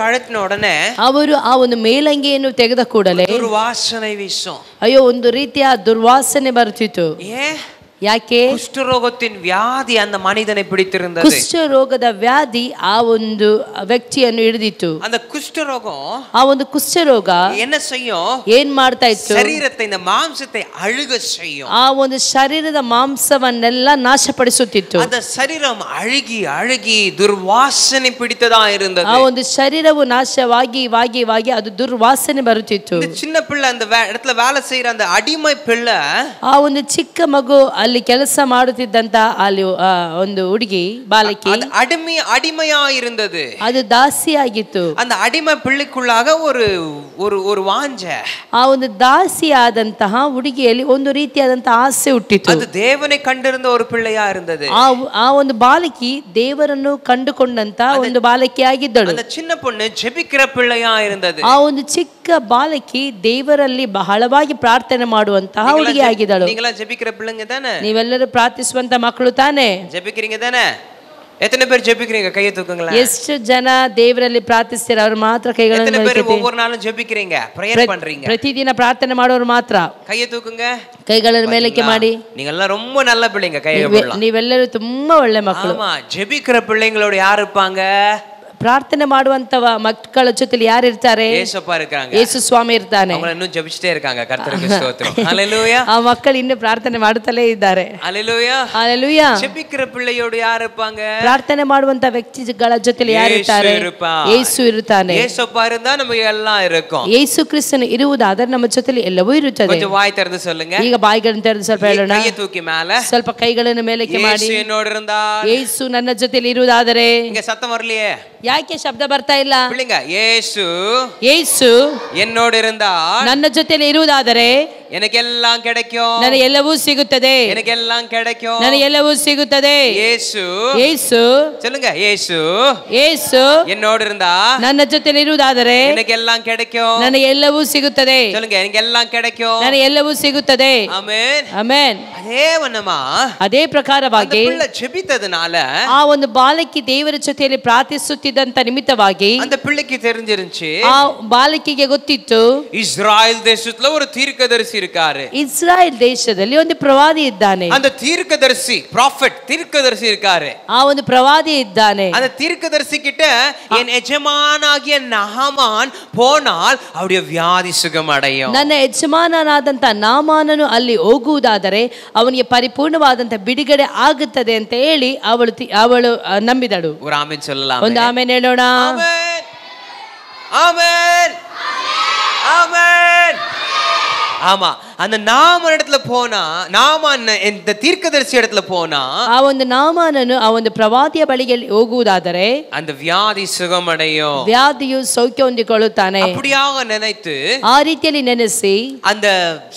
கழட்டின உடனே ಅವರು ಆ ಒಂದು ಮೇಲಂಗಿಯನ್ನು ತೆಗೆದ ಕೂಡಲೇ ದುರ್ವಾಸನೆ ವೀಸು. ಅಯ್ಯೋ, ಒಂದು ರೀತಿಯ ದುರ್ವಾಸನೆ ಬರುತ್ತಿತ್ತು. ಯಾಕೆ? ಕುಷ್ಠರೋಗத்தின் வியாதி அந்த மனிதனை பிடித்திருந்தது. ಕುಷ್ಠರೋಗದ ವ್ಯಾಧಿ ಆ ಒಂದು ವ್ಯಕ್ತಿಯನ್ನು ಹಿಡಿದಿತ್ತು. அந்த குஷ்டரோகம் ಆ ಒಂದು ಕುಷ್ಠರೋಗ என்ன செய்யும்? ಏನ್ ಮಾಡ್ತಾ ಇತ್ತು? ಶರೀರத்தை, இந்த மாம்சத்தை அழுக செய்யும். ಆ ಒಂದು ಶರೀರದ ಮಾಂಸವನ್ನೆಲ್ಲ ನಾಶಪಡಿಸುತ್ತಿತ್ತು. அந்த சரீரம் அழுகி அழுகி துர்வாசனை பிடித்ததா இருந்தது. ಆ ಒಂದು ಶರೀರವು ನಾಶವಾಗಿ ವಾಗಿ ಅದು ದುರ್ವಾಸನೆ ಬರುತ್ತಿತ್ತು. இந்த சின்ன பிள்ளை அந்த இடத்துல வேலை செய்யற அந்த அடிமை பிள்ளை, ಆ ಒಂದು ಚಿಕ್ಕ ಮಗು ಅಲ್ಲಿ ಕೆಲಸ ಮಾಡುತ್ತಿದ್ದಂತ ಅಲ್ಲಿ ಒಂದು ಹುಡುಗಿ ಬಾಲಕಿ ಅಡಿಮೆಯಾ இருந்தது. ಅದು ದಾಸಿಯಾಗಿತ್ತು. அந்த ಅಡಿಮೆ பிள்ளைக்குள்ளாக ஒரு ஒரு ஒரு வாஞ்சை, ಆ ಒಂದು ದಾಸಿಯಾದಂತಹ ಹುಡುಗಿಯಲ್ಲಿ ಒಂದು ರೀತಿಯಾದಂತಹ ಆಸೆ ಹುಟ್ಟಿತು. ಅದು ದೇವನೇ ಕಂಡಿருந்த ஒரு பிள்ளையா இருந்தது. ಆ ಒಂದು ಬಾಲಕಿ ದೇವರನ್ನು ಕಂಡುಕೊಂಡಂತ ಒಂದು ಬಾಲಕಿಯಾಗಿದ್ದಳು. அந்த சின்ன பொண்ணு ஜெபிக்கிற பிள்ளையா இருந்தது. ಆ ಒಂದು ಚಿಕ್ಕ ಬಾಲಕಿ ದೇವರಲ್ಲಿ ಬಹಳವಾಗಿ ಪ್ರಾರ್ಥನೆ ಮಾಡುವಂತಹ ಹುಡುಗಿಯಾಗಿದ್ದಳು. நீங்களா ஜெபிக்கிற பிள்ளைங்க தானே? ನೀವೆಲ್ಲರೂ ಪ್ರಾರ್ಥಿಸುವಂತ ಮಕ್ಕಳು ತಾನೆ? ஜெபிக்கிறீங்க தானே? எத்தனை பேர் ஜெபிக்கிறீங்க? கையை தூக்குங்களா. ಎಷ್ಟು ಜನ ದೇವರಲ್ಲಿ ಪ್ರಾರ್ಥಿಸ್ತೀರ? ಅವರು ಮಾತ್ರ ಕೈಗಳನ್ನು ಎತ್ತನೆ பேர் ஒவ்வொரு நாளும் ஜெபிக்கிறீங்க, பிரேயர் பண்றீங்க? ಪ್ರತಿದಿನ ಪ್ರಾರ್ಥನೆ ಮಾಡೋರು ಮಾತ್ರ கையை தூக்குங்க. ಕೈಗಳನ್ನು ಮೇಲಕ್ಕೆ ಮಾಡಿ. நீங்கெல்லாம் ரொம்ப நல்ல பிள்ளைங்க, கையை போடலாம். ನೀವೆಲ್ಲರೂ ತುಂಬಾ ಒಳ್ಳೆ ಮಕ್ಕಳು. ஆமா, ஜெபிக்கிற பிள்ளைங்களோட யார் இருப்பாங்க? ಪ್ರಾರ್ಥನೆ ಮಾಡುವಂತವ ಮಕ್ಕಳ ಜೊತೆಲಿ ಯಾರು ಇರ್ತಾರೆ? ಯೇಸಪ್ಪ ಇರ್ತಾನೆ, ಯೇಸು ಸ್ವಾಮಿ ಇರ್ತಾನೆ. ಅವರು ಇನ್ನೂ ಜಪಿಸ್ತಾ ಇರ್ತಾங்க. ಕರ್ತನಿಗೆ ಸ್ತೋತ್ರ. ಹalleluya. ಆ ಮಕ್ಕಳು ಇನ್ನೂ ಪ್ರಾರ್ಥನೆ ಮಾಡುತ್ತಲೇ ಇದ್ದಾರೆ. Hallelujah, hallelujah. ಜಪಿக்கிற பிள்ளையோடு ಯಾರು இருப்பாங்க? ಪ್ರಾರ್ಥನೆ ಮಾಡುವಂತ ವ್ಯಕ್ತಿಗಳ ಜೊತೆಲಿ ಯಾರು ಇರ್ತಾರೆ? ಯೇಸು ಇರ್ತಾನೆ. ಯೇಸಪ್ಪ இருந்தா ನಮಗೆ ಎಲ್ಲ இருக்கும். ಯೇಸು ಕ್ರಿಸ್ತನು ಇರುವುದಾದರೆ ನಮ್ಮ ಜೊತೆಲಿ ಎಲ್ಲವೂ ಇರುತ್ತದೆ. கொஞ்சம் வாய் திறந்து சொல்லுங்க. ಈಗ ಬಾಯಿಗಳನ್ನು ತೆರೆದು ಸ್ವಲ್ಪ ಹೇಳೋಣ. ಕೈ ತೂಕಿ ಮೇಲೆ, ಸ್ವಲ್ಪ ಕೈಗಳನ್ನು ಮೇಲಕ್ಕೆ ಮಾಡಿ. ಯೇಸು என்னோடு ಯೇಸು ನನ್ನ ಜೊತೆಲಿ ಇರುವುದಾದರೆ. இங்க சத்தம் வரலையே? ಯಾಕೆ ಶಬ್ದ ಬರ್ತಾ ಇಲ್ಲ? பிள்ளைங்க, ಯೇಸು என்னோடு இருந்தால், ನನ್ನ ಜೊತೆಲಿ ಇರುವುದಾದರೆ எனக்கெல்லாம் கிடைக்கும். ನನಗೆ ಎಲ್ಲವೂ ಸಿಗುತ್ತದೆ. எனக்கெல்லாம் கிடைக்கும். ನನಗೆ ಎಲ್ಲವೂ ಸಿಗುತ್ತದೆ. ಯೇಸು சொல்லுங்க. ಯೇಸು என்னோடு இருந்தா, ನನ್ನ ಜೊತೆಲಿ ಇರುವುದಾದರೆ எனக்கெல்லாம் கிடைக்கும். ನನಗೆ ಎಲ್ಲವೂ ಸಿಗುತ್ತದೆ. சொல்லுங்க. எனக்கெல்லாம் கிடைக்கும். ನನಗೆ ಎಲ್ಲವೂ ಸಿಗುತ್ತದೆ. Amen, amen. ಅದೇ ವನ್ನಮಾ, ಅದೇ ಪ್ರಕಾರವಾಗಿ அந்த பிள்ளை ஜெபித்ததனால, ಆ ಒಂದು ಬಾಲಕಿ ದೇವರ ಜೊತೆಯಲ್ಲಿ ಪ್ರಾರ್ಥಿಸುತ್ತಿದ್ದಂತ ನಿಮಿತ್ತವಾಗಿ அந்த பிள்ளைக்கு தெரிஞ்சிருந்துச்சு, ಆ ಬಾಲಕಿಗೆ ಗೊತ್ತಿತ್ತು, இஸ்ரேல் தேசத்துல ஒரு தீர்க்கதரிசி இருக்காரு. ಇಸ್ರಾಯೇಲ್ ದೇಶದಲ್ಲಿ ಒಂದು ಪ್ರವಾದಿ ಇದ್ದಾನೆ. அந்த தீர்க்கதரிசி, ப்ராஃபட், தீர்க்கதரிசி இருக்காரு. ಆ ಒಂದು ಪ್ರವಾದಿ ಇದ್ದಾನೆ. அந்த தீர்க்கதரிசி கிட்ட என் எஜமானாகிய நாமான் போனால் அவருடைய வியாதி சுகமடையும். ನನ್ನ ಯಜಮಾನನಾದಂತ ನಾಮಾನನು ಅಲ್ಲಿ ಹೋಗುವುದಾದರೆ ಅವನಿಗೆ ಪರಿಪೂರ್ಣವಾದಂತ ಬಿಡುಗಡೆ ಆಗುತ್ತದೆ ಅಂತ ಹೇಳಿ ಅವಳು ನಂಬಿದಳು. ஒரு ஆமென் சொல்லலாம். ಒಂದು ಆಮೆನ್ ಹೇಳೋಣ. ஆமென், ஆமென், ஆமென். ஆமா, அந்த நாம இடத்துல போனா, இந்த தீர்க்கதரிசி இடத்துல போனா, ಆ ಒಂದು ನಾಮಾನನು ಆ ಒಂದು ಪ್ರವಾದಿಯ ಬಳಿಗೆ ಹೋಗುವುದಾದರೆ அந்த வியாதி சுகமடையும், ವ್ಯಾಧಿಯು ಸೌಖ್ಯ ಹೊಂದಿಕೊಳ್ಳುತ್ತಾನೆ. அப்படியாக நினைத்து, ಆ ರೀತಿಯಲ್ಲಿ ನೆನೆಸಿ அந்த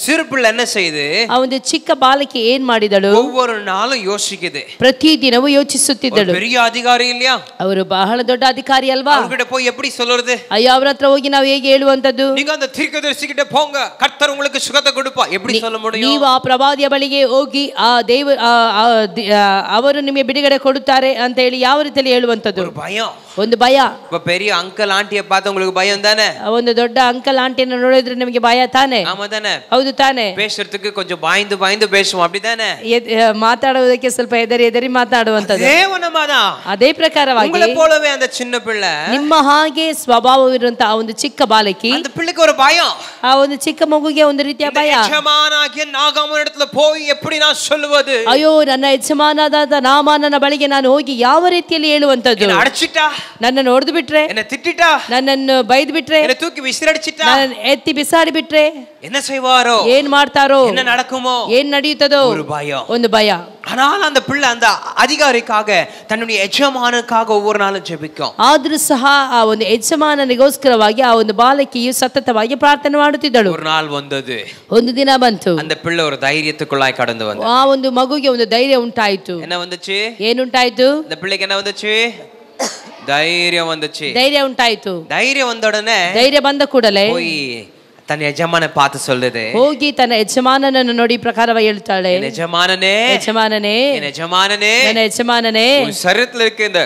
சிறு பிள்ளை என்ன செய்து, ಆ ಒಂದು ಚಿಕ್ಕ ಬಾಲಕಿ ಏನ್ ಮಾಡಿದಳು? ஒவ்வொரு நாளும் யோசிக்குது. ಪ್ರತಿದಿನವೂ ಯೋಚಿಸುತ್ತಿದ್ದಳು. பெரிய அதிகாரி இல்லையா, ಅವರು ಬಹಳ ದೊಡ್ಡ ಅಧಿಕಾರಿ ಅಲ್ವಾ? அவர்கிட்ட போய் எப்படி சொல்றது? ಅಯ್ಯೋ, ಅವರ ಹತ್ರ ಹೋಗಿ ನಾವು ಹೇಗೆ ಹೇಳುವಂತದ್ದು? நீங்க அந்த தீர்க்கதரிசி கிட்ட போங்க, கர்த்தர் உங்களுக்கு சுகத்தை கொடுப்பா, எப்படி சொல்ல முடியும்? ನೀವು ಆ ಪ್ರವಾದಿಯ ಬಳಿಗೆ ಹೋಗಿ ಆ ಅವರು ನಿಮಗೆ ಬಿಡುಗಡೆ ಕೊಡುತ್ತಾರೆ ಅಂತ ಹೇಳಿ ಯಾವ ರೀತಿಯಲ್ಲಿ ಹೇಳುವಂತದ್ದು? ಒಂದು ಭಯ. பெரிய ಅಂಕಲ್ ಆಂಟಿಯ பார்த்து உங்களுக்கு பயம் தானே? ಒಂದು ದೊಡ್ಡ ಅಂಕಲ್ ಆಂಟಿಯನ್ನು ನೋಡಿದ್ರೆ ನಿಮಗೆ ಭಯ ತಾನೆ? ஆமா தானே? ಹೌದು ತಾನೆ? பேசுறதுக்கு கொஞ்சம் பயந்து பேசுவோம், அப்படி தானே? ಮಾತಾಡುವುದಕ್ಕೆ ಸ್ವಲ್ಪ ಹೆದರಿ ಮಾತಾಡುವಂತದ್ದು. ಅದೇ ಪ್ರಕಾರವಾಗಿ உங்களை போலவே அந்த சின்ன பிள்ளை, ನಿಮ್ಮ ಹಾಗೆ ಸ್ವಭಾವವಿರುವಂತಹ ಒಂದು ಚಿಕ್ಕ ಬಾಲಕಿ, அந்த பிள்ளைக்கு ஒரு பயம். ಆ ಒಂದು ಚಿಕ್ಕ ಮಗುಗೆ ಒಂದು ರೀತಿಯ ಭಯ. ಯಜಮಾನಾಗಿಯ ನಾಮಾನನ இடத்துல போய் எப்படி நான் சொல்லுவது? ಅಯ್ಯೋ, ನನ್ನ ಯಜಮಾನನಾದ ನಾಮಾನನ ಬಳಿಗೆ ನಾನು ಹೋಗಿ ಯಾವ ರೀತಿಯಲ್ಲಿ ಹೇಳುವಂತದ್ದು? என்ன அடிச்சிட்டா, ನನ್ನನ್ನು ಹೊಡೆದು ಬಿಟ್ರೆ, என்ன திட்டிட்டா, ನನ್ನನ್ನು ಬೈದು ಬಿಟ್ರೆ, என்ன தூக்கி விசிறடிச்சிட்டா, ನನ್ನನ್ನು ಎತ್ತಿ ಬಿಸಾಡಿ ಬಿಟ್ರೆ என்ன செய்வாரோ, ಏನ್ ಮಾಡ್ತಾರೋ, என்ன நடக்குமோ, ಏನ್ ನಡೆಯುತ್ತದೋ, ஒரு பயம், ಒಂದು ಭಯ. ஆனால் அந்த பிள்ளை அந்த அதிகாரிக்காக, தன்னுடைய ಯಜಮಾನನಿಗಾಗಿ ஒவ்வொரு நாளும் ஜெபிக்கும். ಆದ್ರೂ ಸಹ ಆ ಒಂದು ಯಜಮಾನನಿಗೋಸ್ಕರವಾಗಿ ಆ ಒಂದು ಬಾಲಕಿಯು ಸತತವಾಗಿ ಪ್ರಾರ್ಥನೆ ಮಾಡುತ್ತಿದ್ದಳು. ஒரு நாள் வந்தது, ಒಂದು ದಿನ ಬಂತು, அந்த பிள்ளை ஒரு தைரியத்துக்குள்ளாய் கடந்து வந்தது. ಆ ಒಂದು ಮಗುಗೆ ಒಂದು ಧೈರ್ಯ ಉಂಟಾಯಿತು. என்ன வந்துச்சு? ಏನುಂಟಾಯಿತು? அந்த பிள்ளைக்கு என்ன வந்துச்சு? தைரியம் வந்துச்சு. ಧೈರ್ಯ ಉಂಟಾಯಿತು. தைரியம் வந்த உடனே, ಧೈರ್ಯ ಬಂದ ಕೂಡಲೇ போய் ತನ್ನ ಯಜಮಾನ பார்த்து சொல்லுது, ಹೋಗಿ ತನ್ನ ಯಜಮಾನನನ್ನು ನೋಡಿ ಪ್ರಕಾರವಾಗಿ ಹೇಳ್ತಾಳೆ, ಯಜಮಾನನೇ, ಯಜಮಾನನೇ, ಯಜಮಾನನೇ, ನನ್ನ ಯಜಮಾನನೇ, ಶರೀರದಲ್ಲಿ இருக்க இந்த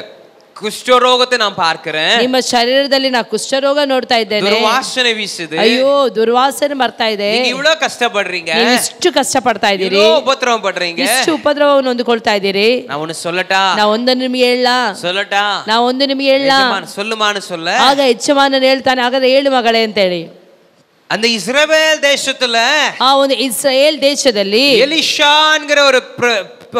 குஷ்டரோகத்தை நான் பார்க்கிறேன். ನಿಮ್ಮ ಶರೀರದಲ್ಲಿ ನಾ ಕುಷ್ಠರೋಗ ನೋಡ್ತಾ ಇದ್ದೇನೆ. ದುರ್ವಾಸನೆ ವೀಸುದೆ. ಅಯ್ಯೋ ದುರ್ವಾಸನೆ ಬರ್ತಾ ಇದೆ. ನೀವು ಇவ்வளோ ಕಷ್ಟಪಡ್றீங்க. ನೀವು ಇಷ್ಟು ಕಷ್ಟ ಪಡ್ತಾ ಇದ್ದೀರಿ. ಇவ்வளோ ಉಪದ್ರವ ಪಡ್றீங்க. ಇಷ್ಟು ಉಪದ್ರವವನ್ನು ಹೊಂದಿಕೊಳ್ತಾ ಇದ್ದೀರಿ. நான் ஒன்னு சொல்லட்டா? ನಾ ಒಂದು ನಿಮಗೆ ಹೇಳಲಾ? சொல்லட்டா? ನಾ ಒಂದು ನಿಮಗೆ ಹೇಳಲಾ? சொல்லுமான்னு சொல்ல. ಆಗ ಯಜಮಾನನು ಹೇಳ್ತಾನೆ, ಹಾಗಾದ್ರೆ ಹೇಳು ಮಗಳೇ ಅಂತ ಹೇಳಿ. அந்த இஸ்ரவேல் தேசத்துல ಆ ಒಂದು ಇಸ್ರಾಯೇಲ್ ದೇಶದಲ್ಲಿ எலிஷா என்கிற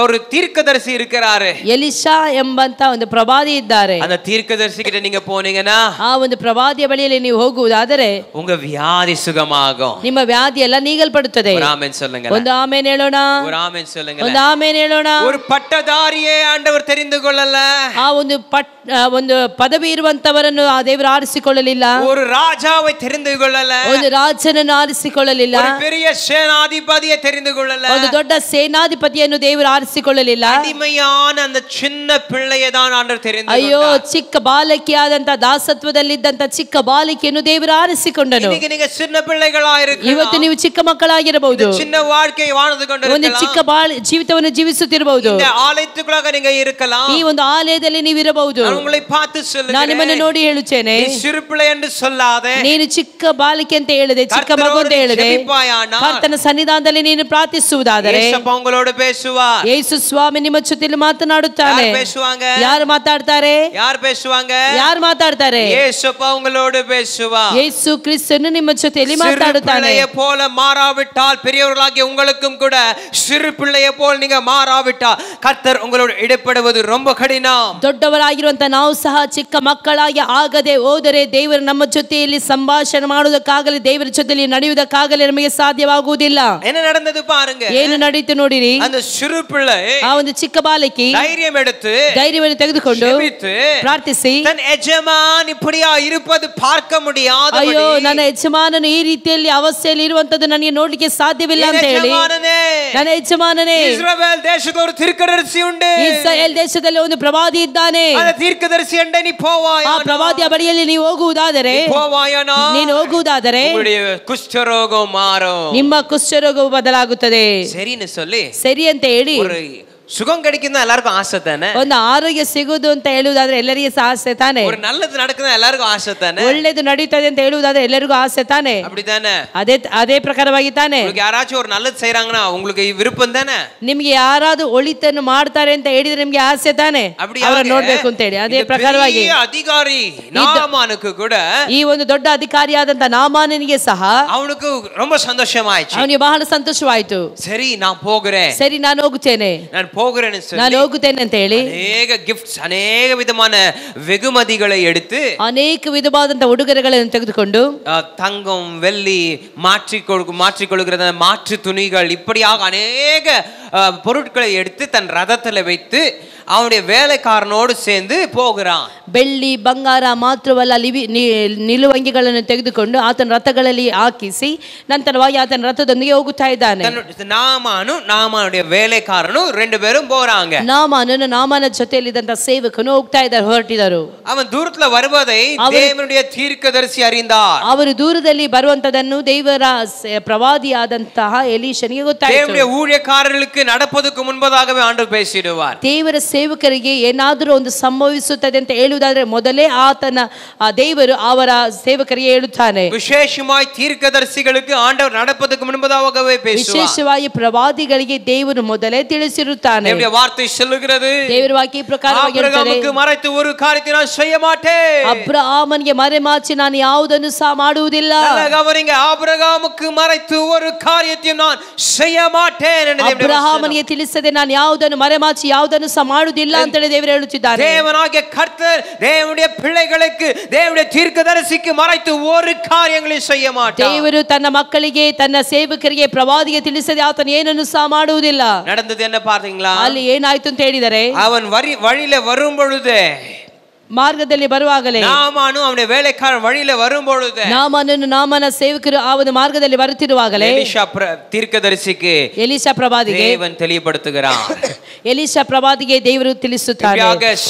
ஒரு தீர்க்கதரிசி இருக்கிறாரு. ಎಲಿಷಾ ಎಂಬಂತ ಒಂದು ಪ್ರವಾದಿ ಇದ್ದಾರೆ. அந்த தீர்க்கதரிசி கிட்ட நீங்க போனீங்கன்னா ಆ ಒಂದು ಪ್ರವಾದಿಯ ಬಳಿಯಲ್ಲಿ ನೀವು ಹೋಗುವುದಾದರೆ உங்க வியாதி சுகமாகும். ನಿಮ್ಮ ವ್ಯಾಧಿ ಎಲ್ಲ ನೀಗಲ್ಪಡುತ್ತದೆ. ஒரு ஆமென் சொல்லுங்க. ಒಂದು ಆಮೆನ್ ಹೇಳೋಣ. ஒரு ஆமென் சொல்லுங்க. ಒಂದು ಆಮೆನ್ ಹೇಳೋಣ. ஒரு பட்டதாரியே ஆண்டவர் தெரிந்து கொள்ளல. ಆ ಒಂದು ಪದವಿ ಇರುವಂತವರನ್ನು ಆ ದೇವರು ಆರಿಸಿಕೊಳ್ಳಲಿಲ್ಲ. ஒரு ராஜாவை தெரிந்து கொள்ளல. ಒಂದು ರಾಜನನ್ನು ಆರಿಸಿಕೊಳ್ಳಲಿಲ್ಲ. ஒரு பெரிய சேனாதிபதியை தெரிந்து கொள்ளல. ಒಂದು ದೊಡ್ಡ ಸೇನಾಧಿಪತಿಯನ್ನು ದೇವರು ಆರಿಸಿಕೊಳ್ಳಲಿಲ್ಲ. ಅಡಿಮೆಯಾನ அந்த சின்ன பிள்ளையை தான் ஆண்டவர் தெரிந்து கொண்டார். ಅಯ್ಯೋ, ಚಿಕ್ಕ ಬಾಲಕಿಯಾದಂತ ದಾಸತ್ವದಲ್ಲಿದ್ದಂತ ಚಿಕ್ಕ ಬಾಲಿಕೆಯನ್ನು ದೇವರು ಆರಿಸಿಕೊಂಡನು. இன்னைக்கு நீங்க சின்ன பிள்ளைகளா இருக்கலாம். ಇವತ್ತು ನೀವು ಚಿಕ್ಕ ಮಕ್ಕಳಾಗಿರಬಹುದು. சின்ன வாழ்க்கையை வாழ்ந்து கொண்டிருக்கலாம். ಒಂದು ಚಿಕ್ಕ ಜೀವಿತವನ್ನು ಜೀವಿಸುತ್ತಿರಬಹುದು. இந்த ஆலயத்துக்குள்ளாக நீங்க இருக்கலாம். ಈ ಒಂದು ಆಲಯದಲ್ಲಿ ನೀವು ಇರಬಹುದು. நான் உங்களை பார்த்து சொல்லுகிறேன். ನಾನು ನಿಮ್ಮನ್ನು ನೋಡಿ ಹೇಳುತ್ತೇನೆ, நீ சிறு பிள்ளை என்று சொல்லாதே. ನೀನು ಚಿಕ್ಕ ಬಾಲಿಕೆ ಅಂತ ಹೇಳಿದೆ, ಚಿಕ್ಕ ಮಗು ಅಂತ ಹೇಳಿದೆ. ಕರ್ತನ ಸನ್ನಿಧಾನದಲ್ಲಿ ನೀನು ಪ್ರಾರ್ಥಿಸುವುದಾದರೆ ಯೇಸಪ್ಪ உங்களோடு பேசுவார். ಯೇಸು ಸ್ವಾಮಿ ನಿಮ್ಮ ಜೊತೆಯಲ್ಲಿ ಮಾತನಾಡುತ್ತಾನೆ. ಯಾರು பேசுவாங்க? ಯಾರು ಮಾತಾಡ್ತಾರೆ? ಯಾರು பேசுவாங்க? ಯಾರು ಮಾತಾಡ್ತಾರೆ? ಯೇಸಪ್ಪ உங்களோடு பேசுவார். ಯೇಸು ಕ್ರಿಸ್ತನು ನಿಮ್ಮ ಜೊತೆಯಲ್ಲಿ ಮಾತಾಡುತ್ತಾನೆ. சிறு பிள்ளையை போல மாறாவிட்டால் பெரியவர்களாகிய உங்களுக்கும் கூட சிறு பிள்ளையை போல் நீங்க மாறாவிட்டால் கர்த்தர் உங்களோடு இடைப்படுவது ரொம்ப கடினம். ದೊಡ್ಡವರಾಗಿರುವಂತ ನಾವು ಸಹ ಚಿಕ್ಕ ಮಕ್ಕಳಾಗಿ ಆಗದೆ ಹೋದರೆ ದೇವರು ನಮ್ಮ ಜೊತೆಯಲ್ಲಿ ಸಂಭಾಷಣೆ ಮಾಡುವುದಕ್ಕಾಗಲಿ ದೇವರ ಜೊತೆಯಲ್ಲಿ ನಡೆಯುವುದಕ್ಕಾಗಲಿ ನಮಗೆ ಸಾಧ್ಯವಾಗುವುದಿಲ್ಲ. என்ன நடந்தது பாருங்க. ಏನು ನಡೀತು ನೋಡಿರಿ. அந்த சிறு பிள்ளை ಆ ಒಂದು ಚಿಕ್ಕ ಬಾಲಕಿ ಧೈರ್ಯವನ್ನು ತೆಗೆದುಕೊಂಡು ಪ್ರಾರ್ಥಿಸಿ, தன் எஜமான் இப்படியா இருப்பது பார்க்க முடியாது. ಅಯ್ಯೋ, ನನ್ನ ಯಜಮಾನನು ಈ ರೀತಿಯಲ್ಲಿ ಅವಸ್ಥೆಯಲ್ಲಿ ಇರುವಂತದ್ದು ನನಗೆ ನೋಡ್ಲಿಕ್ಕೆ ಸಾಧ್ಯವಿಲ್ಲ ಅಂತ ಹೇಳಿ, ನನ್ನ ಯಜಮಾನನೇ, ಇಸ್ರಾಯೇಲ್ ದೇಶದಲ್ಲಿ ஒரு தீர்க்கதரிசி உண்டு. ಇಸ್ರಾಯೇಲ್ ದೇಶದಲ್ಲಿ ಒಂದು ಪ್ರವಾದಿ ಇದ್ದಾನೆ. அந்த தீர்க்கதரிசி ಎಂಡೆ ನೀ போவாயா? ಆ ಪ್ರವಾದಿಯ ಬಳಿಯಲ್ಲಿ ನೀವು ಹೋಗುವುದಾದರೆ, போவாயானா ನೀನು ಹೋಗುವುದಾದರೆ ಕುಷ್ಠರೋಗ ಮಾறும். ನಿಮ್ಮ ಕುಷ್ಠರೋಗವು ಬದಲಾಗುತ್ತದೆ. சரின்னு சொல்லி ಸರಿ ಅಂತ ಹೇಳಿ சுகம் கிடைக்கும் எல்லாருக்கும் ஆசை தானே. ಒಂದು ಆರೋಗ್ಯ ಸಿಗುವುದು ಅಂತ ಹೇಳುವುದಾದ್ರೆ ಎಲ್ಲರಿಗೂ ಆಸೆ ತಾನೆ. ஒரு நல்லது நடக்குது எல்லாருக்கும் ಆಸೆ ತಾನೆ. ಒಳ್ಳೆದು ನಡೀತದೆ ಅಂತ ಹೇಳುವುದಾದ್ರೆ ಎಲ್ಲರಿಗೂ ಆಸೆ ತಾನೆ. அப்படிதானே? ಅದೇ ಪ್ರಕಾರವಾಗಿ ತಾನೆ. உங்களுக்கு யாராச்சும் ஒரு நல்லது செய்றாங்கன்னா உங்களுக்கு விருப்பம் தானே. ನಿಮಗೆ ಯಾರಾದರೂ ಒಳಿತನ್ನು ಮಾಡ್ತಾರೆ ಅಂತ ಹೇಳಿದ್ರೆ ನಿಮಗೆ ಆಸೆ ತಾನೆ, ಅವರ ನೋಡ್ಬೇಕು ಅಂತ ಹೇಳಿ. ಅದೇ ಪ್ರಕಾರವಾಗಿ ಅಧಿಕಾರಿ ನಾಮಾನಕ್ಕೆ ಕೂಡ ಈ ಒಂದು ದೊಡ್ಡ ಅಧಿಕಾರಿಯಾದಂತ ನಾಮಾನನಿಗೆ ಸಹ ಅವನಿಗೆ ரொம்ப சந்தோஷமாயிச்சு. ಅವನಿಗೆ ಬಹಳ ಸಂತೋಷವಾಯಿತು. ಸರಿ ನಾನು ಹೋಗ್றேன், ಸರಿ ನಾನು ಹೋಗುತ್ತೇನೆ, ನಾನು ಹೋಗುತ್ತೇನೆ ಅಂತ ಹೇಳಿ ಅನೇಕ ಗಿಫ್ಟ್ಸ್, ಅನೇಕ ವಿಧமான வெகுமதிகளை எடுத்து, ಅನೇಕ ವಿಧವಾದಂತ ಉಡುಗೊರೆಗಳನ್ನು ತೆಗೆದುಕೊಂಡು, தங்கம் வெள்ளி மாற்றிக்கொள்கிற மாற்று துணிகள், இப்படியாக அநேக பொருட்களை எடுத்து தன் ரதத்தில் வைத்து அவனுடைய வேலைக்காரனோடு சேர்ந்து போகிறான். ಬೆಳ್ಳಿ ಬಂಗಾರ ಮಾತ್ರವಲ್ಲ, ನಿಲುವಂಗಿಗಳನ್ನು ತೆಗೆದುಕೊಂಡು ಆತನ ರಥಗಳಲ್ಲಿ ಹಾಕಿಸಿ ನಂತರವಾಗಿ ಆತನ ರಥದೊಂದಿಗೆ ಹೋಗುತ್ತಾ ಇದ್ದಾನೆ. ನಾಮಾನುடைய வேலைக்காரನು ரெண்டு பேரும் போறாங்க. ನಾಮಾನ ಜೊತೆಯಲ್ಲಿದ್ದಂತ ಸೇವಕನು ಹೋಗ್ತಾ ಇದ್ದಾರೆ, ಹೊರಟಿದರು. ಅವನು ದೂರத்துல வருவதை தேவனுடைய தீர்க்கதரிசி அறிந்தார். ಅವರು ದೂರದಲ್ಲಿ ಬರುವಂತದನ್ನು ದೇವರ ಪ್ರವಾದಿಯಾದಂತಹ ಎಲೀಷನಿಗೆ ಗೊತ್ತಾಯಿತು. தேவனுடைய ஊழியக்காரர்களுக்கு நடப்பதற்கு முன்பதாகவே ஆண்டவர் பேசிடுவார். ದೇವರ ಸೇವಕರಿಗೆ ಏನಾದರೂ ಒಂದು ಸಂಭವಿಸುತ್ತದೆ ಅಂತ ಹೇಳುವುದಾದ್ರೆ ಮೊದಲೇ ಆತನ ದೇವರು ಅವರ ಸೇವಕರಿಗೆ ಹೇಳುತ್ತಾನೆ. ವಿಶೇಷವಾಗಿ தீர்க்கதரிசிகளுக்கு ஆண்டவர் நடப்பதற்கு முன்பதாகவே பேசுவார். ವಿಶೇಷವಾಗಿ ಪ್ರವಾದಿಗಳಿಗೆ ದೇವರು ಮೊದಲೇ ತಿಳಿಸಿರುತ್ತಾನೆ. தேவனுடைய வார்த்தை சொல்லுகிறது, ದೇವರ ವಾಕ್ಯ ಪ್ರಕಾರವಾಗಿ ಹೇಳುತ್ತದೆ, ಆಬ್ರಹಾಮನಿಗೆ ಮರೆತು ஒரு காரியத்தை நான் செய்ய மாட்டேன். ಅಬ್ರಹಾಮನಿಗೆ ಮರೆಮಾಚಿ ನಾನು ಯಾವುದನ್ನು ಸಹ ಮಾಡುವುದಿಲ್ಲ. ಗಮನಿಂಗ, ಆಬ್ರಹಾಮಕ್ಕೆ ಮರೆತು ஒரு காரியத்தை நான் செய்ய மாட்டேன் ಎಂದು ಅಬ್ರಹಾಮನಿಗೆ ತಿಳಿಸದೆ ನಾನು ಯಾವುದನ್ನು ಮರೆಮಾಚಿ ಯಾವುದನ್ನು ಸಹ ಮಾಡುವುದಿಲ್ಲ ಅಂತ ಹೇಳಿ ದೇವರು ಹೇಳುತ್ತಿದ್ದಾರೆ. தேவனாகிய கர்த்தர் தேவனுடைய பிள்ளைகளுக்கு, தேவனுடைய தீர்க்கதரிசிக்கு மறைத்து ஒரு காரியங்களையும் செய்ய மாட்டார். ದೇವರು ತನ್ನ ಮಕ್ಕಳಿಗೆ, ತನ್ನ ಸೇವಕರಿಗೆ, ಪ್ರವಾದಿಗೆ ತಿಳಿಸದೆ ಆತನು ಏನನ್ನು ಸಹ ಮಾಡುವುದಿಲ್ಲ. நடந்தது என்ன பாத்தீங்களா? ಅಲ್ಲಿ ಏನಾಯ್ತು ಅಂತ ಹೇಳಿದರೆ, அவன் வழியில வரும் பொழுது, ಮಾರ್ಗದಲ್ಲಿ ಬರುವಾಗಲೇ, ನಾಮಾನು ಅವನ ವೇಳೆಕಾರನ ವழியில வரும்பொழுது, ನಾಮನ ಸೇವಕರು ಆ ಒಂದು ಮಾರ್ಗದಲ್ಲಿ ಬರುತ್ತಿರುವಾಗಲೇ ಎಲೀಷಾ தீர்க்கதரிசிக்கு ಎಲೀಷಾ ಪ್ರವಾದಿಗೆ தேவன் தெளிவுபடுத்துகிறார். ಎಲೀಷಾ ಪ್ರವಾದಿಗೆ ದೇವರು ತಿಳಿಸುತ್ತಾರೆ.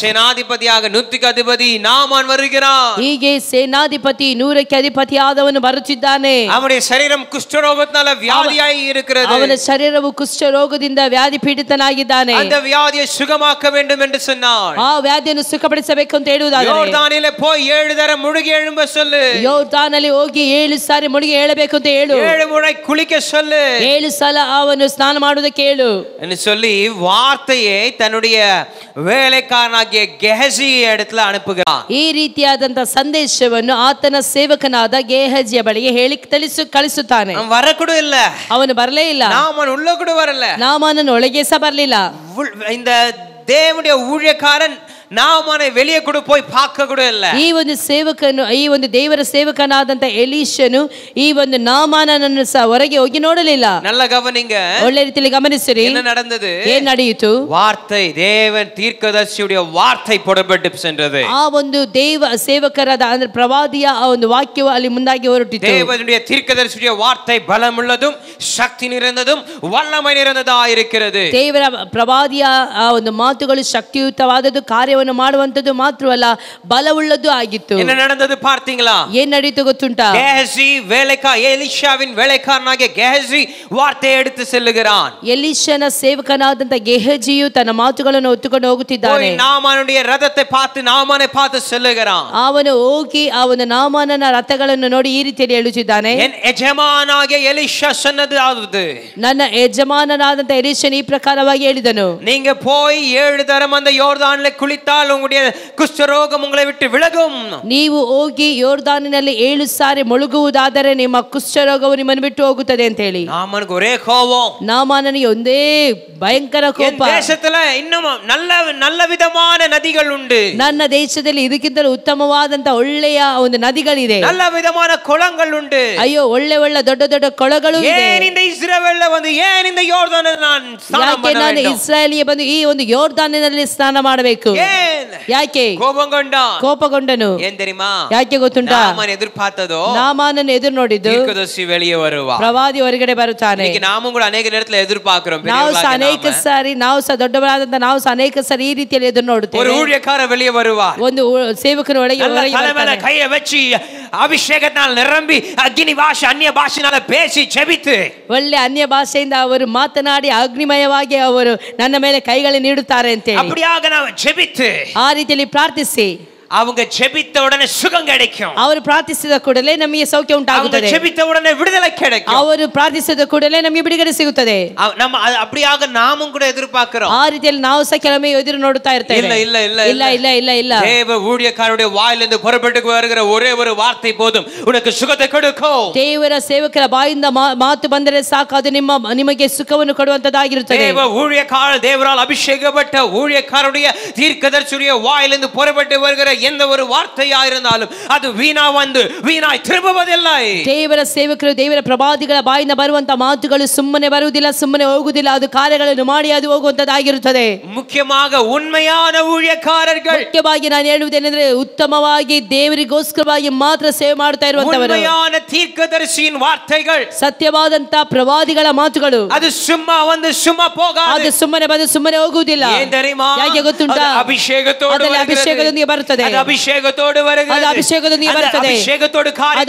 ಸೇನಾಧಿಪತಿಯಾಗ 100ಕ್ಕೆ ಅಧಿಪತಿ ನಾಮಾನ್ வருகிறான். ಹೀಗೆ ಸೇನಾಧಿಪತಿ 100ಕ್ಕೆ ಅಧಿಪತಿಯಾದವನು ಬರುತ್ತಿದ್ದಾನೆ. ಅವನ ಶರೀರಂ ಕುಷ್ಠರೋಗದಿಂದ ವ್ಯಾಧಿಯಾಗಿ இருக்கிறது. ಅವನ ಶರೀರವು ಕುಷ್ಠರೋಗದಿಂದ ವ್ಯಾಧಿ ಪೀಡಿತನಾಗಿದ್ದಾನೆ. அந்த வியாதியை சுகமாக்க வேண்டும் என்று சொன்னார். ಆ ವ್ಯಾಧಿಯನ್ನು ಸುಖಪಡಿಸಬೇಕು ಅಂತ ಹೇಳುವುದಾದರೆ ಯೋರ್ದಾನಿலே போய் 7 தடவை ಮುಳುಗಿ எழும்ப சொல்லு. ಯೋರ್ದಾನಲ್ಲಿ ಹೋಗಿ 7 ಸಾರಿ ಮುಳುಗಿ ಏಳಬೇಕು ಅಂತ ಹೇಳು. 7 முறை குளிக்க சொல்லு. 7 ಸಲ ಅವನು ಸ್ನಾನ ಮಾಡುವುದಕ್ಕೆ ಹೇಳು என்று சொல்லி வார்த்தையை தன்னுடைய வேலைக்காரனாகிய ಗೆಹಜಿ இடத்துல ಅನುப்புகிறான். ಈ ರೀತಿಯಾದಂತ ಸಂದೇಶವನ್ನು ಆತನ ಸೇವಕನಾದ ಗೆಹಜಿಯ ಬಳಿಗೆ ಹೇಳಿ ಕಳಿಸುತ್ತಾನೆ. வரக்கூட இல்ல, ಅವನು ಬರಲೇ ಇಲ್ಲ. ನಾಮನ್ ಉள்ள ಕೂಡ ಬರಲ್ಲ. ನಾಮನನ್ನು ಒಳಗೆ ಸಹ ಬರಲಿಲ್ಲ. இந்த தேவனுடைய ஊழியக்காரன் ನಾಮನೆ வெளியே ಕೂಡ போய் பார்க்க கூட ಇಲ್ಲ. ಈ ಒಂದು ಸೇವಕನು, ಈ ಒಂದು ದೇವರ ಸೇವಕನಾದಂತ ಎಲೀಷನು ಈ ಒಂದು ನಾಮಾನನನ್ನು ಸಹ ಹೊರಗೆ ಹೋಗಿ ನೋಡಲಿಲ್ಲ. நல்ல கவனிங்க, ಒಳ್ಳೆ ರೀತಿಯಲ್ಲಿ ಗಮನಿಸಿರಿ. என்ன நடந்தது? ಏನ್ ನಡೆಯಿತು? வார்த்தை, தேவன் தீர்க்கதரிசியுடைய வார்த்தை புறப்பட்டு சென்றது. ಆ ಒಂದು ದೇವ ಸೇವಕರಾದ ಅಂದ್ರೆ ಪ್ರವಾದಿಯ ಆ ಒಂದು ವಾಕ್ಯವು ಅಲ್ಲಿ ಮುಂದಾಗಿ ಹೊರಟಿತು. தேவனுடைய தீர்க்கதரிசியுடைய வார்த்தை பலமுள்ளதும் சக்தி நிறைந்ததும் வல்லமை நிறைந்ததா இருக்கிறது. ದೇವರ ಪ್ರವಾದಿಯ ಆ ಒಂದು ಮಾತುಗಳು ಶಕ್ತಿಯುತವಾದದ್ದು, ಕಾರ್ಯ ಮಾಡುವಂತದ್ದು ಮಾತ್ರವಲ್ಲ ಬಲವುಳ್ಳದ್ದು ಆಗಿತ್ತು. என்ன நடந்தது பார்த்தீங்களா? ಏನ್ ನಡೀತು ಗೊತ್ತುಂಟಾ? ಗೆಹಜಿ ಎಲೀಷಾವಿன் வேலைக்காரனாகிய ಗೆಹಜಿ ವಾರ್ತೆ எடுத்து செல்லுகிறான். ಎಲೀಷನ ಸೇವಕನಾದಂತ ಗೆಹಜಿಯು ತನ್ನ ಮಾತುಗಳನ್ನು ಹೊತ್ತುಕೊಂಡು ಹೋಗುತ್ತಿದ್ದಾನೆ. ನಾಮಾನುடைய ரதத்தை பார்த்து நாமானை பார்த்து செல்லுகிறான். ಅವನು ಹೋಗಿ ಅವನ ನಾಮಾನನ ರಥಗಳನ್ನು ನೋಡಿ ಈ ರೀತಿಯಲ್ಲಿ ಹೇಳುತ್ತಿದ್ದಾನೆ, என் எஜமானாகிய எலிஷா சொன்னது ஆவது, ನನ್ನ ಯಜಮಾನನಾದಂತ ಎಲೀಷನ ಈ ಪ್ರಕಾರವಾಗಿ ಹೇಳಿದನು, நீங்க போய் 7 தரம் அந்த யோர்தானிலே குளித்தால் உங்களுடைய குஷ்ಠரோகம் உங்களை விட்டு விலகும். ನೀವು ಹೋಗಿ ಯೋರ್ದಾನಿನಲ್ಲಿ 7 ಸಾರಿ ಮುಳುಗುವುದಾದರೆ ನಿಮ್ಮ ಕುಷ್ಠರೋಗವು ನಿಮ್ಮನ್ನು ಬಿಟ್ಟು ಹೋಗುತ್ತದೆ ಅಂತ ಹೇಳಿ. ನಾಮನಿಗೆ ஒரே கோபம். ನಾಮಾನನಿಗೆ ಒಂದೇ ಭಯಂಕರ ಕೋಪ. ದೇಶத்துல இன்னும் நல்ல ವಿಧமான ನದಿಗಳು ಉಂಟು. ನನ್ನ ದೇಶದಲ್ಲಿ ಇದಕ್ಕಿಂತಲೂ ಉತ್ತಮವಾದಂತ ಒಳ್ಳೆಯ ಒಂದು ನದಿಗಳಿದೆ. நல்ல ವಿಧமான ಕೊಳಗಳು ಉಂಟು. ಅಯ್ಯೋ, ಒಳ್ಳೆ ಒಳ್ಳೆ ದೊಡ್ಡ ದೊಡ್ಡ ಕೊಳಗಳು ಇದೆ. ಏನ್ ಇಂದ ಇಸ್ರಾಯೇಲ್ ಬಂದು ಏನ್ ಇಂದ ಯೋರ್ದಾನಿನಲ್ಲಿ ನಾನು ಸ್ನಾನ ಮಾಡಬೇಕು? ಯಾಕೆ ನಾನು ಇಸ್ರಾಯೇಲಿಗೆ ಬಂದು ಈ ಒಂದು ಯೋರ್ದಾನಿನಲ್ಲಿ ಸ್ನಾನ ಮಾಡಬೇಕು? ಯಾಕೆ ಕೋಪಗೊಂಡನು? ಏನ್ தெரியுமா? ಯಾಕೆ ಗೊತ್ತುಂಟಾ? ನಾಮನ ಎದುರ್ಪಾತದೋ, ನಾಮನನ್ನು ಎದುರು ನೋಡಿದ್ದು தீர்க்கதரிசி வெளியே வருவா, ಪ್ರವಾದಿ ಹೊರಗಡೆ ಬರುತ್ತಾನೆ. ಈಗ ನಾವು ಕೂಡ ಅನೇಕ ನೇರத்துல ಎದುರ್ಪಾಕறோம். ನಾವು ಸಹ ಅನೇಕ ಸಾರಿ ನಾವು ಸಹ ದೊಡ್ಡವರಾದಂತ ನಾವು ಸಹ ಅನೇಕ ಸಾರಿ ಈ ರೀತಿಯಲ್ಲಿ ಎದುರು ನೋಡುತ್ತೇವೆ. ஒரு ஊழியக்கார வெளியே வருவார், ಒಂದು ಸೇವಕನು ಒಳಗೆ தலைமையில கையை வச்சு ಅಭಿಷೇಕத்தால் நிரம்பಿ ಅಗ್ನಿ ಭಾಷೆ ಅನ್ಯ ಭಾಷೆನಾல பேசி ಜೆಬಿತು ಒಳ್ಳೆ ಅನ್ಯ ಭಾಷೆಯಿಂದ ಅವರು ಮಾತನಾಡಿ ಅಗ್ನಿಮಯವಾಗಿ ಅವರು ನನ್ನ ಮೇಲೆ ಕೈಗಳನ್ನು ನೀಡುತ್ತಾರೆ ಅಂತ ಹೇಳಿ அப்படியாக நான் ஜெபித்து ಆ ರೀತಿಯಲ್ಲಿ ಪ್ರಾರ್ಥಿಸಿ அவங்க ஜெபித்த உடனே சுகம் கிடைக்கும். ಅವರು ಪ್ರಾರ್ಥಿಸಿದ ಕೂಡಲೇ ನಮಗೆ ಸೌಖ್ಯ ಉಂಟಾಗುತ್ತದೆ. அவங்க ஜெபித்த உடனே விடுதலை கிடைக்கும். ಅವರು ಪ್ರಾರ್ಥಿಸಿದ ಕೂಡಲೇ ನಮಗೆ ಬಿಡುಗಡೆ ಸಿಗುತ್ತದೆ. நம்ம அப்படியாக நாமும் கூட எதிர்பார்க்கிறோம். ಆ ರೀತಿಯಲ್ಲಿ ನಾವು ಸಹ ಕೆಲವೊಮ್ಮೆ ಎದುರು ನೋಡುತ್ತಾ ಇರ್ತೇವೆ. இல்ல இல்ல இல்ல இல்ல இல்ல இல்ல இல்ல தேவ ஊழியக்காரருடைய வாயிலிருந்து புறப்பட்டு வருகிற ஒரே ஒரு வார்த்தை போதும் உனக்கு சுகத்தை கொடுக்கும். ದೇವರ ಸೇವಕರ ಬಾಯಿಂದ ಮಾತು ಬಂದರೆ ಸಾಕು, ಅದು ನಿಮಗೆ ಸುಖವನ್ನು ಕೊಡುವಂತದ್ದಾಗಿರುತ್ತದೆ. தேவ ஊழியக்கார தேவரால் அபிஷேகப்பட்ட ஊழியக்காரருடைய தீர்க்கதரிசியுடைய வாயிலிருந்து புறப்பட்டு வருகிற எந்த ஒரு வார்த்தையா இருந்தாலும் அது வீணா வந்து வீணாய் திரும்புவதில்லை. ದೇವರ ಸೇವಕರು ದೇವರ ಪ್ರವಾದಿಗಳ ಬಾಯಿಂದ ಬರುವಂತ ಮಾತುಗಳು ಸುಮ್ಮನೆ ಬರುವುದಿಲ್ಲ, ಸುಮ್ಮನೆ ಹೋಗುವುದಿಲ್ಲ, ಅದು ಕಾರ್ಯಗಳನ್ನು ಮಾಡಿ ಅದು ಹೋಗುವಂತದ್ದಾಗಿರುತ್ತದೆ. ಮುಖ್ಯವಾಗಿ ಉண்மையான ஊழியக்காரர்கள், ಮುಖ್ಯವಾಗಿ ನಾನು ಹೇಳುವುದೇನೆಂದ್ರೆ ಉತ್ತಮವಾಗಿ ದೇವರಿಗೋಸ್ಕರವಾಗಿ ಮಾತ್ರ ಸೇವೆ ಮಾಡುತ್ತಾ ಇರುವಂತವರು, ಉண்மையான தீர்க்கதரிசியின் வார்த்தைகள், ಸತ್ಯವಾದಂತ ಪ್ರವಾದಿಗಳ ಮಾತುಗಳು ಅದು ಸುಮ್ಮ போகாது, ಅದು ಸುಮ್ಮನೆ ಬಂದು ಸುಮ್ಮನೆ ಹೋಗುವುದಿಲ್ಲ. ಯಾಕೆ ಗೊತ್ತುಂಟಾ? ಅಭಿಷೇಕದೊಂದಿಗೆ ಬರುತ್ತದೆ, ಅಭಿಷೇಕത്തോடு வருகிறது, ಅದು ಅಭಿಷೇಕದೊಂದಿಗೆ ಬರುತ್ತದೆ,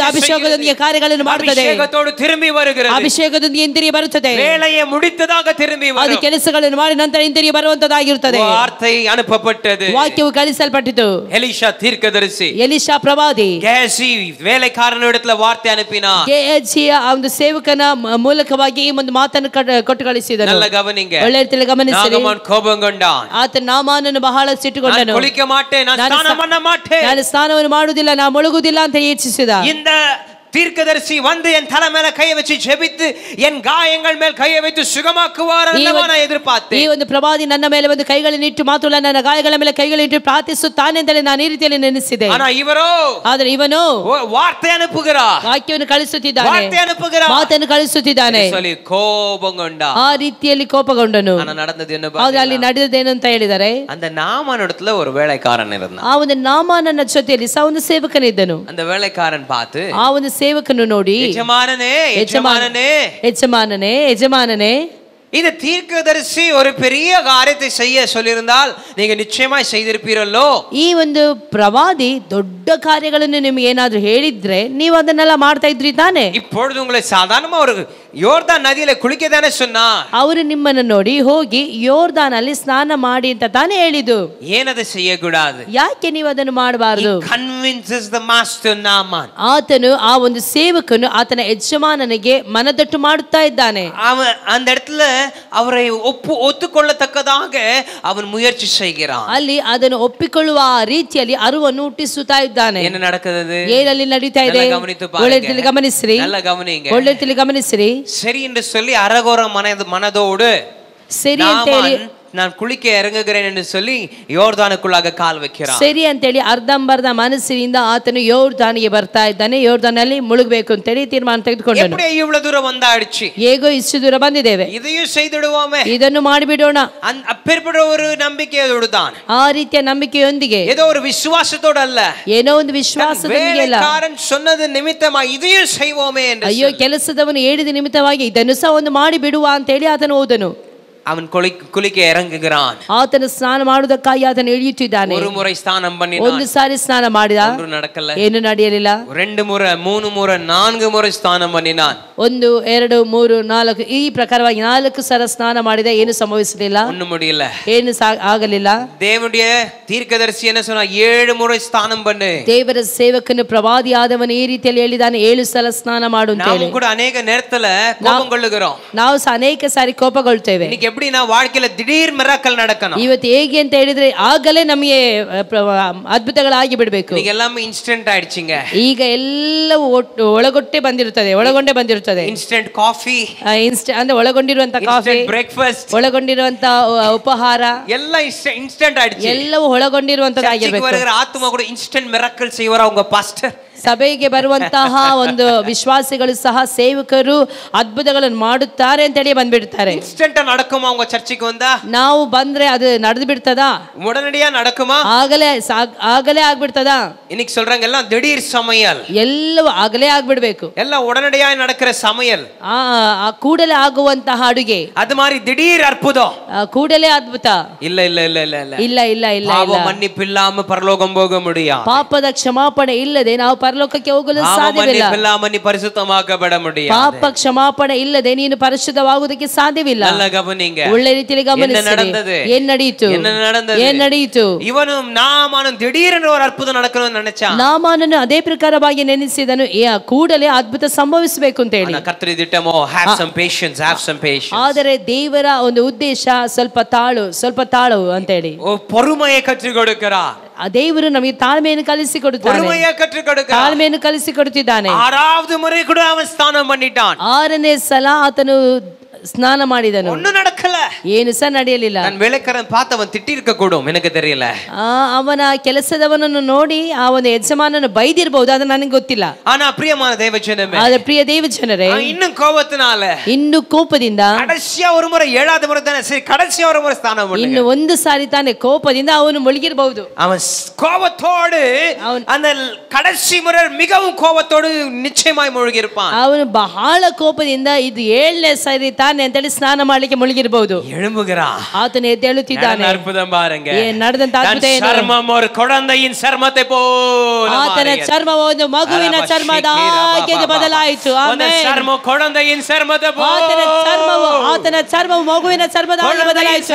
ಅಭಿಷೇಕದೊಂದಿಗೆ ಕಾರ್ಯಗಳನ್ನು ಮಾಡುತ್ತದೆ, ಅಭಿಷೇಕത്തോடு திரும்பಿ வருகிறது, ಅಭಿಷೇಕದೊಂದಿಗೆ ಹಿಂತಿರುಗಿ ಬರುತ್ತದೆ, வேலையை முடித்ததாக திரும்பி வரும், ಅದು ಕೆಲಸಗಳನ್ನು ಮಾಡಿ ನಂತರ ಹಿಂತಿರುಗಿ ಬರುವಂತದ್ದಾಗಿರುತ್ತದೆ. ವಾರ್ತೆ ಅನುಪಪಟ್ಟது, ವಾಕ್ಯವು ಕಳಿಸಲ್ಪಟ್ಟಿತು. ಎಲೀಷಾ தீர்க்கதரிசி, ಎಲೀಷಾ ಪ್ರವಾದಿ ಗೆಹಜಿ ವೇಲೆಕಾರನಿடத்துல ವಾರ್ತೆ ಅನುಪಿನಾர். ಗೆಹಜಿಯ ಒಂದು ಸೇವಕನ ಮೂಲಕವಾಗಿ ಈ ಒಂದು ಮಾತನ್ನು ಕೊಟ್ಟು ಕಳಿಸಿದನು. நல்ல கவனிங்க, ಒಳ್ಳೆ ರೀತಿಯಲ್ಲಿ ಗಮನಿಸಿರಿ. ನಾಮಾನ್ ಕೋಪಗೊಂಡಾன், ಆತ ನಾಮಾನನ್ನು ಬಹಳ ಸಿಟ್ಟುಗೊಂಡನು. ಕುಳಿಕ ಮಾಟೆ, ನಾನು ಸ್ನಾನವನ್ನು ಮಾಡುವುದಿಲ್ಲ, ನಾನು ಮುಳುಗುವುದಿಲ್ಲ ಅಂತ ಯೋಚಿಸಿದ. இந்த தீர்க்கதரிசி வந்து என் தலை மேல கையை வச்சு ஜெபித்து என் காயங்கள் மேல் கையை வைத்து சுகமாக்குவார் என்று நான் எதிர்பார்த்தேன். ಈ ಒಂದು ಪ್ರವಾದಿ ನನ್ನ ಮೇಲೆ ಒಂದು ಕೈಗಳನ್ನು ಇಟ್ಟು ಮಾತ್ರವಲ್ಲ, ನನ್ನ ಗಾಯಗಳ ಮೇಲೆ ಕೈಗಳನ್ನು ಇಟ್ಟು ಪ್ರಾರ್ಥಿಸುತ್ತಾನೆ ಅಂತ ನಾನು ಈ ರೀತಿಯಲ್ಲಿ ನೆನೆಸಿದೆ. ಆದರೆ ಇವನು ವಾರ್ತೆ ಅನುப்புகிறார், ವಾಕ್ಯವನ್ನು ಕಳಿಸುತ್ತಿದ್ದಾನೆ, ವಾರ್ತೆ ಅನುப்புகிறார், ಮಾತನ್ನು ಕಳಿಸುತ್ತಿದ್ದಾನೆ. ಕೋಪಗೊಂಡ, ಆ ರೀತಿಯಲ್ಲಿ ಕೋಪಗೊಂಡನು. ನಡೆದದೇನು ಅಲ್ಲಿ ನಡೆದದೇನು ಅಂತ ಹೇಳಿದರೆ, அந்த நாமானிடத்துல ஒரு வேலைக்காரன் இருந்தான். ಆ ಒಂದು ನಾಮಾನನ ಜೊತೆಯಲ್ಲಿ ಸಹ ಒಂದು ಸೇವಕನಿದ್ದನು. அந்த வேலைக்காரன் பார்த்து ಆ ಒಂದು ಸೇವಕನು ನೋಡಿ, ಯಜಮಾನನೇ ಯಜಮಾನನೇ ಯಜಮಾನನೇ ಯಜಮಾನನೇ இந்த தீர்க்கதரிசி ஒரு பெரிய காரியத்தை செய்ய சொல்லியிருந்தால் நீங்க நிச்சயமாய் செய்திருப்பீரல்லோ. ಈ ಒಂದು ಪ್ರವಾದಿ ದೊಡ್ಡ ಕಾರ್ಯಗಳನ್ನು ನಿಮಗೆ ಏನಾದ್ರೂ ಹೇಳಿದ್ರೆ ನೀವು ಅದನ್ನೆಲ್ಲ ಮಾಡ್ತಾ ಇದ್ರಿ ತಾನೆ. இப்பொழுது உங்களை சாதாரணமா ஒரு யோர்தான் நதியில குளிக்க தானே சொன்னா. ಅವರು ನಿಮ್ಮನ್ನು ನೋಡಿ ಹೋಗಿ ಯೋರ್ದಾನ್ ಅಲ್ಲಿ ಸ್ನಾನ ಮಾಡಿ ಅಂತ ತಾನೇ ಹೇಳಿದ್ದು. ಏನದು செய்யக்கூடாது? ಯಾಕೆ ನೀವು ಅದನ್ನು ಮಾಡಬಾರದು? convinces the master Naaman. ಆತನು ಆ ಒಂದು ಸೇವಕನು ಆತನ ಯಜಮಾನನಿಗೆ ಮನದಟ್ಟು ಮಾಡುತ್ತಾ ಇದ್ದಾನೆ. அவன் அந்த இடத்துல அவரை ஒத்துக்கொள்ளத்தக்கதாக அவன் முயற்சி செய்கிறான். ಅಲ್ಲಿ ಅದನ್ನು ಒಪ್ಪಿಕೊಳ್ಳುವ ರೀತಿಯಲ್ಲಿ ಅರುವನ್ನು ಹುಟ್ಟಿಸುತ್ತಾ ಇದ್ದಾನೆ. என்ன நடக்குது? ಏನಲ್ಲಿ ನಡೀತಾ ಇದೆ? ಒಳ್ಳೆಯಲ್ಲಿ ಗಮನಿಸ್ರಿ, ಒಳ್ಳೆಯಲ್ಲಿ ಗಮನಿಸ್ರಿ. சரி என்று சொல்லி அரகோர மனதோடு ಸರಿ ಅಂತ ಹೇಳಿ நான் குளிக்க இறங்குகிறேன் என்று சொல்லி யோர்தானுக்குள்ளாக ಕಾಲ್ வைக்கிறான். ಸರಿ ಅಂತ ಹೇಳಿ ಅರ್ಧಂಬರ್ಧ ಮನಸ್ಸಿನಿಂದ ಆತನು ಯೋರ್ದಾನಿಗೆ ಬರ್ತಾ ಇದ್ದಾನೆ. ಯೋರ್ದಾನಲ್ಲಿ ಮುಳುಗಬೇಕು ಅಂತ ಹೇಳಿ ತೀರ್ಮಾನ ತೆಗೆದುಕೊಂಡನು. எப்படி இவ்வளவு தூரம் வந்தாச்சு? ಹೇಗೋ ಇಷ್ಟು ದೂರ ಬಂದಿದ್ದೇವೆ, இதையும் செய்துடுவோமே, ಇದನ್ನು ಮಾಡಿಬಿಡೋಣ. அப்பேற்பட்ட ஒரு நம்பிக்கையோடு தான், ಆ ರೀತಿಯ ನಂಬಿಕೆಯೊಂದಿಗೆ, ஏதோ ஒரு ವಿಶ್ವಾಸத்தோடு அல்ல, ಏನೋ ಒಂದು ವಿಶ್ವಾಸದೊಂದಿಗೆ ಅಲ್ಲ. வேலைக்காரன் சொன்னது நிமித்தமா இதையும் செய்வோமே என்று. ಅಯ್ಯೋ, ಕೆಲಸದವನು ಹೇಳಿದ ನಿಮಿತ್ತವಾಗಿ ಇದನ್ನು ಸಹ ಒಂದು ಮಾಡಿ ಬಿಡುವ ಅಂತ ಹೇಳಿ ಆತನು ಹೋದನು. அவன் குளிக்க இறங்குகிறான். ಆತನು ಸ್ನಾನ ಮಾಡುವುದಕ್ಕಾಗಿ ಆತನು ಇಳಿಯುತ್ತಿದ್ದಾನೆ. ஒரு முறை ஸ்நானம் பண்ணினான். ಒಂದು ಸಾರಿ ಸ್ನಾನ ಮಾಡಿದ, நடக்கல. ಏನು ನಡೆಯಲಿಲ್ಲ. 2 முறை 3 முறை 4 முறை ஸ்நானம் பண்ணினான். 1 2 3 4 ಈ ಪ್ರಕಾರವಾಗಿ 4 ಸಲ ಸ್ನಾನ ಮಾಡಿದ, ಏನು ಸಂಭವಿಸಲಿಲ್ಲ, ஒண்ணும் முடியல, ಏನು ಆಗಲಿಲ್ಲ. தேவனுடைய தீர்க்கதரிசி என்ன சொன்னா, 7 முறை ஸ்நானம் பண்ணு. ದೇವರ ಸೇವಕನು ಪ್ರವಾದಿಯಾದವನು ಈ ರೀತಿಯಲ್ಲಿ ಹೇಳಿದಾನೆ, 7 ಸಲ ಸ್ನಾನ ಮಾಡು ಅಂತ ಹೇಳಿ. ನಾವು ಕೂಡ ಅನೇಕ நேரத்துல கோபம் கொள்ளுகிறோம். ನಾವು ಸಹ ಅನೇಕ ಸಾರಿ ಕೋಪಗೊಳ್ತೇವೆ. எப்படி ನಾವು வாழ்க்கையில திடீர் ಮಿರಾಕಲ್ நடக்கணும். ಇವತ್ತು ಹೇಗೆ ಅಂತ ಹೇಳಿದ್ರೆ ಆಗಲೇ ನಮಗೆ ಅದ್ಭುತಗಳಾಗಿ ಬಿಡಬೇಕು. ಈಗ ಎಲ್ಲಾமே ಇನ್ಸ್ಟೆಂಟ್ ಆಯ್ಚಿಂಗ. ಈಗ ಎಲ್ಲವೂ ಒಳಗೊಂಡೇ ಬಂದಿರುತ್ತದೆ. ಇನ್ಸ್ಟೆಂಟ್ ಕಾಫಿ, ಅಂದ್ರೆ ಒಳಗೊಂಡಿರುವಂತ ಕಾಫಿ, ಬ್ರೇಕ್ಫಾಸ್ಟ್, ಒಳಗೊಂಡಿರುವಂತ ಉಪಹಾರ ಎಲ್ಲ ಇನ್ಸ್ಟೆಂಟ್ ಆಯ್ತು. ಎಲ್ಲವೂ ಒಳಗೊಂಡಿರುವಂತದ್ದಾಗಿರಬೇಕು. ಆತ್ಮ ಕೂಡ ಇನ್ಸ್ಟೆಂಟ್ ಮಿರಾಕಲ್ செய்வரா உங்க பாஸ்டர். ಸಭೆಗೆ ಬರುವಂತಹ ಒಂದು ವಿಶ್ವಾಸಿಗಳು ಸಹ ಸೇವಕರು ಅದ್ಭುತಗಳನ್ನು ಮಾಡುತ್ತಾರೆ ಅಂತ ಹೇಳಿ ಬಂದ್ಬಿಡ್ತಾರೆ. ಇನ್ಸ್ಟೆಂಟ್ நடக்குமா உங்க ಚರ್ಚಿಗೆ வந்தா? ನಾವು ಬಂದ್ರೆ ಅದು ನಡೆದು ಬಿಡ್ತದಾ? உடனடியா நடக்குமா? ಆಗಲೇ ಆಗ್ಬಿಡ್ತದಾ? இன்னைக்கு சொல்றாங்க எல்லாம் திடீர் சமையல், ಎಲ್ಲವೂ ಆಗಲೇ ಆಗ್ಬಿಡ್ಬೇಕು, ಎಲ್ಲ உடனடியா நடக்கிற சமையல், ಕೂಡಲೇ ಆಗುವಂತಹ ಅಡುಗೆ, ಅದು மாதிரி திடீர் அற்புதம், ಕೂಡಲೇ ಅದ್ಭುತ இல்ல இல்ல இல்ல இல்ல இல்ல ಇಲ್ಲ ಇಲ್ಲ ಇಲ್ಲ. பாவ மன்னிப்பு இல்லாம பரலோகம் போக முடியாது. ಪಾಪದ ಕ್ಷಮಾಪಣೆ ಇಲ್ಲದೆ ನಾವು ಪರಲೋಕಕ್ಕೆ ಹೋಗಲು ಸಾಧ್ಯವಿಲ್ಲ. ಪರಿಶುದ್ಧವಾಗಬೇಡ முடியாது. ಪಾಪ ಕ್ಷಮಾಪಣೆ ಇಲ್ಲದೆ ನೀನು ಪರಿಶುದ್ಧವಾಗುವುದಕ್ಕೆ ಸಾಧ್ಯವಿಲ್ಲ. நல்ல கவனிங்க, ಒಳ್ಳೆ ರೀತಿಯಲ್ಲಿ ಗಮನಿಸಿ. ಏನ್ ನಡೆಯಿತು? ಇವನು ನಾಮಾನನು ದಿಢೀರನೆ ஒரு ಅದ್ಭುತ நடக்கணும்னு நினைச்சான். ನಾಮಾನನು ಅದೇ ಪ್ರಕಾರವಾಗಿ ನೆನೆಸಿದನು, ಕೂಡಲೇ ಅದ್ಭುತ ಸಂಭವಿಸಬೇಕು ಅಂತ ಹೇಳಿ. ಕರ್ತನ ದಿಟ್ಟಮೋ have some patience. ಆದರೆ ದೇವರ ಒಂದು ಉದ್ದೇಶ ಸ್ವಲ್ಪ ತಾಳು ಅಂತ ಹೇಳಿ பொறுமையை கற்றுக் கொடுக்கிறார். ದೇವರು ನಮಗೆ ತಾಳ್ಮೆಯನ್ನು ಕಲಿಸಿಕೊಡುತ್ತಿದ್ದಾನೆ. 6வது முறை கூட அவன் ஸ்நானம் பண்ணிட்டான். 6ನೇ ಸಲ ಆತನು ಸ್ನಾನ ಮಾಡಿದನು. ஒண்ணும் நடக்கல, ಏನು ಸಹ ನಡೆಯಲಿಲ್ಲ. நான் வேலைக்காரன் பார்த்தவன் திட்டி இருக்க கூடும், எனக்கு தெரியல. ಅವನ ಕೆಲಸದವನನ್ನು ನೋಡಿ ಆ ಒಂದು ಯಜಮಾನನು ಬೈದಿರಬಹುದು, ಅದು ನನಗೆ ಗೊತ್ತಿಲ್ಲ. ಆனா ಪ್ರಿಯமான ದೇವಜನமே, ಆದ್ರೆ ಪ್ರಿಯ ದೇವಜನರೇ, ಇನ್ನು ಕೋಪದಿಂದ ಕಡೆಸಿಯ ஒரு முறை 7வது முறை ತಾನೆ, ಸರಿ ಕಡೆಸಿಯ ஒரு முறை ಸ್ನಾನ ಮಾಡಿ, ಇನ್ನು ಒಂದು ಸಾರಿ ತಾನೆ ಕೋಪದಿಂದ ಅವನು ಮುಳುಗಿರಬಹುದು. அவன் கோபத்தோடு அந்த கடைசி முறை மிகவும் கோபத்தோடு நிச்சயமாய் முழுகி இருப்பான். ಅವನು ಬಹಳ ಕೋಪದಿಂದ ಇದು 7ನೇ ಸಾರಿ ತಾನೆ ಅಂತೇಳಿ ಸ್ನಾನ ಮಾಡ್ಲಿಕ್ಕೆ ಮುಳುಗಿರಬಹುದು. ಆತನು ಎದ್ದೇಳುತ್ತಿದ್ದಾನೆ. ಅದ್ಭುತம் பாருங்க, ನಡೆದಂತ ಅದ್ಭುತ ಏನು? ಚರ್ಮம் ஒரு குழந்தையின் சர்மத்தை போல, ಆತನ ಚರ್ಮವು ಒಂದು ಮಗುವಿನ ಚರ್ಮದ ಹಾಗೆ ಬದಲಾಯಿತು. ಆಮೆನ್. ಚರ್ಮ குழந்தையின் சர்மத்தை போல, ಆತನ ಚರ್ಮವು ಮಗುವಿನ ಚರ್ಮದ ಹಾಗೆ ಬದಲಾಯಿತು.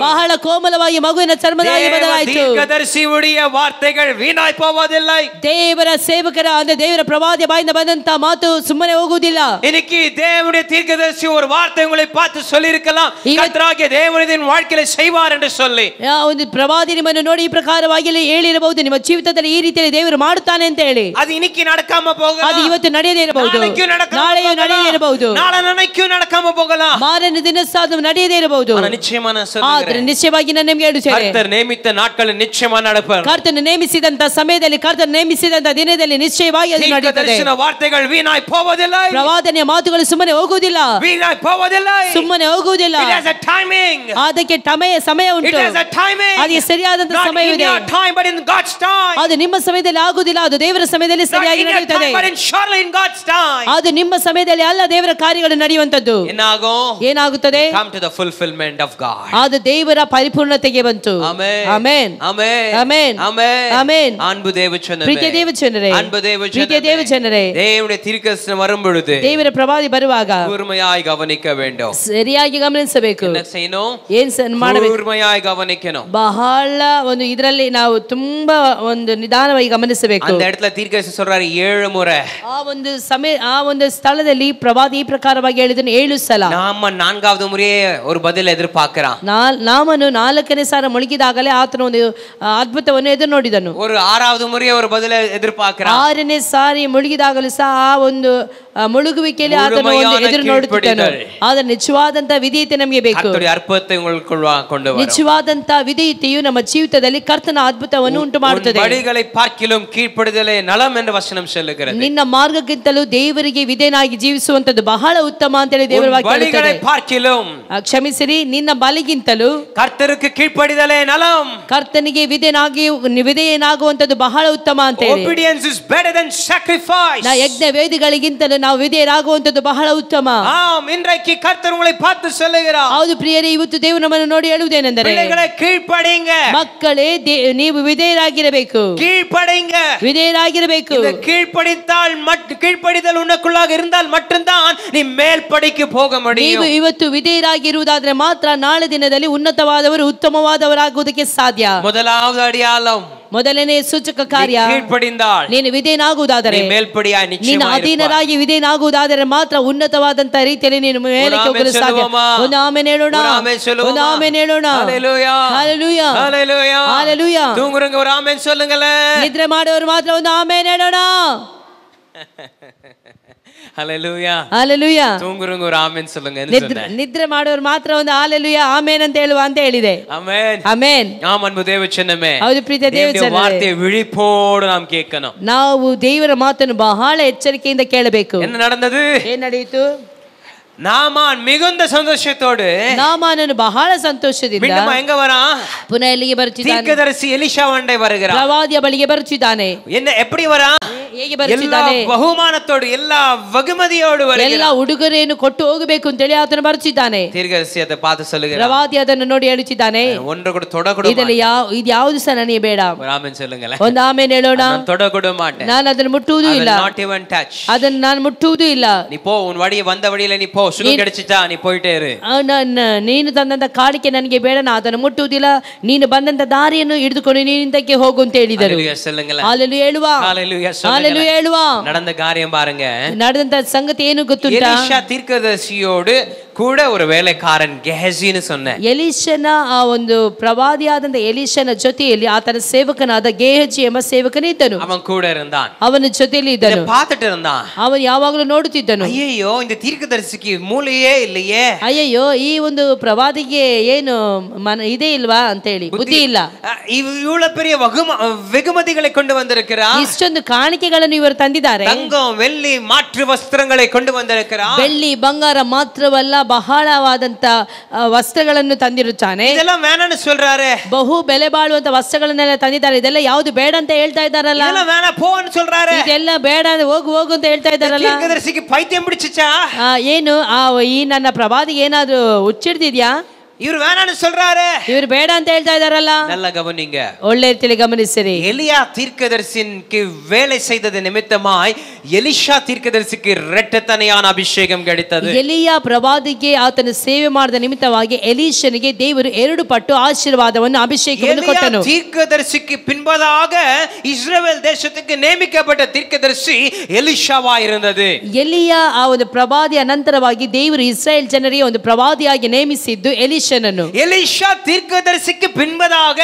ಬಹಳ ಕೋಮಲವಾಗಿ ಮಗುವಿನ ಚರ್ಮದ ಹಾಗೆ ಬದಲಾಯಿತು. தீர்க்கதரிசியுடைய வார்த்தைகள் வீணாய் போவதில்லை. ದೇವರ ಸೇವಕರ ಅಂದ್ರೆ ದೇವರ ಪ್ರವಾದಿಯ ಬಾಯಿಂದ ಬಂದಂತ ಮಾತು ಸುಮ್ಮನೆ ಹೋಗುವುದಿಲ್ಲ. இன்னைக்கு தேவனுடைய தீர்க்கதரிசி ஒரு வார்த்தை உங்களை பார்த்து சொல்லி இருக்கலாம், கர்த்தராகிய தேவனின் வாழ்க்கையில செய்வார் என்று சொல்லி. ಒಂದು ಪ್ರವಾದಿ ನಿಮ್ಮನ್ನು ನೋಡಿ ಈ ಪ್ರಕಾರವಾಗಿ ಹೇಳಿರಬಹುದು, ನಿಮ್ಮ ಜೀವಿತದಲ್ಲಿ ಈ ರೀತಿಯಲ್ಲಿ ದೇವರು ಮಾಡುತ್ತಾನೆ ಅಂತ ಹೇಳಿ. ಅದು இன்னைக்கு நடக்காம போகலாம், ಅದು ಇವತ್ತು ನಡೆಯದೇ ಇರಬಹುದು, ನಾಳೆಯೂ ನಡೆಯದೇ ಇರಬಹುದು, ನಾಳೆನೂ நடக்காம போகலாம், ಮಾರನೇ ದಿನ ಸಹ ನಡೆಯದೇ ಇರಬಹುದು. ಆದ್ರೆ ನಿಶ್ಚಯವಾಗಿ ನಾನು ನಿಮಗೆ ಹೇಳುತ್ತೇನೆ, ಕರ್ತನು ನೇಮಿತ ನಾட்களில் நிச்சயமாக நடப்பார். ಕರ್ತನು ನೇಮಿಸಿದಂತ ಸಮಯದಲ್ಲಿ, ಕರ್ತನು ನೇಮಿಸಿದಂತ ದಿನದಲ್ಲಿ ನಿಶ್ಚಯವಾಗಿ ಅದು ನಡೆಯುತ್ತದೆ. ವಾರ್ತೆಗಳು ವೀಣಾಯ್ ಹೋಗೋದಿಲ್ಲ, ಪ್ರವಾದನೆಯ ಮಾತುಗಳು ಸುಮ್ಮನೆ ಹೋಗುವುದಿಲ್ಲ. ಹೋಗುವುದಿಲ್ಲ, ವೀಣಾಯ್ ಹೋಗೋದಿಲ್ಲ, ಸುಮ್ಮನೆ ಹೋಗುವುದಿಲ್ಲ. It has a timing. ಅದಕ್ಕೆ ಸಮಯ It ಉಂಟು, has a timing. ಅದಕ್ಕೆ ಸರಿಯಾದಂತ Not in ಸಮಯವಿದೆ. your time but in God's time. ಅದು ನಿಮ್ಮ ಸಮಯದಲ್ಲಿ ಆಗುವುದಿಲ್ಲ, ಅದು ದೇವರ ಸಮಯದಲ್ಲಿ Not ಸರಿಯಾಗಿ in your ನಡೆಯುತ್ತದೆ. time but in surely in God's time. ಅದು ನಿಮ್ಮ ಸಮಯದಲ್ಲಿ ಅಲ್ಲ, ದೇವರ ಕಾರ್ಯಗಳು ನಡೆಯುವಂತದ್ದು. ಏನಾಗುತ್ತದೆ? Come to the fulfillment of God. ಅದು ದೇವರ ಪರಿಪೂರ್ಣತೆಗೆ ಬಂತು. Amen. Amen. Amen. Amen. Amen. Amen. அன்பு தேவஜனமே, ಪ್ರೀತಿಯ ದೇವಜನರೇ, அன்பு தேவஜனமே, ಪ್ರೀತಿಯ ದೇವಜನರೇ, தேவனுடைய தீர்க்கதரிசனம் வரும்பொழுது ದೇವರ ಪ್ರವಾದಿ ಬರುವಾಗ கூர்மையாய் கவனிக்க வேண்டும். ಸರಿಯಾಗಿ ಗಮನಿಸಬೇಕು. என்ன செய்யணும்? ಏನ್ ಮಾಡಬೇಕು? கூர்மையாய் கவனிக்கணும். ಬಹಳ ಒಂದು ಇದರಲ್ಲಿ ನಾವು ತುಂಬಾ ಒಂದು ನಿಧಾನವಾಗಿ ಗಮನಿಸಬೇಕು. அந்த இடத்துல தீர்க்கதரிசி சொல்றாரு 7 முறை. ಆ ಒಂದು ಸ್ಥಳದಲ್ಲಿ ಪ್ರವಾದಿ ಈ ಪ್ರಕಾರವಾಗಿ ಹೇಳಿದನು 7 ಸಲ. நாம 4வது முறையே ஒரு பதில் எதிர்பார்க்கறான். ನಾಮನು 4ನೇ ಸಾರಿ ಮುಳುಗಿದಾಗಲೇ ಆತನ ಒಂದು ಅದ್ಭುತವನ್ನು ಎದುರು ನೋಡಿದನು. ஒரு 6வது முறையே ஒரு பதில் எதிர்பார்க்கறான். 6ನೇ ಸಾರಿ ಮುಳುಗಿದಾಗಲೂ ಸಹ ಆ ಒಂದು ಮುಳುಗುವಿಕೆಯಲ್ಲಿ ಆತನ ಒಂದು ಎದುರು ನೋಡುತ್ತಿದ್ದನು. ಆದರೆ ನಿಜವಾದಂತ ವಿಧೇಯತೆ ನಮಗೆ ಬೇಕು. ಕರ್ತನ ಅದ್ಭುತத்தை உங்களுக்குள்ள கொண்டு வரும். ನಿಜವಾದಂತ ವಿಧೇಯತೆಯು ನಮ್ಮ ಜೀವಿತದಲ್ಲಿ ಕರ್ತನ ಅದ್ಭುತವನ್ನು ಉಂಟು ಮಾಡುತ್ತದೆ. ಬಳಿகளை பார்க்கிலும் கீழ்ப்படிதலே நலம் என்று ವಚனம் சொல்லுகிறது. ನಿನ್ನ ಮಾರ್ಗಕ್ಕಿಂತಲೂ ದೇವರಿಗೆ ವಿಧೇಯನಾಗಿ ಜೀವಿಸುವಂತದ್ದು ಬಹಳ ಉತ್ತಮ ಅಂತ ಹೇಳಿ ದೇವರ ವಾಕ್ಯ ಹೇಳುತ್ತದೆ. ಬಳಿகளை பார்க்கிலும், ಕ್ಷಮಿಸಿರಿ, ನಿನ್ನ ಬಲಿಗಿಂತಲೂ ಕರ್ತருக்கு ಕೀழ்ப்படிதலே ನಲಂ, ಕರ್ತನಿಗೆ ವಿಧೇಯನಾಗುವಂತದ್ದು ಬಹಳ ಉತ್ತಮ ಅಂತ ಹೇಳಿ. obedience is better than sacrifice. ಯಜ್ಞ ವೇದಿಗಳಿಗಿಂತಲೂ ನಾವು ವಿಧೇಯರಾಗುವಂತದ್ದು ಬಹಳ ಉತ್ತಮ. இன்றைக்கு கர்த்தர் உங்களை பார்த்து சொல்லுகிறார். ಹೌದು ಪ್ರಿಯರೇ, ಇವತ್ತು ದೇವರು ನಮ್ಮನ್ನು ನೋಡಿ ಹೇಳುವುದೇನೆಂದರೆ, பிள்ளைகளே கீழ்ப்படிங்க, ಮಕ್ಕಳೇ ನೀವು ವಿಧೇಯರಾಗಿರಬೇಕು, கீழ்ப்படிங்க, ವಿಧೇಯರಾಗಿರಬೇಕು. இந்த கீழ்ப்படிதல் உனக்குள்ளாக இருந்தால் மட்டும்தான் நீ மேல் படிக்கு போக முடியும். ನೀವು ಇವತ್ತು ವಿಧೇಯರಾಗಿರುವುದಾದ್ರೆ ಮಾತ್ರ ನಾಳೆ ದಿನದಲ್ಲಿ ಉನ್ನತವಾದವರು ಉತ್ತಮವಾದವರಾಗುವುದಕ್ಕೆ ಸಾಧ್ಯ. முதலாவது அடையாளம், ಮೊದಲನೇ ಸೂಚಕ ಕಾರ್ಯ, ನೀನು ವಿಧೇಯನಾಗುವುದಾದರೆ, ನೀನು ಅಧೀನರಾಗಿ ವಿಧೇಯನಾಗುವುದಾದರೆ ಮಾತ್ರ ಉನ್ನತವಾದಂತ ರೀತಿಯಲ್ಲಿ ನೀನು ಮೇಲಕ್ಕೆ ಹೋಗಲು ಸಾಧ್ಯ. ಒಂದು ಆಮೆನ್ ಹೇಳೋಣ, ಒಂದು ಆಮೆನ್ ಹೇಳೋಣ. Hallelujah, hallelujah, hallelujah. தூங்குறவங்க ஒரு ஆமென் சொல்லுங்களேன். ನಿದ್ರೆ ಮಾಡೋರು ಮಾತ್ರ ಒಂದು ಆಮೆನ್ ಹೇಳೋಣ. ஹல்லேலூயா, ஹல்லேலூயா. தூங்குறவங்க ஒரு ஆமென் சொல்லுங்க. ನಿದ್ರೆ ಮಾಡೋರು ಮಾತ್ರ ಒಂದು ஹல்லேலೂಯಾ ಆಮೆನ್ ಅಂತ ಹೇಳುವ ಅಂತ ಹೇಳಿದೆ. Amen, amen. ஆம் அன்பு தேவஜனமே, ಹೌದು ಪ್ರೀತಿಯ ದೇವಜನರೇ, வார்த்தையை விழிப்போடு நாம் கேட்கணும். ನಾವು ದೇವರ ಮಾತನ್ನು ಬಹಳ ಎಚ್ಚರಿಕೆಯಿಂದ ಕೇಳಬೇಕು. என்ன நடந்தது? ಏನು ನಡೆಯಿತು? ನಾಮಾನ್ ಮಿಗುಂದ ಸಂತೋಷத்தோடு, ನಾಮಾನನು ಬಹಳ ಸಂತೋಷದಿಂದ ಎங்க வரா? ಪುನಃ ಎಲ್ಲಿಗೆ ಬರುತ್ತಿದ್ದಾನೆ? தீர்க்கதரிசி எலிஷாவண்டை வருகிறார். ಪ್ರವಾದಿಯ ಬಳಿಗೆ ಬರುತ್ತಿದ್ದಾನೆ. என்ன எப்படி வரா? ಹೇಗೆ ಬರುತ್ತಿದ್ದಾನೆ? ಎಲ್ಲ ಬಹುಮಾನத்தோடு, ಎಲ್ಲ ಬಹುಮತಿಯೋடு வருகிறார். ಎಲ್ಲ ಉಡುಗೊರೆಯನ್ನು ಕೊಟ್ಟು ಹೋಗಬೇಕು ಅಂತ ಹೇಳಿ ಆತನು ಬರುತ್ತಿದ್ದಾನೆ. தீர்க்கதரிசி அதை பார்த்து சொல்லுகிறார். ಪ್ರವಾದಿ ಅದನ್ನು ನೋಡಿ ಹೇಳುತ್ತಿದ್ದಾನೆ, ஒன்று கூட தொடக்கூட ಇದರಲ್ಲಿ ಇದು ಯಾವುದು ಸಹ ನನಗೆ ಬೇಡ. ಆಮೆನ್ சொல்லுங்களேன். ಒಂದು ಆಮೆನ್ ಹೇಳೋಣ. ನಾನು தொடக்கூட மாட்டேன், ನಾನು ಅದನ್ನು ಮುಟ್ಟುವುದೂ ಇಲ್ಲ, not even touch. ಅದನ್ನು ನಾನು ಮುಟ್ಟುವುದೂ ಇಲ್ಲ. நீ போ, உன் வழியே வந்த வழியில நீ போ, சுகம் கிடைச்சிட்டா நீ போயிட்டே இரு. ನೀನು ತಂದಂತ ಕಾಣಿಕೆ ನನಗೆ ಬೇಡ, ನಾನು ಅದನ್ನು ಮುಟ್ಟುವುದಿಲ್ಲ, ನೀನು ಬಂದಂತ ದಾರಿಯನ್ನು ಹಿಡಿದುಕೊಂಡು ನೀನು ಹಿಂದಕ್ಕೆ ಹೋಗು ಅಂತ ಹೇಳಿದರು. ஹல்லேலூயா ಹೇಳುವ, ஹல்லேலூயா ಹೇಳುವ. நடந்த காரியம் பாருங்க, ನಡೆದಂತ ಸಂಗತಿ ಏನು ಗೊತ್ತುಂಟಾ? எலிஷா தீர்க்கதரிசியோடு ಕೂಡ ஒரு வேலைக்காரன் ಗೆಹಜಿன்னு சொன்னேன். ಎಲಿಷನ ಆ ಒಂದು ಪ್ರವಾದಿಯಾದಂತ ಎಲಿಷನ ಜೊತೆಯಲ್ಲಿ ಆತನ ಸೇವಕನಾದ ಗೆಹಜಿ ಎಂಬ ಸೇವಕನಿದ್ದನು. ಅವನು ಕೂಡ இருந்தான், ಅವನ ಜೊತೆಯಲ್ಲಿ ಇದ್ದನು, பார்த்துட்டு இருந்தான். ಅವನು ಯಾವಾಗಲೂ ನೋಡುತ್ತಿದ್ದನು. ಅಯ್ಯೋ, இந்த தீர்க்கதரிசிக்கு ಮೂಳೆಯೇ இல்லையே, ಅಯ್ಯಯ್ಯೋ, ಈ ಒಂದು ಪ್ರವಾದಿಗೆ ಏನು ಇದೇ ಇಲ್ವಾ ಅಂತ ಹೇಳಿ, ಬುದ್ಧಿ ಇಲ್ಲ. இவ்வளவு பெரிய வெகுமதிகளை கொண்டு வந்திருக்கிறார், ಇಷ್ಟೊಂದು ಕಾಣಿಕೆಗಳನ್ನು ಇವರು ತಂದಿದ್ದಾರೆ, தங்கம் வெள்ளி மாற்று ವಸ್ತ್ರங்களை கொண்டு வந்திருக்கிறார். ಬೆಳ್ಳಿ ಬಂಗಾರ ಮಾತ್ರವಲ್ಲ, ಬಹಳವಾದಂತ ವಸ್ತ್ರಗಳನ್ನು ತಂದಿರುತ್ತಾನೆ. ಇದೆಲ್ಲ வேணான்னு சொல்றாரு, ಬಹು ಬೆಲೆ ಬಾಳುವಂತ ವಸ್ತ್ರಗಳನ್ನೆಲ್ಲ ತಂದಿದ್ದಾರೆ. ಇದೆಲ್ಲ ಯಾವುದು ಬೇಡ ಅಂತ ಹೇಳ್ತಾ ಇದ್ದಾರಲ್ಲ, ಇದೆಲ್ಲ வேணா போன்னு சொல்றாரு, ಇದೆಲ್ಲ ಬೇಡ ಹೋಗು ಹೋಗು ಅಂತ ಹೇಳ್ತಾ ಇದ್ದಾರಲ್ಲ. தீர்க்கதரிசிக்கு பைத்தியம் பிடிச்சிச்சா? ಏನು ಈ ನನ್ನ ಪ್ರವಾದಿಗೆ ಏನಾದ್ರು ಹುಚ್ಚಿಡ್ದಿದ್ಯಾ? ಇವರು வேணான்னு சொல்றாரு, ಇವರು ಬೇಡ ಅಂತ ಹೇಳ್ತಾ ಇದ್ದಾರಲ್ಲ. நல்லா கவனிங்க, ಒಳ್ಳೆ ರೀತಿಯಲ್ಲಿ ಗಮನಿಸಿರಿ. எலியா தீர்க்கதரிசிக்கு வேலை செய்தது நிமித்தமாய் எலிஷா தீர்க்கதரிசிக்கு இரட்டத்தனையான அபிஷேகம் கிடைத்தது. ಎಲಿಯಾ ಪ್ರವಾದಿಗೆ ಆತನ ಸೇವೆ ಮಾಡಿದ ನಿಮಿತ್ತವಾಗಿ ಎಲೀಷನಿಗೆ ದೇವರು 2 ಪಟ್ಟು ಆಶೀರ್ವಾದವನ್ನು ಅಭಿಷೇಕವನ್ನು ಕೊಟ್ಟನು. தீர்க்கதரிசிக்கு பின்பதாக இஸ்ரவேல் தேசத்துக்கு நியமிக்கப்பட்ட தீர்க்கதரிசி எலிஷாவா இருந்தது. ಎಲಿಯಾ ಆ ಒಂದು ಪ್ರವಾದಿಯ ನಂತರವಾಗಿ ದೇವರು ಇಸ್ರಾಯೇಲ್ ಜನರಿಗೆ ಒಂದು ಪ್ರವಾದಿಯಾಗಿ ನೇಮಿಸಿದ್ದು ಎಲೀಷನನ್ನು. எலிஷா தீர்க்கதரிசிக்கு பின்பதாக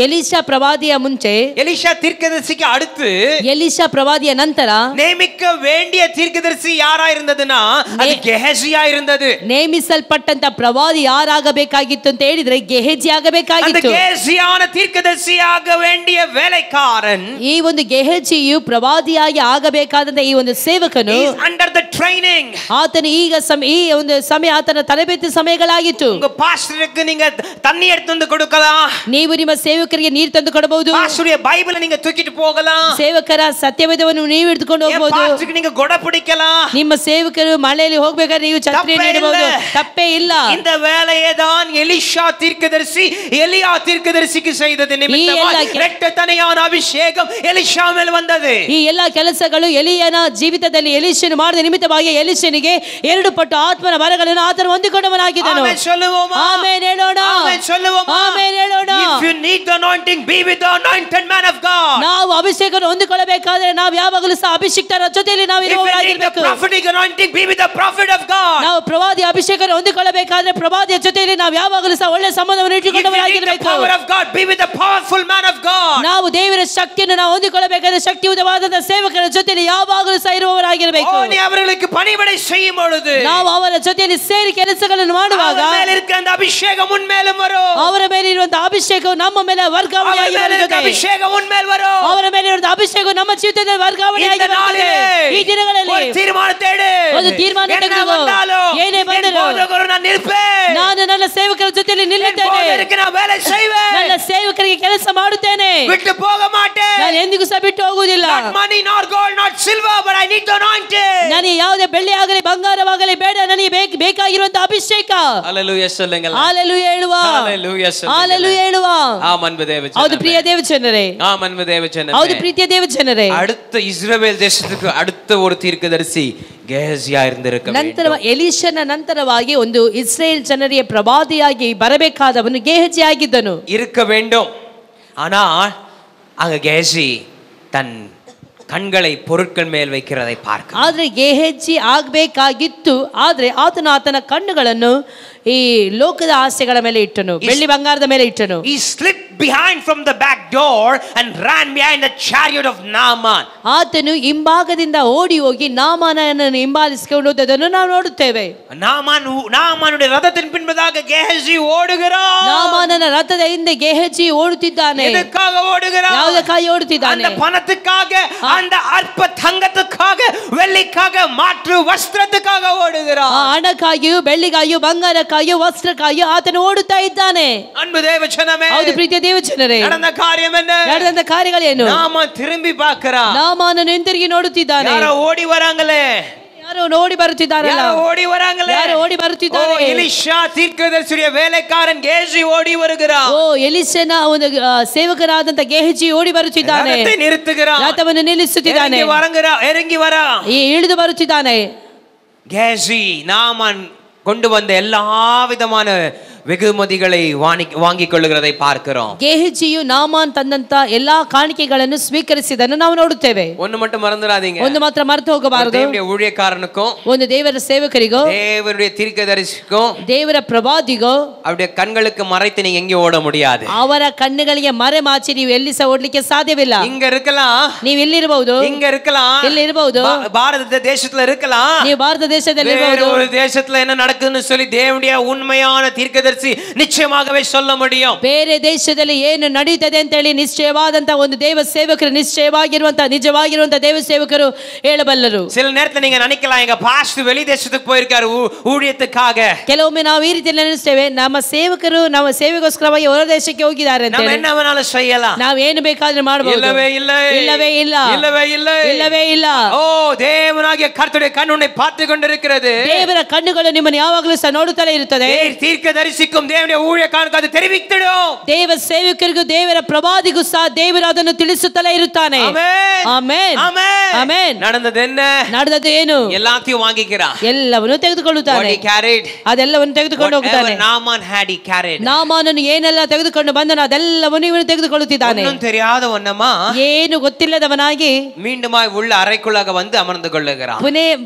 ಎಲಿಷಾ ಪ್ರವಾದಿಯ ಮುಂಚೆ, எலிஷா தீர்க்கதரிசிக்கு அடுத்து, ಎಲಿಷಾ ಪ್ರವಾದಿಯ ನಂತರ ನೇಮಿக்க வேண்டிய தீர்க்கதரிசி யாரா இருந்ததுன்னா அது கெஹசியா இருந்தது. ನೇಮಿಸಲ್ಪಟ್ಟಂತ ಪ್ರವಾದಿ ಯಾರಾಗಬೇಕಾಗಿತ್ತು ಅಂತ ಹೇಳಿದ್ರೆ ಗೆಹಜಿ ಆಗಬೇಕಾಗಿತ್ತು. அந்த கெஹசியான தீர்க்கதரிசியாக வேண்டிய வேலைக்காரன், ಈ ಒಂದು ಗೆಹಜಿಯು ಪ್ರವಾದಿಯಾಗಿ ಆಗಬೇಕಾದಂತ ಈ ಒಂದು ಸೇವಕನು ಅಂಡರ್ ದ ಟ್ರೈನಿಂಗ್, ಆತನು ಈಗ ಈ ಒಂದು ಸಮಯ ಆತನ ತರಬೇತಿ ಸಮಯಗಳಾಗಿತ್ತು. உங்க பாஸ்டருக்கு நீங்க தண்ணி எடுத்து வந்து கொடுக்கலாம், ನೀವು ನಿಮ್ಮ ಸೇವಕರಿಗೆ ನೀರು ತಂದು ಕೊಡಬಹುದು, பாஸ்டருடைய பைபிளை நீங்க தூக்கிட்டு போகலாம், ಸೇವಕರ ಸತ್ಯವೇದವನ್ನು ನೀವು ಹಿಡಿದುಕೊಂಡು ಹೋಗಬಹುದು, பாஸ்டருக்கு நீங்க கொடை பிடிக்கலாம், ನಿಮ್ಮ ಸೇವಕರು ಮಳೆಯಲ್ಲಿ ಹೋಗಬೇಕಾದ್ರೆ ನೀವು ಛತ್ರಿ ನೀಡಬಹುದು, ತಪ್ಪೇ ಇಲ್ಲ. இந்த வேலையை தான் எலிஷா தீர்க்கதரிசி எலியா தீர்க்கதரிசிக்கு செய்தது நிமித்தமாக இரட்டத்தனையான அபிஷேகம் எலிஷா ಮೇಲೆ ಬಂದது. ಈ ಎಲ್ಲಾ ಕೆಲಸಗಳು ಎಲಿಯನ ಜೀವಿತದಲ್ಲಿ ಎಲಿಷನು ಮಾಡಿದ ನಿಮಿತ್ತವಾಗಿ ಎಲಿಷನಿಗೆ 2 ಪಟ್ಟು ಆತ್ಮನ ವರಗಳನ್ನು ಆತನು ಹೊಂದಿಕೊಂಡವನಾಗಿದ್ದನು. ಆಮೆನ್ சொல்லுவோமா? ಆಮೆನ್ ಹೇಳೋಣ. ಆಮೆನ್ சொல்லுவோமா? ಆಮೆನ್ ಹೇಳೋಣ. If you need the anointing, be with the anointed man of God. ನಾವು ಅಭಿಷೇಕವನ್ನು ಹೊಂದಿಕೊಳ್ಳಬೇಕಾದರೆ ನಾವು ಯಾವಾಗಲೂ ಸಹ ಅಭಿಷಿಕ್ತರ ಜೊತೆಯಲ್ಲಿ ನಾವು ಇರುವವರಾಗಿರಬೇಕು. If you need the prophetic anointing, be with the prophet of God. ನಾವು ಪ್ರವಾದಿ ಅಭಿಷೇಕವನ್ನು ಹೊಂದಿಕೊಳ್ಳಬೇಕಾದರೆ ಪ್ರವಾದಿಯ ಜೊತೆಯಲ್ಲಿ ನಾವು ಯಾವಾಗಲೂ ಸಹ ಒಳ್ಳೆಯ ಸಂಬಂಧವನ್ನು ಇಟ್ಟುಕೊಂಡವರಾಗಿರಬೇಕು. If you need the power of God, be with the powerful man of God. ನಾವು ದೇವರ ಶಕ್ತಿಯನ್ನು ನಾವು ಹೊಂದಿಕೊಳ್ಳಬೇಕಾದರೆ ಶಕ್ತಿಯುತವಾದ ಸೇವಕರ ಜೊತೆಯಲ್ಲಿ ಯಾವಾಗಲೂ ಸಹ ಇರುವವರಾಗಿರಬೇಕು. நீ அவர்களுக்கு பணிவிடை செய்யும் பொழுது ನಾವು ಅವರ ಜೊತೆಯಲ್ಲಿ ಸೇರಿ ಕೆಲಸಗಳನ್ನು ಮಾಡುವಾಗ ಅವರ ಮೇಲೆ ಇರುವ ಅಭಿಷೇಕ ಮುನ್ಮೇಲೆ வரும். ಅವರ ಮೇಲೆ ಇರುವಂತಹ ಅಭಿಷೇಕವು ನಮ್ಮ ಮೇಲೆ ವರ್ಗಾವಣೆಯಾಗಿ ಬರುತ್ತದೆ. ಅಭಿಷೇಕ ಮುನ್ಮೇಲೆ ವரும். ಅವರ ಮೇಲೆ ಇರುವಂತಹ ಅಭಿಷೇಕವು ನಮ್ಮ ಜೀವಿತದಲ್ಲಿ ವರ್ಗಾವಣೆಯಾಗಿ ಬರುತ್ತದೆ. ಈ ದಿನಗಳಲ್ಲಿ ಒಂದು ತೀರ್ಮಾನ ತೆಗೆದು, ಒಂದು ತೀರ್ಮಾನ ತೆಗೆದುಕೋ, ಏನೇ ಬಂದರೂ ನಾನು ನನ್ನ ಸೇವಕರ ಜೊತೆಯಲ್ಲಿ ನಿಲ್ಲುತ್ತೇನೆ, ನನ್ನ ಸೇವಕರಿಗೆ ಕೆಲಸ ಮಾಡುತ್ತೇನೆ, ಬಿಟ್ಟು ಹೋಗ ಮಾಟೆ, ನಾನು ಎಂದಿಗೂ ಸಹ ಬಿಟ್ಟು ಹೋಗುವುದಿಲ್ಲ. money nor gold not silver but I need the anointing. ನನಗೆ ಯಾವುದೇ ಬೆಳ್ಳಿ ಆಗಲಿ ಬಂಗಾರವಾಗಲಿ ಬೇಡ, ನನಗೆ ಬೇಕಾಗಿರುವಂತಹ ಅಭಿಷೇಕ. ಹalleluya சொல்லுங்க. ಹalleluya ಹೇಳುವ. ಹalleluya சொல்லுங்க. ಹalleluya ಹೇಳುವ. ಆಮೆನ್ ದೇವಜನರೇ. ಹೌದು ಪ್ರಿಯ ದೇವಜನರೇ. ಆಮೆನ್ ದೇವಜನರೇ. ಹೌದು ಪ್ರೀತಿಯ ದೇವಜನರೇ. அடுத்த இஸ்ரவேல் தேசத்துக்கு அடுத்த ஒரு தீர்க்கதரிசி கெஹசியா இருந்திருக்க வேண்டும். ನಂತರ ಎಲಿಷನ ನಂತರವಾಗಿ ಒಂದು ಇಸ್ರೇಲ್ ಜನರಿಗೆ ಪ್ರವಾದಿಯಾಗಿ ಬರಬೇಕಾದವನು ಗೆಹಜಿ ಆಗಿದ್ದನು. இருக்க வேண்டும். ஆனால் அங்க கெஹசி தன் கண்களை பொருட்கள் மேல் வைக்கிறதை பார்க்க. ಆದ್ರೆ ಗೆಹಜಿ ಆಗಬೇಕಾಗಿತ್ತು, ಆದ್ರೆ ಆತನ ಕಣ್ಣುಗಳನ್ನು ಈ ಲೋಕದ ಆಸೆಗಳ ಮೇಲೆ ಇಟ್ಟನು, ಬೆಳ್ಳಿ ಬಂಗಾರದ ಮೇಲೆ ಇಟ್ಟನು. He slipped behind from the back door and ran behind the chariot of Naaman. ಆತನು ಹಿಂಭಾಗದಿಂದ ಓಡಿ ಹೋಗಿ ನಾಮಾನನನ್ನು ಹಿಂಬಾಲಿಸಿಕೊಂಡು ಹೋದದನ್ನು ನಾವು ನೋಡುತ್ತೇವೆ. ನಾಮಾನುடைய ரதத்தின் பின்பதாக கெஹசி ஓடுகிறான். ನಾಮಾನನ ರಥದ ಹಿಂದೆ ಗೆಹಜಿ ಓಡುತ್ತಿದ್ದಾನೆ. எதற்காக ஓடுகிறான்? ಯಾವುದಕ್ಕಾಗಿ ಓಡುತ್ತಿದ್ದಾನೆ? அந்த பணத்துக்காக, அந்த அற்ப தங்கத்துக்காக, வெள்ளிக்காக, மாற்று வஸ்திரத்துக்காக ஓடுகிறான். ಹಣಕ್ಕಾಗಿಯೂ ಬೆಳ್ಳಿಗಾಗಿಯೂ ಬಂಗಾರಕ್ಕಾಗಿಯೂ ವಸ್ತ್ರಕ್ಕಾಗಿಯೂ ಆತನು ಓಡುತ್ತಾ ಇದ್ದಾನೆ. அன்பு தேவஜனமே, ಹೌದು ಪ್ರೀತಿಯ ದೇವಜನರೇ, நடந்த காரியம் என்ன? ನಡೆದ ಕಾರ್ಯಗಳೇನು? நாமான் திரும்பಿ பார்க்கறான். ನಾಮಾನನು ಹಿಂತಿರುಗಿ ನೋಡುತ್ತಿದ್ದಾನೆ. ಯಾರೋ ಓಡಿ ವರಾಂಗಲೇ, ಯಾರೋ ಓಡಿ ಬರುತ್ತಿದ್ದಾರಲ್ಲ, ಯಾರೋ ಓಡಿ ವರಾಂಗಲೇ, ಯಾರೋ ಓಡಿ ಬರುತ್ತಿದ್ದಾರೆ. ಎಲಿಷಾ தீர்க்கதரிசிய வேலைக்காரன் கெஹசி ಓಡಿ வருகிறான். ಓ ಎಲಿಷನ ಒಂದು ಸೇವಕರಾದಂತ ಗೆಹಜಿ ಓಡಿ ಬರುತ್ತಿದ್ದಾನೆ. ರಥத்தை நிறுத்துகிறான், ರಥವನ್ನು ನಿಲ್ಲಿಸುತ್ತಿದ್ದಾನೆ, இறங்கி வரா, ಇಳಿದು ಬರುತ್ತಿದ್ದಾನೆ. கெஹசி நாமான் கொண்டு வந்த எல்லா விதமான வெகுமதிகளை வாங்கிக் கொள்ளுகிறதை பார்க்கிறோம். ಗೆಹಜಿಯು ನಾಮಾನ್ ತಂದಂತ ಎಲ್ಲಾ ಕಾಣಿಕೆಗಳನ್ನು ಸ್ವೀಕರಿಸಿದನ್ನು ನಾವು ನೋಡುತ್ತೇವೆ. ಒಂದು மட்டும் மறந்துடாதீங்க, ಒಂದು ಮಾತ್ರ ಮರೆತು ಹೋಗಬಾರದು. தேவனுடைய ஊழியக்காரனுக்கும், ಒಂದು ದೇವರ ಸೇವಕರಿಗೂ, தேவனுடைய தீர்க்கதரிசிக்கும், ದೇವರ ಪ್ರವಾದಿಗೂ அவருடைய கண்களுக்கு மறைத்து நீங்க எங்கே ஓட முடியாது. ಅವರ ಕಣ್ಣುಗಳಿಗೆ ಮರೆ ಮಾಚಿ ನೀವು ಎಲ್ಲಿ ಸಹ ಓಡಲಿಕ್ಕೆ ಸಾಧ್ಯವಿಲ್ಲ. இங்க இருக்கலாம், ನೀವು ಎಲ್ಲಿರಬಹುದು, இங்க இருக்கலாம், ಎಲ್ಲಿ ಇರಬಹುದು, பாரத தேசத்துல இருக்கலாம், ನೀವು ಭಾರತ ದೇಶದಲ್ಲಿ ಇರಬಹುದು, ஒரு தேசத்துல என்ன நடக்குதுன்னு சொல்லி தேவனுடைய உண்மையான தீர்க்கதரிசி நிச்சயமாகவே சொல்ல முடியும். ಬೇರೆ ದೇಶದಲ್ಲಿ ಏನು ನಡೆಯುತ್ತದೆ ಅಂತ ಹೇಳಿ ನಿಶ್ಚಯವಾದಂತ ಒಂದು ದೇವ ಸೇವಕರು, ನಿಜವಾಗಿರುವಂತ ದೇವ ಸೇವಕರು ಹೇಳಬಲ್ಲರು. சில நேரத்துல நீங்க நினைக்கலாம், எங்க பாஸ்டர் வெளி தேசத்துக்கு போயிருக்காரு ஊழியத்துக்காக. ಕೆಲವೊಮ್ಮೆ ನಾವು ಈ ರೀತಿ ನೆನೆಸ್ತೇವೆ, ನಮ್ಮ ಸೇವಕರು ನಮ್ಮ ಸೇವೆಗೋಸ್ಕರವಾಗಿ ಹೊರ ದೇಶಕ್ಕೆ ಹೋಗಿದ್ದಾರೆ ಅಂತ. ನಾವು என்ன வேணாலும் செய்யலாம், ನಾವು ಏನು ಬೇಕಾದ್ರೂ ಮಾಡಬಹುದು. இல்லவே இல்லை, இல்லவே இல்ல, இல்லவே இல்லை, இல்லவே இல்ல. ஓ தேவனாகிய கர்த்தருடைய கண் உன்னை பார்த்து கொண்டிருக்கிறது. ದೇವರ ಕಣ್ಣುಗಳು ನಿಮ್ಮನ್ನು ಯಾವಾಗಲೂ ಸಹ ನೋಡುತ್ತಲೇ ಇರುತ್ತದೆ. தீர்க்கதரிசிக்கும் தேவனுடைய ஊழியக்காரனுக்கு ಅದು தெரிவித்திடும். ದೇವ ಸೇವಕರಿಗೂ ದೇವರ ಪ್ರವಾದಿಗೂ ಸಹ ದೇವರು ಅದನ್ನು ತಿಳಿಸುತ್ತಲೇ ಇರುತ್ತಾನೆ. Amen, amen, amen, amen. நடந்தது என்ன? ನಡೆದದ್ದು ಏನು? எல்லாத்தையும் வாங்கிக்கிறான், ಎಲ್ಲವನ್ನೂ ತೆಗೆದುಕೊಳ್ಳುತ್ತಾನೆ. ಅದೆಲ್ಲವನ್ನು ತೆಗೆದುಕೊಂಡು ಹೋಗುತ್ತಾನೆ. Naaman had he carried. ನಾಮಾನನು ಏನೆಲ್ಲ ತೆಗೆದುಕೊಂಡು ಬಂದನು ಅದೆಲ್ಲವನ್ನು ಇವನು ತೆಗೆದುಕೊಳ್ಳುತ್ತಿದ್ದಾನೆ. ஒன்றும் தெரியாதவனமா, ಏನು ಗೊತ್ತಿಲ್ಲದವನಾಗಿ மீண்டுமாய் உள்ள அறைக்குள்ளாக வந்து ಅಮರ್ந்து கொள்ளுகிறான்.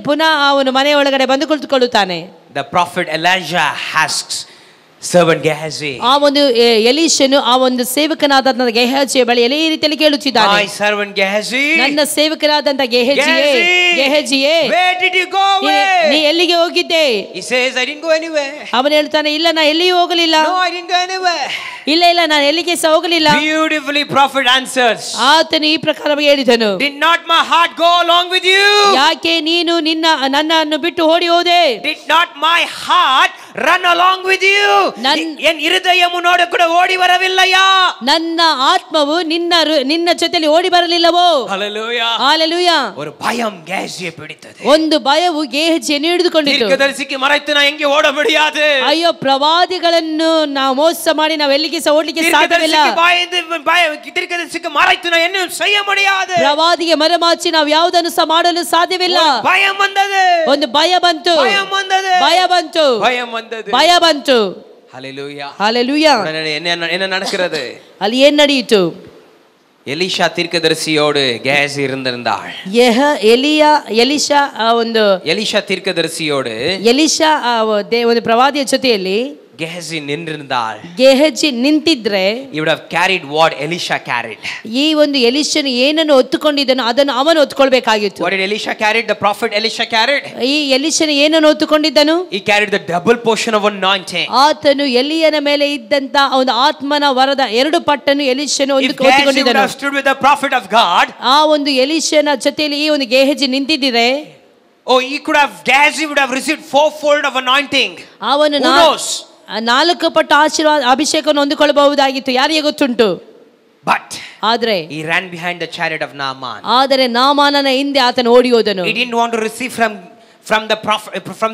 ಪುನಃ ಅವನು ಮನೆಯ ಒಳಗಡೆ ಬಂದು ಕುಳಿತುಕೊಳ್ಳುತ್ತಾನೆ. The prophet Elijah asks servant Gehazi. ಆ ಒಂದು ಎಲೀಷನು ಆ ಒಂದು ಸೇವಕನಾದ ಗೆಹಜಿಯ ಬಳಿ ಈ ರೀತಿಯಲ್ಲಿ ಕೇಳುತ್ತಿದ್ದಾನೆ. My servant Gehazi, ನನ್ನ ಸೇವಕನಾದಂತ ಗೆಹಜಿಯೇ, where did you go away? ನೀ ಎಲ್ಲಿಗೆ ಹೋಗಿದ್ದೆ? He says, I didn't go anywhere. ಅವನು ಹೇಳ್ತಾನೆ, ಇಲ್ಲ ನಾ ಎಲ್ಲಿಯೂ ಹೋಗಲಿಲ್ಲ. No, I didn't go anywhere. ಇಲ್ಲ ನಾನು ಎಲ್ಲಿಗೆ ಸಹ ಹೋಗಲಿಲ್ಲ. Beautifully prophet answers. ಆತನು ಈ ಪ್ರಕಾರವಾಗಿ ಹೇಳಿದನು, did not my heart go along with you? ಯಾಕೆ ನೀನು ನನ್ನನ್ನು ಬಿಟ್ಟು ಓಡಿ ಹೋದೆ? Did not my heart run along with you? N ಹೃದಯವು ನೋಡು ಕೂಡ ಓಡಿ ಬರವಿಲ್ಲಯಾ? ನನ್ನ ಆತ್ಮವು ನಿನ್ನ ಜೊತೆಲಿ ಓಡಿ ಬರಲಿಲ್ಲವೋ? Hallelujah, hallelujah. ಒಂದು ಭಯಂ ಗೆಹಜಿயை பிடித்தது. ಒಂದು ಭಯವು ಗೆಹಜಿಯನ್ನು ಹಿಡಿದುಕೊಂಡಿತು. தீர்க்கதரிசிக்கு மறைத்து நான் எங்கே ஓட முடியாது. ಅಯ್ಯೋ, ಪ್ರವಾದಿಗಳನ್ನು ನಾವು ಮೋಸ ಮಾಡಿ ನಾವು ಎಲ್ಲಿಗೆ ಸಹ ಓಡಲಿಕ್ಕೆ ಸಾಧ್ಯವಿಲ್ಲ. தீர்க்கதரிசிக்கு மறைத்து நான் என்ன செய்ய முடியாது. ಪ್ರವಾದಿಗೆ ಮರೆಮಾಚಿ ನಾವು ಯಾವುದನ್ನು ಸಹ ಮಾಡಲು ಸಾಧ್ಯವಿಲ್ಲ. ಭಯಂ ಬಂದது. ಒಂದು ಭಯ ಬಂತು. ಭಯಂ ಬಂದது. ಭಯ ಬಂತು. ಭಯಂ ಬಂದது. ಭಯ ಬಂತು. ஹல்லேலூயா, ஹல்லேலூயா. என்ன நடக்கிறது? ಅಲ್ಲಿ ಏನು ನಡೆಯಿತು? ಎಲೀಷಾ ತೀರ್ಕದರ್ಶಿಯೋಡು ಗೆಹಜಿ இருந்திருந்தாள். ಎಲೀಷಾ ತೀರ್ಕದರ್ಶಿಯೋಡು ಎಲೀಷಾ ಒಂದು ಪ್ರವಾದಿಯ ಜೊತೆಯಲ್ಲಿ ಗೆಹಜಿ ನಿಂತಿರುತ್ತಾள். ಗೆಹಜಿ ನಿಂತಿದ್ರೆ he would have carried what Elisha carried. ಈ ಒಂದು ಎಲೀಷನು ಏನನ್ನು ಹೊತ್ತುಕೊಂಡಿದ್ದನೋ ಅದನ್ನು ಅವನು ಹೊತ್ತುಕೊಳ್ಳಬೇಕಾಗಿತ್ತು. What did Elisha carried? The prophet Elisha carried. ಈ ಎಲೀಷನು ಏನನ್ನು ಹೊತ್ತುಕೊಂಡಿದ್ದನು? He carried the double portion of anointing. ಆತನು ಎಲಿಯನ ಮೇಲೆ ಇದ್ದಂತ ಒಂದು ಆತ್ಮನ ವರದ ಎರಡು ಪಟ್ಟನ್ನು ಎಲೀಷನು ಹೊತ್ತುಕೊಂಡಿದ್ದನು. If stood with the prophet of God, ಆ ಒಂದು ಎಲೀಷನ ಜೊತೆಯಲ್ಲಿ ಈ ಒಂದು ಗೆಹಜಿ ನಿಂತಿದ್ದರೆ, oh, Gehazi would have received fourfold of anointing. ಅವನು 4 ಪಟ್ಟು ಆಶೀರ್ವಾದ ಅಭಿಷೇಕವನ್ನು ಹೊಂದಿಕೊಳ್ಳಬಹುದಾಗಿತ್ತು, ಯಾರಿಗೆ ಗೊತ್ತುಂಟು. But ಆದರೆ he ran behind the chariot of Naaman. ಆದರೆ ನಾಮಾನನ ಹಿಂದೆ ಆತನು ಓಡಿ ಹೋದನು. He didn't want to receive from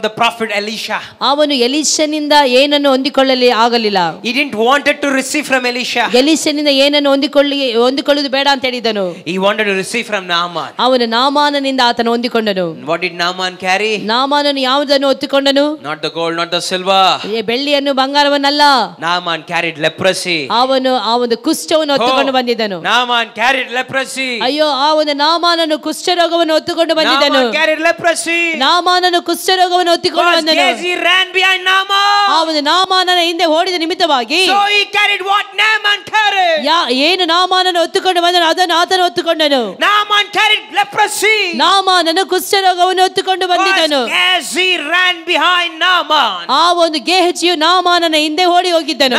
the prophet Elisha. ಅವನು ಎಲೀಷನಿಂದ ಏನನ್ನು ಹೊಂದಿಕೊಳ್ಳಲಿ ಆಗಲಿಲ್ಲ. He didn't wanted to receive from Elisha. ಎಲೀಷನಿಂದ ಏನನ್ನು ಹೊಂದಿಕೊಳ್ಳುವುದು ಬೇಡ ಅಂತ ಹೇಳಿದನು. He wanted to receive from Naaman. ಅವನು ನಾಮಾನನಿಂದ ಆತನು ಹೊಂದಿಕೊಂಡನು. What did Naaman carry? ನಾಮಾನನು ಯಾವುದನ್ನು ಹೊತ್ತುಕೊಂಡನು? Not the gold, not the silver. ಬೆಳ್ಳಿಯನ್ನು ಬಂಗಾರವನ್ನಲ್ಲ. Naaman carried leprosy. ಅವನು ಆ ಒಂದು ಕುಷ್ಠವನ್ನು ಹೊತ್ತುಕೊಂಡು ಬಂದಿದ್ದನು. Naaman carried leprosy. ಅಯ್ಯೋ, ಆ ಒಂದು ನಾಮಾನನು ಕುಷ್ಠರೋಗವನ್ನು ಹೊತ್ತುಕೊಂಡು ಬಂದಿದ್ದನು. Naaman carried leprosy. ನಾಮಾನನು ಕುಷ್ಠರೋಗವನ್ನು ಹೊತ್ತುಕೊಂಡು ಬಂದನು. Gehazi ran behind Naaman. ಆ ಒಂದು ನಾಮಾನನ ಹಿಂದೆ ಓಡಿದ ನಿಮಿತ್ತವಾಗಿ, so he carried what Naaman carried. ಏನು ನಾಮಾನನು ಹೊತ್ತುಕೊಂಡು ಬಂದನು ಅದನ್ನು ಆತನು ಹೊತ್ತುಕೊಂಡನು. Naaman carried leprosy. ನಾಮಾನನು ಕುಷ್ಠರೋಗವನ್ನು ಹೊತ್ತುಕೊಂಡು ಬಂದಿದ್ದನು. Gehazi ran behind Naaman. ಆ ಒಂದು ಗೆಹಜಿಯು ನಾಮಾನನ ಹಿಂದೆ ಓಡಿ ಹೋಗಿದ್ದನು.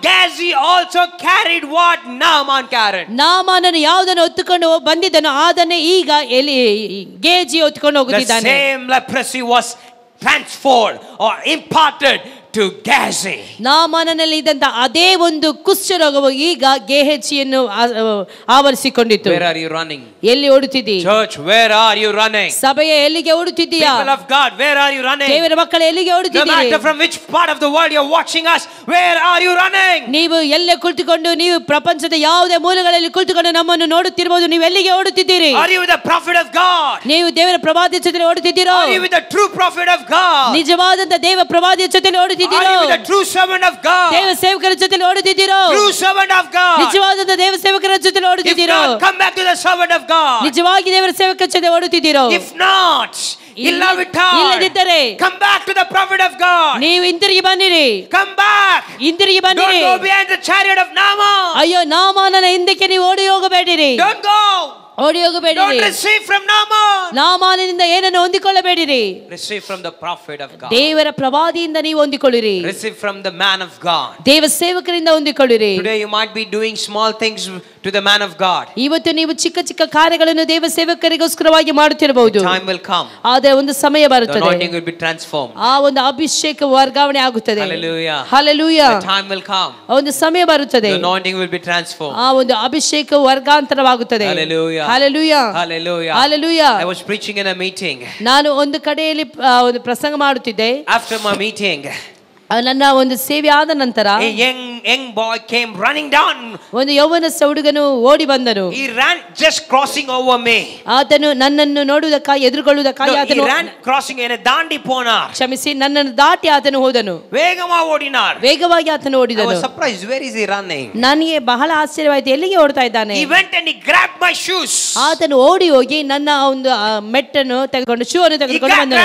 Gehazi also carried what Naaman carried. ನಾಮಾನನು ಯಾವುದನ್ನು ಹೊತ್ತುಕೊಂಡು ಬಂದಿದ್ದನು ಅದನ್ನೇ ಈಗ ಗೆಹಜಿ ಹೊತ್ತುಕೊಂಡು ಹೋಗುತ್ತಿದ್ದಾನೆ. The same leprosy was transferred or imparted to Gehazi. ನಾಮಾನನಲ್ಲಿ ಇದ್ದಂತ ಅದೇ ಒಂದು ಕುಷ್ಠರೋಗವು ಈಗ ಗೆಹಜಿಯನ್ನು ಆವರಿಸಿಕೊಂಡಿತು. Where are you running? ಎಲ್ಲಿ ಓಡುತ್ತಿದ್ದೀ? Church, where are you running? ಸಭೆಯ ಎಲ್ಲಿಗೆ ಓಡುತ್ತಿದ್ದೀಯಾ? People of God, where are you running? ದೇವರ ಮಕ್ಕಳು ಎಲ್ಲಿಗೆ ಓಡುತ್ತಿದ್ದೀರಿ? No matter from which part of the world you are watching us, where are you running? ನೀವು ಎಲ್ಲೇ ಕುಳಿತುಕೊಂಡು ನೀವು ಪ್ರಪಂಚದ ಯಾವುದೇ ಮೂಲೆಗಳಲ್ಲಿ ಕುಳಿತುಕೊಂಡು ನಮ್ಮನ್ನು ನೋಡುತ್ತಿರಬಹುದು, ನೀವು ಎಲ್ಲಿಗೆ ಓಡುತ್ತಿದ್ದೀರಿ? Are you with the prophet of God? ನೀವು ದೇವರ ಪ್ರವಾದಿಯ ಜೊತೆ ಓಡುತ್ತಿದ್ದೀರೋ? Are you with the true prophet of God? ನಿಜವಾದಂತ ದೇವ ಪ್ರವಾದಿಯ ಜೊತೆ ಓಡುತ್ತಿದ್ದೀರೋ? Are you with the true servant of God? ದೇವ ಸೇವಕರ ಜೊತೆ ಓಡುತ್ತಿದ್ದೀರೋ? True servant of God. ನಿಜವಾದಂತ ದೇವ ಸೇವಕರ ಜೊತೆ ಓಡುತ್ತಿದ್ದೀರೋ? If not, come back to the servant of God. ನಿಜವಾಗಿ ದೇವರ ಸೇವಕರ ಜೊತೆ ಓಡುತ್ತಿದ್ದೀರೋ? If not, ಇಲ್ಲದಿದ್ದರೆ come back to the prophet of God. ನೀವು ಹಿಂತಿರುಗಿ ಬನ್ನಿರಿ. Come back. ಹಿಂತಿರುಗಿ ಬನ್ನಿರಿ. Don't go behind the chariot of Naaman. ಅಯ್ಯೋ, ನಾಮಾನನ ಹಿಂದಕ್ಕೆ ನೀವು ಓಡಿ ಹೋಗಬೇಡಿರಿ. Don't go. ಓಡಿ ಹೋಗಬೇಡಿರಿ. Don't receive from Naaman. ನಾಮಾನನಿಂದ ಏನನ್ನು ಹೊಂದಿಕೊಳ್ಳಬೇಡಿರಿ. Receive from the prophet of God. ದೇವರ ಪ್ರವಾದಿಯಿಂದ ನೀವು ಹೊಂದಿಕೊಳ್ಳಿರಿ. Receive from the man of God. ದೇವ ಸೇವಕರಿಂದ ಹೊಂದಿಕೊಳ್ಳಿರಿ. Today you might be doing small things to the man of God. ಇವತ್ತು ನೀವು ಚಿಕ್ಕ ಚಿಕ್ಕ ಕಾರ್ಯಗಳನ್ನು ದೇವ ಸೇವಕರಿಗೋಸ್ಕರವಾಗಿ ಮಾಡುತ್ತಿರಬಹುದು. Time will come. ಆದರೆ ಒಂದು ಸಮಯ ಬರುತ್ತದೆ. The anointing will be transformed. ಆ ಒಂದು ಅಭಿಷೇಕ ವರ್ಗಾವಣೆ ಆಗುತ್ತದೆ. Hallelujah. Hallelujah. The time will come. ಒಂದು ಸಮಯ ಬರುತ್ತದೆ. The anointing will be transformed. ಆ ಒಂದು ಅಭಿಷೇಕ ವರ್ಗಾಂತರವಾಗುತ್ತದೆ. Hallelujah. Hallelujah. Hallelujah. Hallelujah. I was preaching in a meeting. ನಾನು ಒಂದು ಕಡೆಯಲ್ಲಿ ಒಂದು ಪ್ರಸಂಗ ಮಾಡುತ್ತಿದ್ದೆ. After my meeting, ನನ್ನ ಒಂದು ಸೇವೆ ಆದ ನಂತರ a young young boy came running down. ಒಂದು ಯೌವನಸ್ಥ ಹುಡುಗನು ಓಡಿ ಬಂದನು. He ran just crossing over me. ಆತನು ನನ್ನನ್ನು ನೋಡುವುದಕ್ಕಾಗಿ ಎದುರುಗೊಳ್ಳುವುದಕ್ಕಾಗಿ ಆತನು he ran crossing ene daandi ponar. ಕ್ಷಮಿಸಿ, ನನ್ನನ್ನು ದಾಟಿ ಆತನು ಹೋದನು. ವೇಗವಾಗಿ ಓಡಿನಾರ್. ವೇಗವಾಗಿ ಆತನು ಓಡಿದನು. I was surprised, where is he running? ನನಗೆ ಬಹಳ ಆಶ್ಚರ್ಯವಾಯಿತು, ಎಲ್ಲಿಗೆ ಓಡ್ತಾ ಇದ್ದಾನೆ? He went and he grabbed my shoes. ಆತನು ಓಡಿ ಹೋಗಿ ನನ್ನ ಒಂದು ಮೆಟ್ಟನ್ನು ತೆಗೆದುಕೊಂಡು ಶೂ ಅನ್ನು ತೆಗೆದುಕೊಂಡು ಬಂದನು.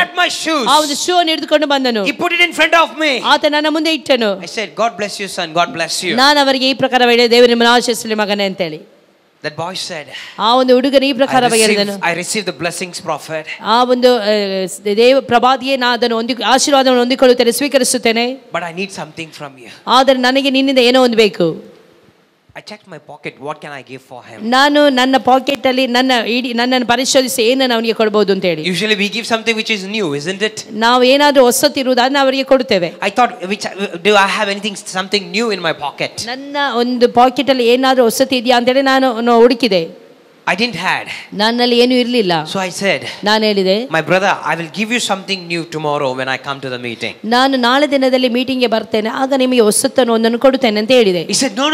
ಆ ಒಂದು ಶೂ ಅನ್ನು ಹಿಡಿದುಕೊಂಡು ಬಂದನು. He put it in front of me. ಆತ ನನ್ನ ಮುಂದೆ ಇಟ್ಟನು. I said, God bless you son, God bless you. ನಾನು ಅವರಿಗೆ ಈ ಪ್ರಕಾರ ಹೇಳಿದೆ, ದೇವರು ನಿಮ್ಮನ್ನು ಆಶೀರ್ವದಿಸಲಿ ಮಗನೇ ಅಂತ ಹೇಳಿ. That boy said, ಆ ಒಂದು ಹುಡುಗನು ಈ ಪ್ರಕಾರ ಹೇಳಿದನು, I received the blessings prophet. ಆ ಒಂದು ದೇವ ಪ್ರವಾದಿಯೇ ನಾನು ಅದನ್ನು ಆಶೀರ್ವಾದವನ್ನು ಹೊಂದಿಕೊಳ್ಳುತ್ತೇನೆ, ಸ್ವೀಕರಿಸುತ್ತೇನೆ. But I need something from you. ಆದರೆ ನನಗೆ ನಿನ್ನಿಂದ ಏನೋ ಒಂದು ಬೇಕು. I checked my pocket, what can I give for him? ನಾನು ನನ್ನ ಪಾಕೆಟ್ ಅಲ್ಲಿ ನನ್ನನ್ನು ಪರಿಶೋಧಿಸಿ ಏನನ್ನು ಅವನಿಗೆ ಕೊಡಬಹುದು ಅಂತ ಹೇಳಿ. Usually we give something which is new, isn't it? ನಾವು ಏನಾದರೂ ಹೊಸತಿರುವುದನ್ನು ಅವರಿಗೆ ಕೊಡುತ್ತೇವೆ. I thought, do I have something new in my pocket? ನನ್ನ ಒಂದು ಪಾಕೆಟ್ ಅಲ್ಲಿ ಏನಾದರೂ ಹೊಸತಿ ಇದೆಯಾ ಅಂತ ಹೇಳಿ ನಾನು ಹುಡುಕಿದೆ. I didn't had. ನನ್ನಲ್ಲಿ ಏನೂ ಇರಲಿಲ್ಲ. So I said, ನಾನು ಹೇಳಿದೆ, my brother, I will give you something new tomorrow when I come to the meeting. ನಾನು ನಾಳೆ ದಿನದಲ್ಲಿ ಮೀಟಿಂಗ್ಗೆ ಬರ್ತೇನೆ, ಆಗ ನಿಮಗೆ ಹೊಸತನ್ನು ಒಂದನ್ನು ಕೊಡುತ್ತೇನೆ ಅಂತ ಹೇಳಿದೆ. He said, no.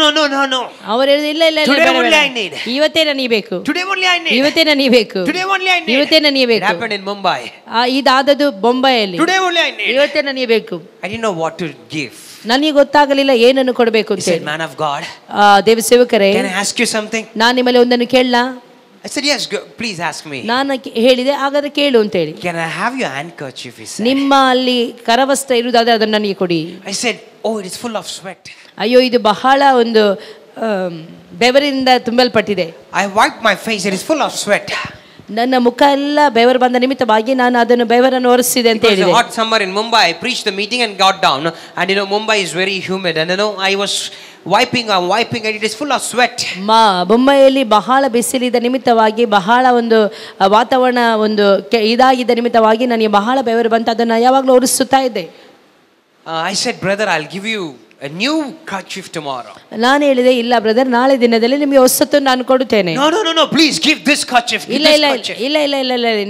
ಅವರು ಹೇಳಿದ್ರು, ಇಲ್ಲ Today only I need. ಇವತ್ತೇ ನನಗೆ ಬೇಕು. Today only I need. ಇವತ್ತೇ ನನಗೆ ಬೇಕು. Today only I need. ಇವತ್ತೇ ನನಗೆ ಬೇಕು. It happened in Mumbai. ಇದಾದದ್ದು ಬೊಂಬೈಯಲ್ಲಿ. Today only I need. ಇವತ್ತೇ ನನಗೆ ಬೇಕು. I didn't know what to give. ನನಗೆ ಗೊತ್ತಾಗಲಿಲ್ಲ ಏನನ್ನು ಕೊಡಬೇಕು ಅಂತ. He said, man of God, ದೇವ ಸೇವಕರೇ, can I ask you something? ನಾನು ನಿಮ್ಮಲ್ಲಿ ಒಂದನ್ನು ಕೇಳಲಾ? I said, yes, please ask me. ನಾನು ಹೇಳಿದೆ, ಹಾಗಾದ್ರೆ ಕೇಳು ಅಂತ ಹೇಳಿ. Can I have your handkerchief? He said. ನಿಮ್ಮ ಅಲ್ಲಿ ಕರವಸ್ತ್ರ ಇರುವುದಾದ್ರೆ ಅದನ್ನು ನನಗೆ ಕೊಡಿ. I said, oh, it is full of sweat. ಅಯ್ಯೋ, ಇದು ಬಹಳ ಒಂದು ಬೆವರಿಂದ ತುಂಬಲ್ಪಟ್ಟಿದೆ. I wiped my face, it is full of sweat. ನನ್ನ ಮುಖ ಎಲ್ಲ ಬೆವರು ಬಂದ ನಿಮಿತ್ತವಾಗಿ ನಾನು ಅದನ್ನು ಬೆವರನ್ನು ಒರೆಸಿದೆ ಅಂತ ಹೇಳಿದೆ. It was a hot summer in Mumbai. I preached the meeting and got down, and Mumbai is very humid, and I was wiping and it is full of sweat. ಬೊಂಬೈಯಲ್ಲಿ ಬಹಳ ಬಿಸಿಲಿದ ನಿಮಿತ್ತವಾಗಿ ಬಹಳ ಒಂದು ವಾತಾವರಣ ಒಂದು ಇದಾಗಿದ್ದ ನಿಮಿತ್ತವಾಗಿ ನನಗೆ ಬಹಳ ಬೆವರು ಬಂತು, ಅದನ್ನು ಯಾವಾಗಲೂ ಒರೆಸುತ್ತಾ ಇದ್ದೆ. I said, brother, I'll give you a new kerchief tomorrow. ನಾನು ಹೇಳಿದೆ, ಇಲ್ಲ ಬ್ರದರ್, ನಾಳೆ ದಿನದಲ್ಲಿ ನಿಮಗೆ ಹೊಸತನ್ನು ನಾನು ಕೊಡುತ್ತೇನೆ. No, please give this kerchief. ಇಲ್ಲ,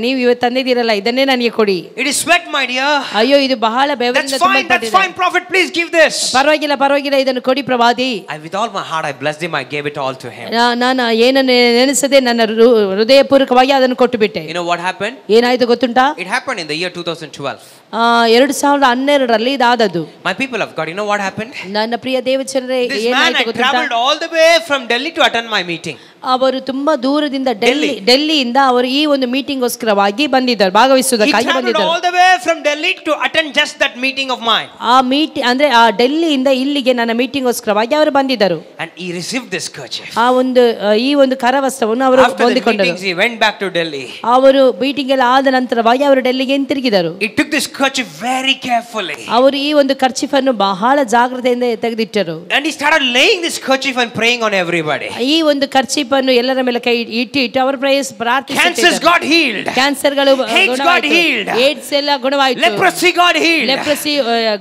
ನೀವು ಇವತ್ತು ತಂದಿದ್ದೀರಲ್ಲ, ಇದನ್ನೇ ನನಗೆ ಕೊಡಿ. It is sweat, my dear. ಅಯ್ಯೋ, ಇದು ಬಹಳ ಬೆವರಿಂದ ತುಂಬಲ್ಪಟ್ಟಿದೆ. That's fine, prophet, please give this. ಪರವಾಗಿಲ್ಲ, ಇದನ್ನು ಕೊಡಿ ಪ್ರವಾದಿ. With all my heart I blessed him, I gave it all to him. ನಾನು ಏನನ್ನು ನೆನೆಸದೆ ನನ್ನ ಹೃದಯಪೂರ್ವಕವಾಗಿ ಅದನ್ನು ಕೊಟ್ಟು ಬಿಟ್ಟೆ. You know what happened? ಏನಾಯ್ತು ಗೊತ್ತುಂಟಾ? It happened in the year 2012. 2012ರಲ್ಲಿ ಇದಾದದ್ದು. My people of God, you know what happened? ನನ್ನ ಪ್ರಿಯ ದೇವಚರರೇ, ಏನಾಯ್ತು ಗೊತ್ತುಂಟಾ? I traveled all the way from Delhi to attend my meeting. ಅವರು ತುಂಬಾ ದೂರದಿಂದ ಡೆಲ್ಲಿಯಿಂದ ಅವರು ಈ ಒಂದು ಮೀಟಿಂಗ್ಗೋಸ್ಕರವಾಗಿ ಬಂದಿದ್ದಾರೆ, ಭಾಗವಹಿಸುವುದಕ್ಕಾಗಿ ಬಂದಿದ್ದಾರೆ. all the way from Delhi to attend just that meeting of mine. ಆ ಮೀಟಿಂಗ್ ಅಂದ್ರೆ ಆ ಡೆಲ್ಲಿಯಿಂದ ಇಲ್ಲಿಗೆ ನನ್ನ ಮೀಟಿಂಗ್ಗೋಸ್ಕರವಾಗಿ ಅವರು ಬಂದಿದ್ದರು. And he received this kerchief. ಆ ಒಂದು ಈ ಒಂದು ಕರವಸ್ತ್ರವನ್ನು ಅವರು ಹೊಂದಿಕೊಂಡರು. He went back to Delhi. ಅವರು ಮೀಟಿಂಗ್ ಎಲ್ಲ ಆದ ನಂತರವಾಗಿ ಅವರು ಡೆಲ್ಲಿಗೆ ಹಿಂತಿರುಗಿದರು. He took this kerchief very carefully. ಅವರು ಈ ಒಂದು ಕರ್ಚೀಫ್ ಅನ್ನು ಬಹಳ ಜಾಗ್ರತೆಯಿಂದ ತೆಗೆದಿಟ್ಟರು. And he started laying this kerchief and praying on everybody. ಈ ಒಂದು ಕರ್ಚೀಫ್ ಅನ್ನು ಎಲ್ಲರ ಮೇಲೆ ಕೈ ಇಟ್ಟು ಅವರು ಪ್ರಾರ್ಥಿಸಿದರು. Cancers got healed. ಕ್ಯಾನ್ಸರ್ಗಳು ಗುಣವಾಯಿತು. ಏಡ್ಸ್ ಎಲ್ಲ ಗುಣವಾಯಿತು. Leprosy got healed. ಲೆಪ್ರಸಿ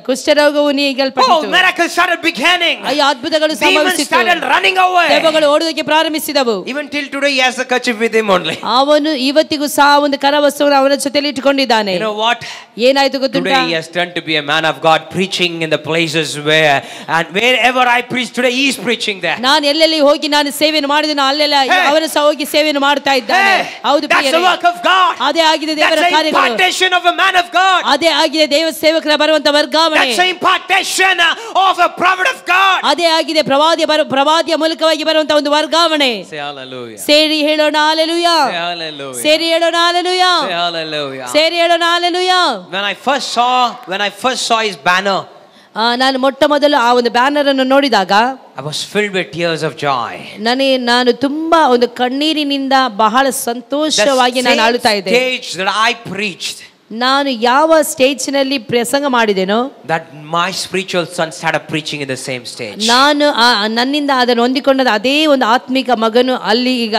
ಕುಷ್ಠರೋಗವು ನೀಗಲ್ಪಟ್ಟಿತು. Oh, miracles started beginning. ಅಯ್ಯೋ, ಅದ್ಭುತಗಳು ಸಂಭವಿಸಿತು. Demons started running away. ದೆವ್ವಗಳು ಓಡುವುದಕ್ಕೆ ಪ್ರಾರಂಭಿಸಿದವು. Even till today he has the kerchief with him only. ಅವನು ಇವತ್ತಿಗೂ ಸಹ ಒಂದು ಕರವಸ್ತ್ರವನ್ನು ಅವನ ಜೊತೆಯಲ್ಲಿ ಇಟ್ಟುಕೊಂಡಿದ್ದಾನೆ. You know what? ಏನಾಯ್ತು ಗೊತ್ತುಂಟಾ? Today he has turned to be a man of God, preaching in the places wherever I preach today he is preaching there. ನಾನು ಎಲ್ಲೆಲ್ಲಿ ಹೋಗಿ ನಾನು ಸೇವೆಯನ್ನು ಮಾಡಿದೆನೋ ಅಲ್ಲೆಲ್ಲ ಅವನು ಸಹ ಹೋಗಿ ಸೇವೆಯನ್ನು ಮಾಡ್ತಾ ಇದ್ದಾನೆ. ಹೌದು ಪ್ರಿಯರೇ, that's the work of God. ಅದೇ ಆಗಿದೆ ದೇವರ ಕಾರ್ಯಗಳು. That's the impartation of a man of God. ಅದೇ ಆಗಿದೆ ದೇವ ಸೇವಕರ ಬರುವಂತ ವರ್ಗಾವಣೆ. That's the impartation of a prophet of God. ಅದೇ ಆಗಿದೆ ಪ್ರವಾದಿಯ ಮೂಲಕವಾಗಿ ಬರುವಂತ ಒಂದು ವರ್ಗಾವಣೆ. Say hallelujah. ಸೇರಿ ಹೇಳೋಣ ಹalleluya. Say hallelujah. ಸೇರಿ ಹೇಳೋಣ hallelujah. Say hallelujah. ಸೇರಿ ಹೇಳೋಣ hallelujah. When I first saw his banner, ನಾನು ಮೊಟ್ಟ ಮೊದಲು ಆ ಒಂದು ಬ್ಯಾನರ್ ಅನ್ನು ನೋಡಿದಾಗ I was filled with tears of joy. ನಾನು ತುಂಬಾ ಒಂದು ಕಣ್ಣೀರಿನಿಂದ ಬಹಳ ಸಂತೋಷವಾಗಿ ನಾನು ಅಳುತ್ತಾ ಇದ್ದೆ. The stage that I preached, ನಾನು ಯಾವ ಸ್ಟೇಜ್ ನಲ್ಲಿ ಪ್ರಸಂಗ ಮಾಡಿದೆನೋ that my spiritual son started preaching in the same stage. ನಾನು ನನ್ನಿಂದ ಅದನ್ನು ಹೊಂದಿಕೊಂಡ ಅದೇ ಒಂದು ಆತ್ಮಿಕ ಮಗನು ಅಲ್ಲಿ ಈಗ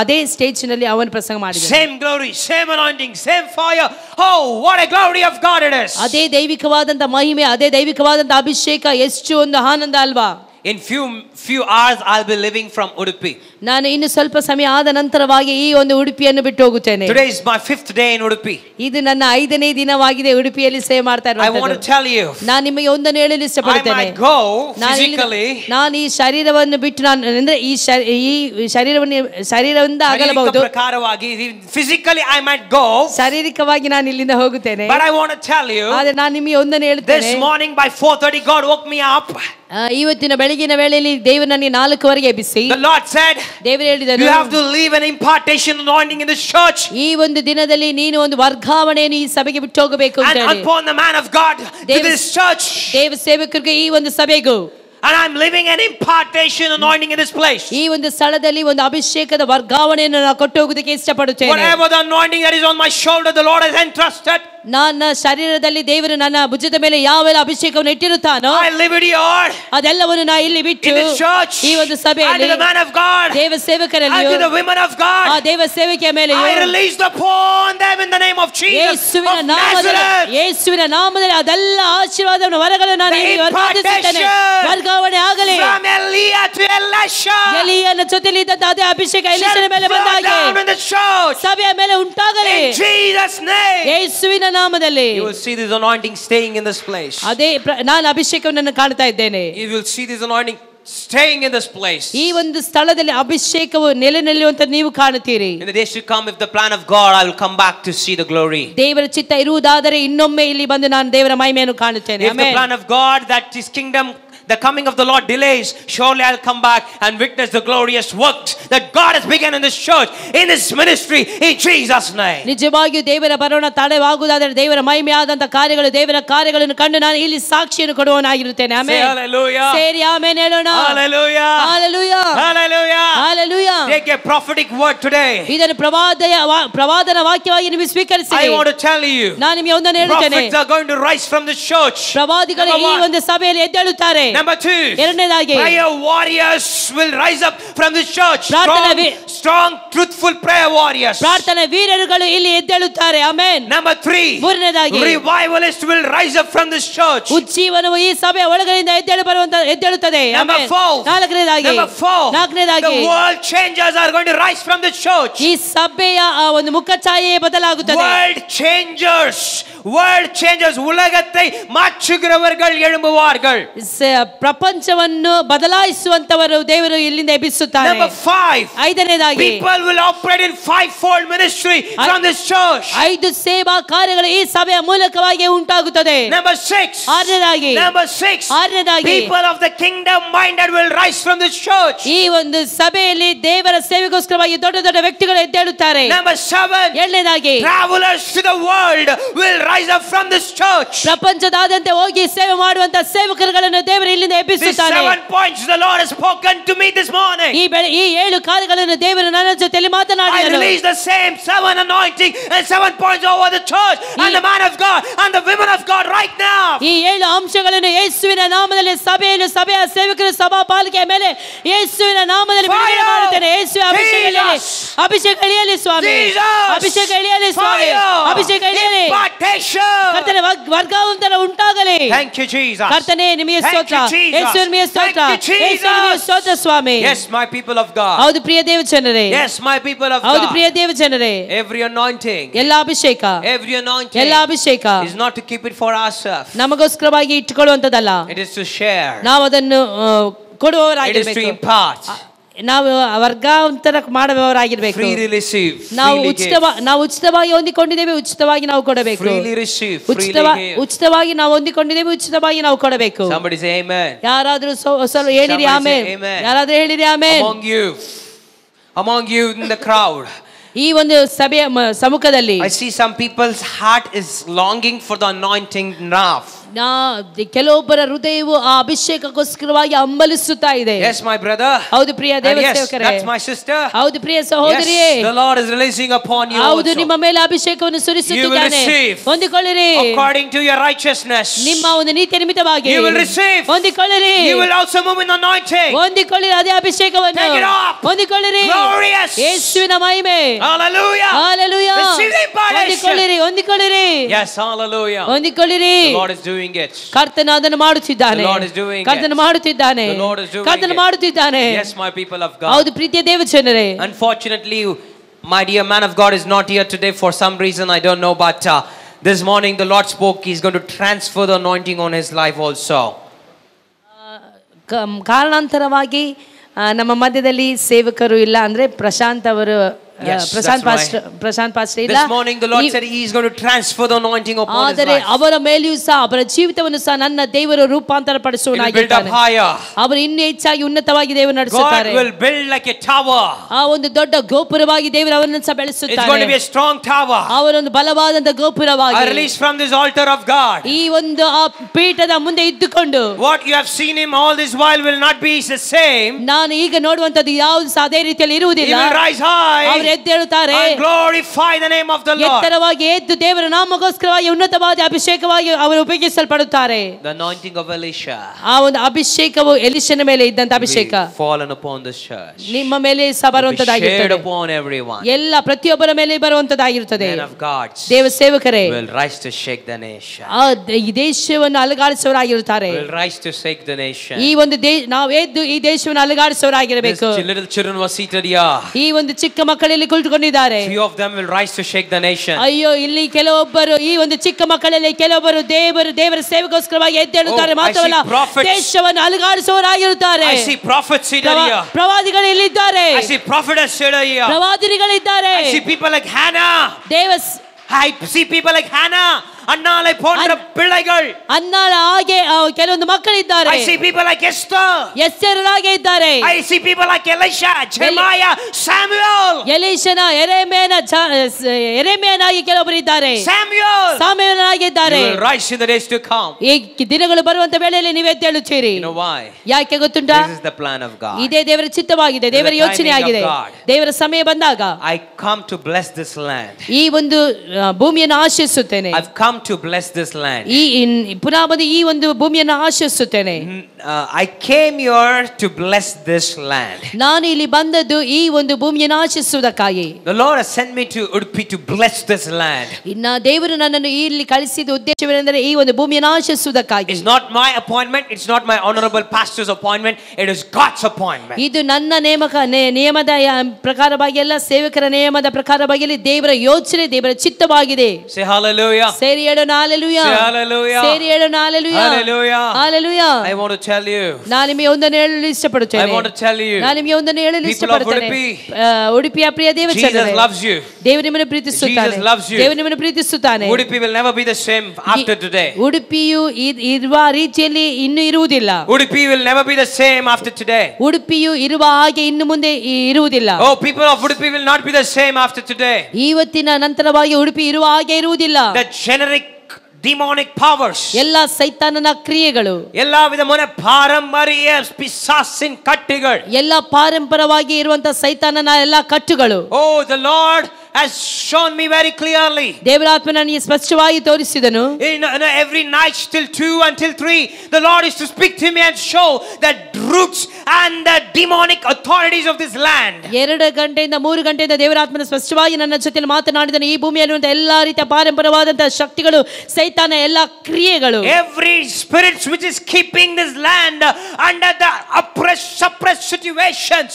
ಅದೇ ಸ್ಟೇಜ್ ನಲ್ಲಿ ಅವನು ಪ್ರಸಂಗ ಮಾಡಿದ. Same glory, same anointing, same fire. Oh, what a glory of God it is. ಅದೇ ದೈವಿಕವಾದಂತ ಮಹಿಮೆ, ಅದೇ ದೈವಿಕವಾದಂತ ಅಭಿಷೇಕ, ಎಷ್ಟು ಒಂದು ಆನಂದ ಅಲ್ವಾ. In few hours I'll be leaving from Udupi. ನಾನು ಇನ್ನು ಸ್ವಲ್ಪ ಸಮಯ ಆದ ನಂತರವಾಗಿ ಈ ಒಂದು ಉಡುಪಿಯನ್ನು ಬಿಟ್ಟು ಹೋಗುತ್ತೇನೆ. Today is my 5th day in Udupi. ಇದು ನನ್ನ 5ನೇ ದಿನವಾಗಿದೆ ಉಡುಪಿಯಲ್ಲಿ ಸೇವೆ ಮಾಡ್ತಾ ಇರುವಂತದ್ದು. I want to tell you. ನಾನು ನಿಮಗೆ ಒಂದನ್ನು ಹೇಳಲು ಇಷ್ಟಪಡುತ್ತೇನೆ. I might go physically. ನಾನು ಈ ಶರೀರವನ್ನು ಬಿಟ್ಟು ನಾನು ಅಂದ್ರೆ ಈ ಶರೀರದಿಂದ ಆಗಲಬಹುದು. ಪ್ರಕಾರವಾಗಿ physically I might go. ಶಾರೀರಿಕವಾಗಿ ನಾನು ಇಲ್ಲಿಂದ ಹೋಗುತ್ತೇನೆ. But I want to tell you. ಆದರೆ ನಾನು ನಿಮಗೆ ಒಂದನ್ನು ಹೇಳ್ತೇನೆ. This morning by 4:30 God woke me up. ಇವತ್ತಿನ ಬೆಳಗಿನ ವೇಳೆಯಲ್ಲಿ ದೇವರು ನನಗೆ 4 ಎಬ್ಬಿಸಿ. The Lord said, ದೇವರು ಹೇಳಿದನು, you have to leave an impartation anointing in this church. ಈ ಒಂದು ದಿನದಲ್ಲಿ ನೀನು ಒಂದು ವರ್ಗಾವಣೆಯನ್ನು ಈ ಸಭೆಗೆ ಬಿಟ್ಟು ಹೋಗಬೇಕು ಅಂತ ಹೇಳಿ. And upon the man of God to this church. ದೇವ ಸೇವಕರಿಗೆ ಈ ಒಂದು ಸಭೆಗೂ. And I'm living an impartation anointing in this place. ಈ ಒಂದು ಸ್ಥಳದಲ್ಲಿ ಒಂದು ಅಭಿಷೇಕದ ವರ್ಗಾವಣೆಯನ್ನು ನಾನು ಕೊಟ್ಟು ಹೋಗುವುದಕ್ಕೆ ಇಷ್ಟಪಡುತ್ತೇನೆ. Whatever the anointing that is on my shoulder, the Lord has entrusted. ನನ್ನ ಶರೀರದಲ್ಲಿ ದೇವರು ನನ್ನ ಭುಜದ ಮೇಲೆ ಯಾವೆಲ್ಲ ಅಭಿಷೇಕವನ್ನು ಇಟ್ಟಿರುತ್ತಾನೋ I live it here. ಅದೆಲ್ಲವನ್ನು ನಾನು ಇಲ್ಲಿ ಬಿಟ್ಟು ಈ ಒಂದು ಸಭೆಯಲ್ಲಿ the man of God, ದೇವ ಸೇವಕರಲ್ಲಿ the women of God, ಆ ದೇವ ಸೇವಕಿಯ ಮೇಲೆ I release upon them in the name of Jesus. ಯೇಸುವಿನ ನಾಮದಲ್ಲಿ ಅದೆಲ್ಲ ಆಶೀರ್ವಾದವನ್ನು ವರಗಳನ್ನು ನಾನು ಇಲ್ಲಿ ವರ್ಗಾಯಿಸುತ್ತೇನೆ. ವರ್ಗಾವಣೆ ಆಗಲಿ. From Elia to Elisha. ಎಲಿಯನ ಜೊತೆಯಲ್ಲಿ ಇದ್ದಂತ ಅದೇ ಅಭಿಷೇಕ ಎಲಿಷನ ಮೇಲೆ ಬಂದ ಹಾಗೆ ಸಭೆಯ ಮೇಲೆ ಉಂಟಾಗಲಿ. In Jesus name. ಯೇಸುವಿನ ನಾಮದಲ್ಲಿ. You will see this anointing staying in this place. ಅದೇ ನಾನು ಅಭಿಷೇಕವನ್ನು ಕಾಣ್ತಾ ಇದ್ದೇನೆ. You will see this anointing staying in this place. ಈ ಒಂದು ಸ್ಥಳದಲ್ಲಿ ಅಭಿಷೇಕವು ನೆಲೆ ನಿಲ್ಲುವಂತ ನೀವು ಕಾಣುತ್ತೀರಿ. In the days to come, if the plan of God, I will come back to see the glory. ದೇವರ ಚಿತ್ತ ಇರುವುದಾದರೆ ಇನ್ನೊಮ್ಮೆ ಇಲ್ಲಿ ಬಂದು ನಾನು ದೇವರ ಮಹಿಮೆಯನ್ನು ಕಾಣುತ್ತೇನೆ. If the plan of God that his kingdom, the coming of the Lord delays, surely I'll come back and witness the glorious works that God has begun in this church, in this ministry, in Jesus name. ನಿಜವಾಗಿಯೂ ದೇವರ ಬರೋಣ ತಡವಾಗುವುದಾದರೆ ದೇವರ ಮಹಿಮೆಯಾದಂತ ಕಾರ್ಯಗಳು ದೇವರ ಕಾರ್ಯಗಳನ್ನು ಕಂಡು ನಾನು ಇಲ್ಲಿ ಸಾಕ್ಷಿಯನ್ನು ಕೊಡುವವನಾಗಿರುತ್ತೇನೆ. ಆಮೆನ್. Hallelujah. ಸೇರಿ ಆಮೆನ್ ಹೇಳೋಣ. Hallelujah. Hallelujah. Hallelujah. Hallelujah. Take a prophetic word today. ಇದನ್ನು ಪ್ರವಾದನ ವಾಕ್ಯವಾಗಿ ನೀವು ಸ್ವೀಕರಿಸಿ. I want to tell you. ನಾನು ನಿಮಗೆ ಒಂದನ್ನು ಹೇಳುತ್ತೇನೆ. Prophets are going to rise from this church. ಪ್ರವಾದಿಗಳು ಈ ಒಂದು ಸಭೆಯಲ್ಲಿ ಎದ್ದೇಳುತ್ತಾರೆ. Number 2, ಎರಡನೇದಾಗಿ prayer warriors will rise up from this church. Strong truthful prayer warriors. ಪ್ರಾರ್ಥನಾ ವೀರರುಗಳು ಇಲ್ಲಿ ಎದ್ದೇಳುತ್ತಾರೆ. ಆಮೆನ್. Number 3, ಮೂರನೇದಾಗಿ revivalists will rise up from this church. ಉಜ್ಜೀವನವು ಈ ಸಭೆಯ ಒಳಗಡೆಯಿಂದ ಎದ್ದೇಳುತ್ತದೆ. Number 4, ನಾಲ್ಕನೇದಾಗಿ the world changers are going to rise from this church. ಈ ಸಭೆಯ ಒಂದು ಮುಖಛಾಯೆ ಬದಲಾಗುತ್ತದೆ. world changers ಉಲಗத்தை ಮಾಚುகிறவர்கள் எழும்புவார்கள். ಪ್ರಪಂಚವನ್ನು ಬದಲಾಯಿಸುವಂತವರು ದೇವರು ಇಲ್ಲಿಂದ ಎಬ್ಬಿಸುತ್ತಾರೆ. Number 5, ಐದನೇದಾಗಿ people will operate in 5-fold ministry from this church. 5 ಸೇವಾ ಕಾರ್ಯಗಳು ಈ ಸಭೆಯ ಮೂಲಕವಾಗಿ ಉಂಟಾಗುತ್ತದೆ. Number 6, ಆರನೇದಾಗಿ people of the kingdom minded will rise from this church. ಈ ಒಂದು ಸಭೆಯಲ್ಲಿ ದೇವರ ಸೇವೆಗೋಸ್ಕರವಾಗಿ ದೊಡ್ಡ ದೊಡ್ಡ ವ್ಯಕ್ತಿಗಳು ಎದ್ದೇಳುತ್ತಾರೆ. Number 7, ಏಳನೇದಾಗಿ travelers to the world will rise up from this church. ಪ್ರಪಂಚದಾದ್ಯಂತ ಹೋಗಿ ಸೇವೆ ಮಾಡುವಂತ ಸೇವಕರುಗಳನ್ನು ದೇವರು ಇಲ್ಲಿಂದ ಎಬ್ಬಿಸುತ್ತಾನೆ. 7 points the Lord has spoken to me this morning. ಈ 7 ಕಾರ್ಯಗಳನ್ನು ದೇವರು ನನ್ನ ಜೊತೆಯಲ್ಲಿ ಮಾತನಾಡಿದನು. I release the same 7 anointing and 7 points over the church and the man of God and the women of God right now. ಈ 7 ಅಂಶಗಳನ್ನು ಯೇಸುವಿನ ನಾಮದಲ್ಲಿ ಸಭೆಯ ಸೇವಕರು ಸಭಾ ಪಾಲಿಕೆಯ ಮೇಲೆ ಯೇಸುವಿನ ನಾಮದಲ್ಲಿ ಬಿಡುಗಡೆ ಮಾಡುತ್ತೇನೆ. ಯೇಸುವಿನ ಅಭಿಷೇಕ ಇಳಿಯಲಿ ಸ್ವಾಮಿ. ಅಭಿಷೇಕ ಇಳಿಯಲಿ ಸ್ವಾಮಿ. ಅಭಿಷೇಕ ಇಳಿಯಲಿ. ಕರ್ತನೇ ವರ್ಗಾವಂತರ ಉಂಟಾಗಲಿ. Thank you Jesus. ಕರ್ತನೇ ನಿಮಗೆ ಸ್ತೋತ್ರ. ಯೇಸುವಿನ ನಿಮಗೆ ಸ್ತೋತ್ರ. ಯೇಸುವಿನ ನಿಮಗೆ ಸ್ತೋತ್ರ ಸ್ವಾಮಿ. Yes my people of God. ಹೌದು ಪ್ರಿಯ ದೇವಜನರೇ. Yes my people of God. ಹೌದು ಪ್ರಿಯ ದೇವಜನರೇ. Every anointing. ಎಲ್ಲ ಅಭಿಷೇಕ. Every anointing. ಎಲ್ಲ ಅಭಿಷೇಕ. is not to keep it for ourselves. ನಮಗೋಸ್ಕರವಾಗಿ ಇಟ್ಟುಕೊಳ್ಳುವಂತದಲ್ಲ. It is to share. ನಾವು ಅದನ್ನು ಕೊಡುವವರಾಗಿರಬೇಕು. It is to impart. ನಾವು ವರ್ಗಾವಂತರ ಮಾಡುವವರಾಗಿರಬೇಕು. Freely receive. ನಾವು ಉಚಿತವಾಗಿ ಹೊಂದಿಕೊಂಡಿದ್ದೇವೆ, ಉಚಿತವಾಗಿ ನಾವು ಕೊಡಬೇಕು. Freely receive. Freely give. ಉಚಿತವಾಗಿ ನಾವು ಹೊಂದಿಕೊಂಡಿದ್ದೇವೆ, ಉಚಿತವಾಗಿ ನಾವು ಕೊಡಬೇಕು. Somebody say amen. ಯಾರಾದರೂ ಹೇಳಿರಿ ಆಮೆನ್. ಯಾರಾದರೂ ಹೇಳಿರಿ amen. Among you in the crowd. ಈ ಒಂದು ಸಭೆಯ ಸಮ್ಮುಖದಲ್ಲಿ I see some people's heart is longing for the anointing now. ಕೆಲವೊಬ್ಬರ ಹೃದಯವು ಆ ಅಭಿಷೇಕಕ್ಕೋಸ್ಕರವಾಗಿ ಹಂಬಲಿಸುತ್ತಾ ಇದೆ. Yes my brother. ಹೌದು ಪ್ರಿಯ ದೇವಸೇವಕರೇ. That's my sister. ಹೌದು ಪ್ರಿಯ ಸಹೋದರಿಯೇ. Yes, the Lord is releasing upon you. ಹೌದು ನಿಮ್ಮ ಮೇಲೆ ಅಭಿಷೇಕವನ್ನು ಸುರಿಸುತ್ತಿದ್ದಾನೆ. ಹೊಂದಿಕೊಳ್ಳಿರಿ. According to your righteousness. ನಿಮ್ಮ ಒಂದು ನೀತಿಯ ನಿಮಿತ್ತವಾಗಿ. You will receive. ಹೊಂದಿಕೊಳ್ಳಿರಿ. You will also move in anointing. ಹೊಂದಿಕೊಳ್ಳಿರಿ ಅದೇ ಅಭಿಷೇಕವನ್ನು. Take it up. ಹೊಂದಿಕೊಳ್ಳಿರಿ. Glorious. ಯೇಸುವಿನ ಮಹಿಮೆ. Hallelujah. Hallelujah. Receive impartation. ಹೊಂದಿಕೊಳ್ಳಿರಿ. Yes hallelujah. ಹೊಂದಿಕೊಳ್ಳಿರಿ. The Lord is doing doing it. ಕರ್ತನು ಅದನ್ನು ಮಾಡುತ್ತಿದ್ದಾನೆ. The Lord is doing it. ಕರ್ತನು ಮಾಡುತ್ತಿದ್ದಾನೆ. The Lord is doing ಕರ್ತನು ಮಾಡುತ್ತಿದ್ದಾನೆ. Yes, my people of God. ಹೌದು ಪ್ರೀತಿಯ ದೇವಜನರೇ. Unfortunately, my dear man of God is not here today for some reason I don't know, but this morning the Lord spoke. He's going to transfer the anointing on his life also. ಕಾರಣಾಂತರವಾಗಿ ನಮ್ಮ ಮಧ್ಯದಲ್ಲಿ ಸೇವಕರು ಇಲ್ಲ, ಅಂದ್ರೆ ಪ್ರಶಾಂತ್ ಅವರು Prashant pastor ಇಲ್ಲ. This morning the Lord said he is going to transfer the anointing upon his life. ಆದರೆ ಅವರ ಮೇಲೆಯೂ ಸಹ ಅವರ ಜೀವಿತವನ್ನು ಸಹ ನನ್ನ ದೇವರು ರೂಪಾಂತರ ಪಡಿಸುವನಾಗಿದ್ದಾನೆ. ಅವರು ಇನ್ನೂ ಹೆಚ್ಚಾಗಿ ಉನ್ನತವಾಗಿ ದೇವರು ನಡೆಸುತ್ತಾರೆ. God will build like a tower. ಆ ಒಂದು ದೊಡ್ಡ ಗೋಪುರವಾಗಿ ದೇವರು ಅವರನ್ನು ಸಹ ಬೆಳೆಸುತ್ತಾರೆ. It's going to be a strong tower. ಅವರೊಂದು ಬಲವಾದಂತ ಗೋಪುರವಾಗಿ. I release from this altar of God. ಈ ಒಂದು ಆ ಪೀಠದ ಮುಂದೆ ಇದ್ದುಕೊಂಡು what you have seen him all this while will not be the same. ನಾನು ಈಗ ನೋಡುವಂತದ್ದು ಯಾವುದು ಸಹ ಅದೇ ರೀತಿಯಲ್ಲಿ ಇರುವುದಿಲ್ಲ. He will rise high. ಎದ್ದೇಳುತ್ತಾರೆ and glorify the name of the Lord. ಎತ್ತರವಾಗಿ ಎದ್ದು ದೇವರ ನಾಮಕ್ಕೋಸ್ಕರವಾಗಿ ಉನ್ನತವಾದ ಅಭಿಷೇಕವಾಗಿ ಅವರು ಉಪಯೋಗಿಸಲ್ಪಡುತ್ತಾರೆ. The anointing of Elisha. ಆ ಒಂದು ಅಭಿಷೇಕವು ಎಲಿಷನ ಮೇಲೆ ಇದ್ದಂತ ಅಭಿಷೇಕ fallen upon this church. ನಿಮ್ಮ ಮೇಲೆ ಸಹ ಬರುವಂತದ್ದಾಗಿರುತ್ತದೆ. upon everyone. ಎಲ್ಲ ಪ್ರತಿಯೊಬ್ಬರ ಮೇಲೆ ಬರುವಂತದ್ದಾಗಿರುತ್ತದೆ. Men of God. ದೇವ ಸೇವಕರೇ will rise to shake the nation. ಈ ದೇಶವನ್ನು ಅಲುಗಾಡಿಸುವವರಾಗಿರುತ್ತಾರೆ. will rise to shake the nation. ಈ ಒಂದು ನಾವು ಎದ್ದು ಈ ದೇಶವನ್ನು ಅಲುಗಾಡಿಸುವವರಾಗಿರಬೇಕು. little children were seated here. ಈ ಒಂದು ಚಿಕ್ಕ ಮಕ್ಕಳಲ್ಲಿ ಕುಳಿತುಕೊಂಡಿದ್ದಾರೆ. few of them will rise to shake the nation. ಅಯ್ಯೋ ಇಲ್ಲಿ ಕೆಲವೊಬ್ಬರು ಈ ಒಂದು ಚಿಕ್ಕ ಮಕ್ಕಳಲ್ಲಿ ಕೆಲವೊಬ್ಬರು ದೇವರ ಸೇವೆಗೋಸ್ಕರವಾಗಿ ಎದ್ದೇಳುತ್ತಾರೆ. ಮಾತ್ರವಲ್ಲ ದೇಶವನ್ನು ಅಲುಗಾಡಿಸುವವರಾಗಿರುತ್ತಾರೆ. I see prophets seated here. ಪ್ರವಾದಿಗಳು ಇಲ್ಲಿದ್ದಾರೆ. I see prophetess seated here. ಪ್ರವಾದಿಗಳಿದ್ದಾರೆ. I see people like Hannah. I see people like Hannah. ಅನ್ನಾಳೆ ಪೋಂದ್ರ ಪಿಳ್ಳೆಗಳು ಅನ್ನಾಳ ಹಾಗೆ ಕೆಲವೊಂದು ಮಕ್ಕಳಿದ್ದಾರೆ. I see people like Esther. ಎಸ್ತೇರರಾಗೆ ಇದ್ದಾರೆ. I see people like Elisha, Jeremiah, Samuel. ಎಲೀಷನ ಎರೆಮೀಯನಾಗಿ ಕೆಲವೊಬ್ಬರು ಇದ್ದಾರೆ. ಸಾಮುವೇಲನಾಗಿ ಇದ್ದಾರೆ. You will rise in the days to come. ಈ ದಿನಗಳು ಬರುವಂತ ವೇಳೆಯಲ್ಲಿ ನೀವು ಎದ್ದೇಳುತ್ತೀರಿ. You know why? ಯಾಕೆ ಗೊತ್ತುಂಟಾ? This is the plan of God. ಇದೇ ದೇವರ ಚಿತ್ತವಾಗಿದೆ, ದೇವರ ಯೋಚನೆ ಆಗಿದೆ. ದೇವರ ಸಮಯ ಬಂದಾಗ I come to bless this land. ಈ ಒಂದು ಭೂಮಿಯನ್ನು ಆಶೀರ್ಸುತ್ತೇನೆ. I've come to bless this land. ಪುನಃ ಬಂದು ಈ ಒಂದು ಭೂಮಿಯನ್ನು ಆಶೀರ್ಸುತ್ತೇನೆ. I came here to bless this land. ನಾನು ಇಲ್ಲಿ ಬಂದದ್ದು ಈ ಒಂದು ಭೂಮಿಯನ್ನು ಆಶೀರ್ಸುವುದಕ್ಕಾಗಿ. The Lord has sent me to Udupi to bless this land. ದೇವರು ನನ್ನನ್ನು ಇಲ್ಲಿ ಕಳಿಸಿದ ಉದ್ದೇಶವೇನೆಂದರೆ ಈ ಒಂದು ಭೂಮಿಯನ್ನು ಆಶೀರ್ಸುವುದಕ್ಕಾಗಿ. It's not my appointment, it's not my honorable pastor's appointment, it is God's appointment. ಇದು ನನ್ನ ನಿಯಮದ ಪ್ರಕಾರವಾಗಿ ಎಲ್ಲ ಸೇವಕರ ನಿಯಮದ ಪ್ರಕಾರವಾಗಿ ದೇವರ ಯೋಚನೆ, ದೇವರ ಚಿತ್ತವಾಗಿದೆ. Say hallelujah. ಸೇರಿ ಹೇಳೋಣ hallelujah. Say hallelujah. ಸೇರಿ ಹೇಳೋಣ hallelujah. Hallelujah. Hallelujah. I want to tell you. ನಾನು ನಿಮಗೆ ಒಂದನ್ನು ಹೇಳಲು ಇಷ್ಟಪಡುತ್ತೇನೆ. I want to tell you. ನಾನು ನಿಮಗೆ ಒಂದನ್ನು ಹೇಳಲು ಇಷ್ಟಪಡುತ್ತೇನೆ. ಉಡುಪಿಯ ಪ್ರಿಯ ದೇವಚರರೇ, Jesus loves you. ದೇವರು ನಿಮ್ಮನ್ನು ಪ್ರೀತಿಸುತ್ತಾನೆ. Jesus loves you. ದೇವರು ನಿಮ್ಮನ್ನು ಪ್ರೀತಿಸುತ್ತಾನೆ. Udupi will never be the same after today. ಉಡುಪಿಯು ಇರುವ ರೀತಿಯಲ್ಲಿ ಇನ್ನು ಇರುವುದಿಲ್ಲ. Udupi will never be the same after today. ಉಡುಪಿಯು ಇರುವ ಹಾಗೆ ಇನ್ನು ಮುಂದೆ ಇರುವುದಿಲ್ಲ. Oh, people of Udupi will not be the same after today. ಇವತ್ತಿನ ನಂತರವಾಗಿ ಉಡುಪಿ ಇರುವ ಹಾಗೆ ಇರುವುದಿಲ್ಲ. The generic demonic powers, ಎಲ್ಲ ಸೈತಾನನ ಕ್ರಿಯೆಗಳು, ಎಲ್ಲ ವಿಧமான ಪಾರಂಪರ್ಯ ಪಿಶಾಚಿನ ಕಟ್ಟುಗಳು, ಎಲ್ಲ ಪಾರಂಪರವಾಗಿ ಇರುವಂತ ಸೈತಾನನ ಎಲ್ಲ ಕಟ್ಟುಗಳು. Oh, the Lord has shown me very clearly. ದೇವರಾತ್ಮ ನನಗೆ ಸ್ಪಷ್ಟವಾಗಿ ತೋರಿಸಿದನು. Every night till 2 until 3 the Lord is to speak to me and show the roots and the demonic authorities of this land. 2 ಗಂಟೆಯಿಂದ 3 ಗಂಟೆಯಿಂದ ದೇವರಾತ್ಮನ ಸ್ಪಷ್ಟವಾಗಿ ನನ್ನ ಜೊತೆಯಲ್ಲಿ ಮಾತನಾಡಿದನು. ಈ ಭೂಮಿಯಲ್ಲಿರುವಂತ ಎಲ್ಲಾ ರೀತಿಯ ಪಾರಂಪರವಾದಂತಹ ಶಕ್ತಿಗಳು, ಸೈತಾನ ಎಲ್ಲ ಕ್ರಿಯೆಗಳು, every spirits which is keeping this land under the suppressed situations,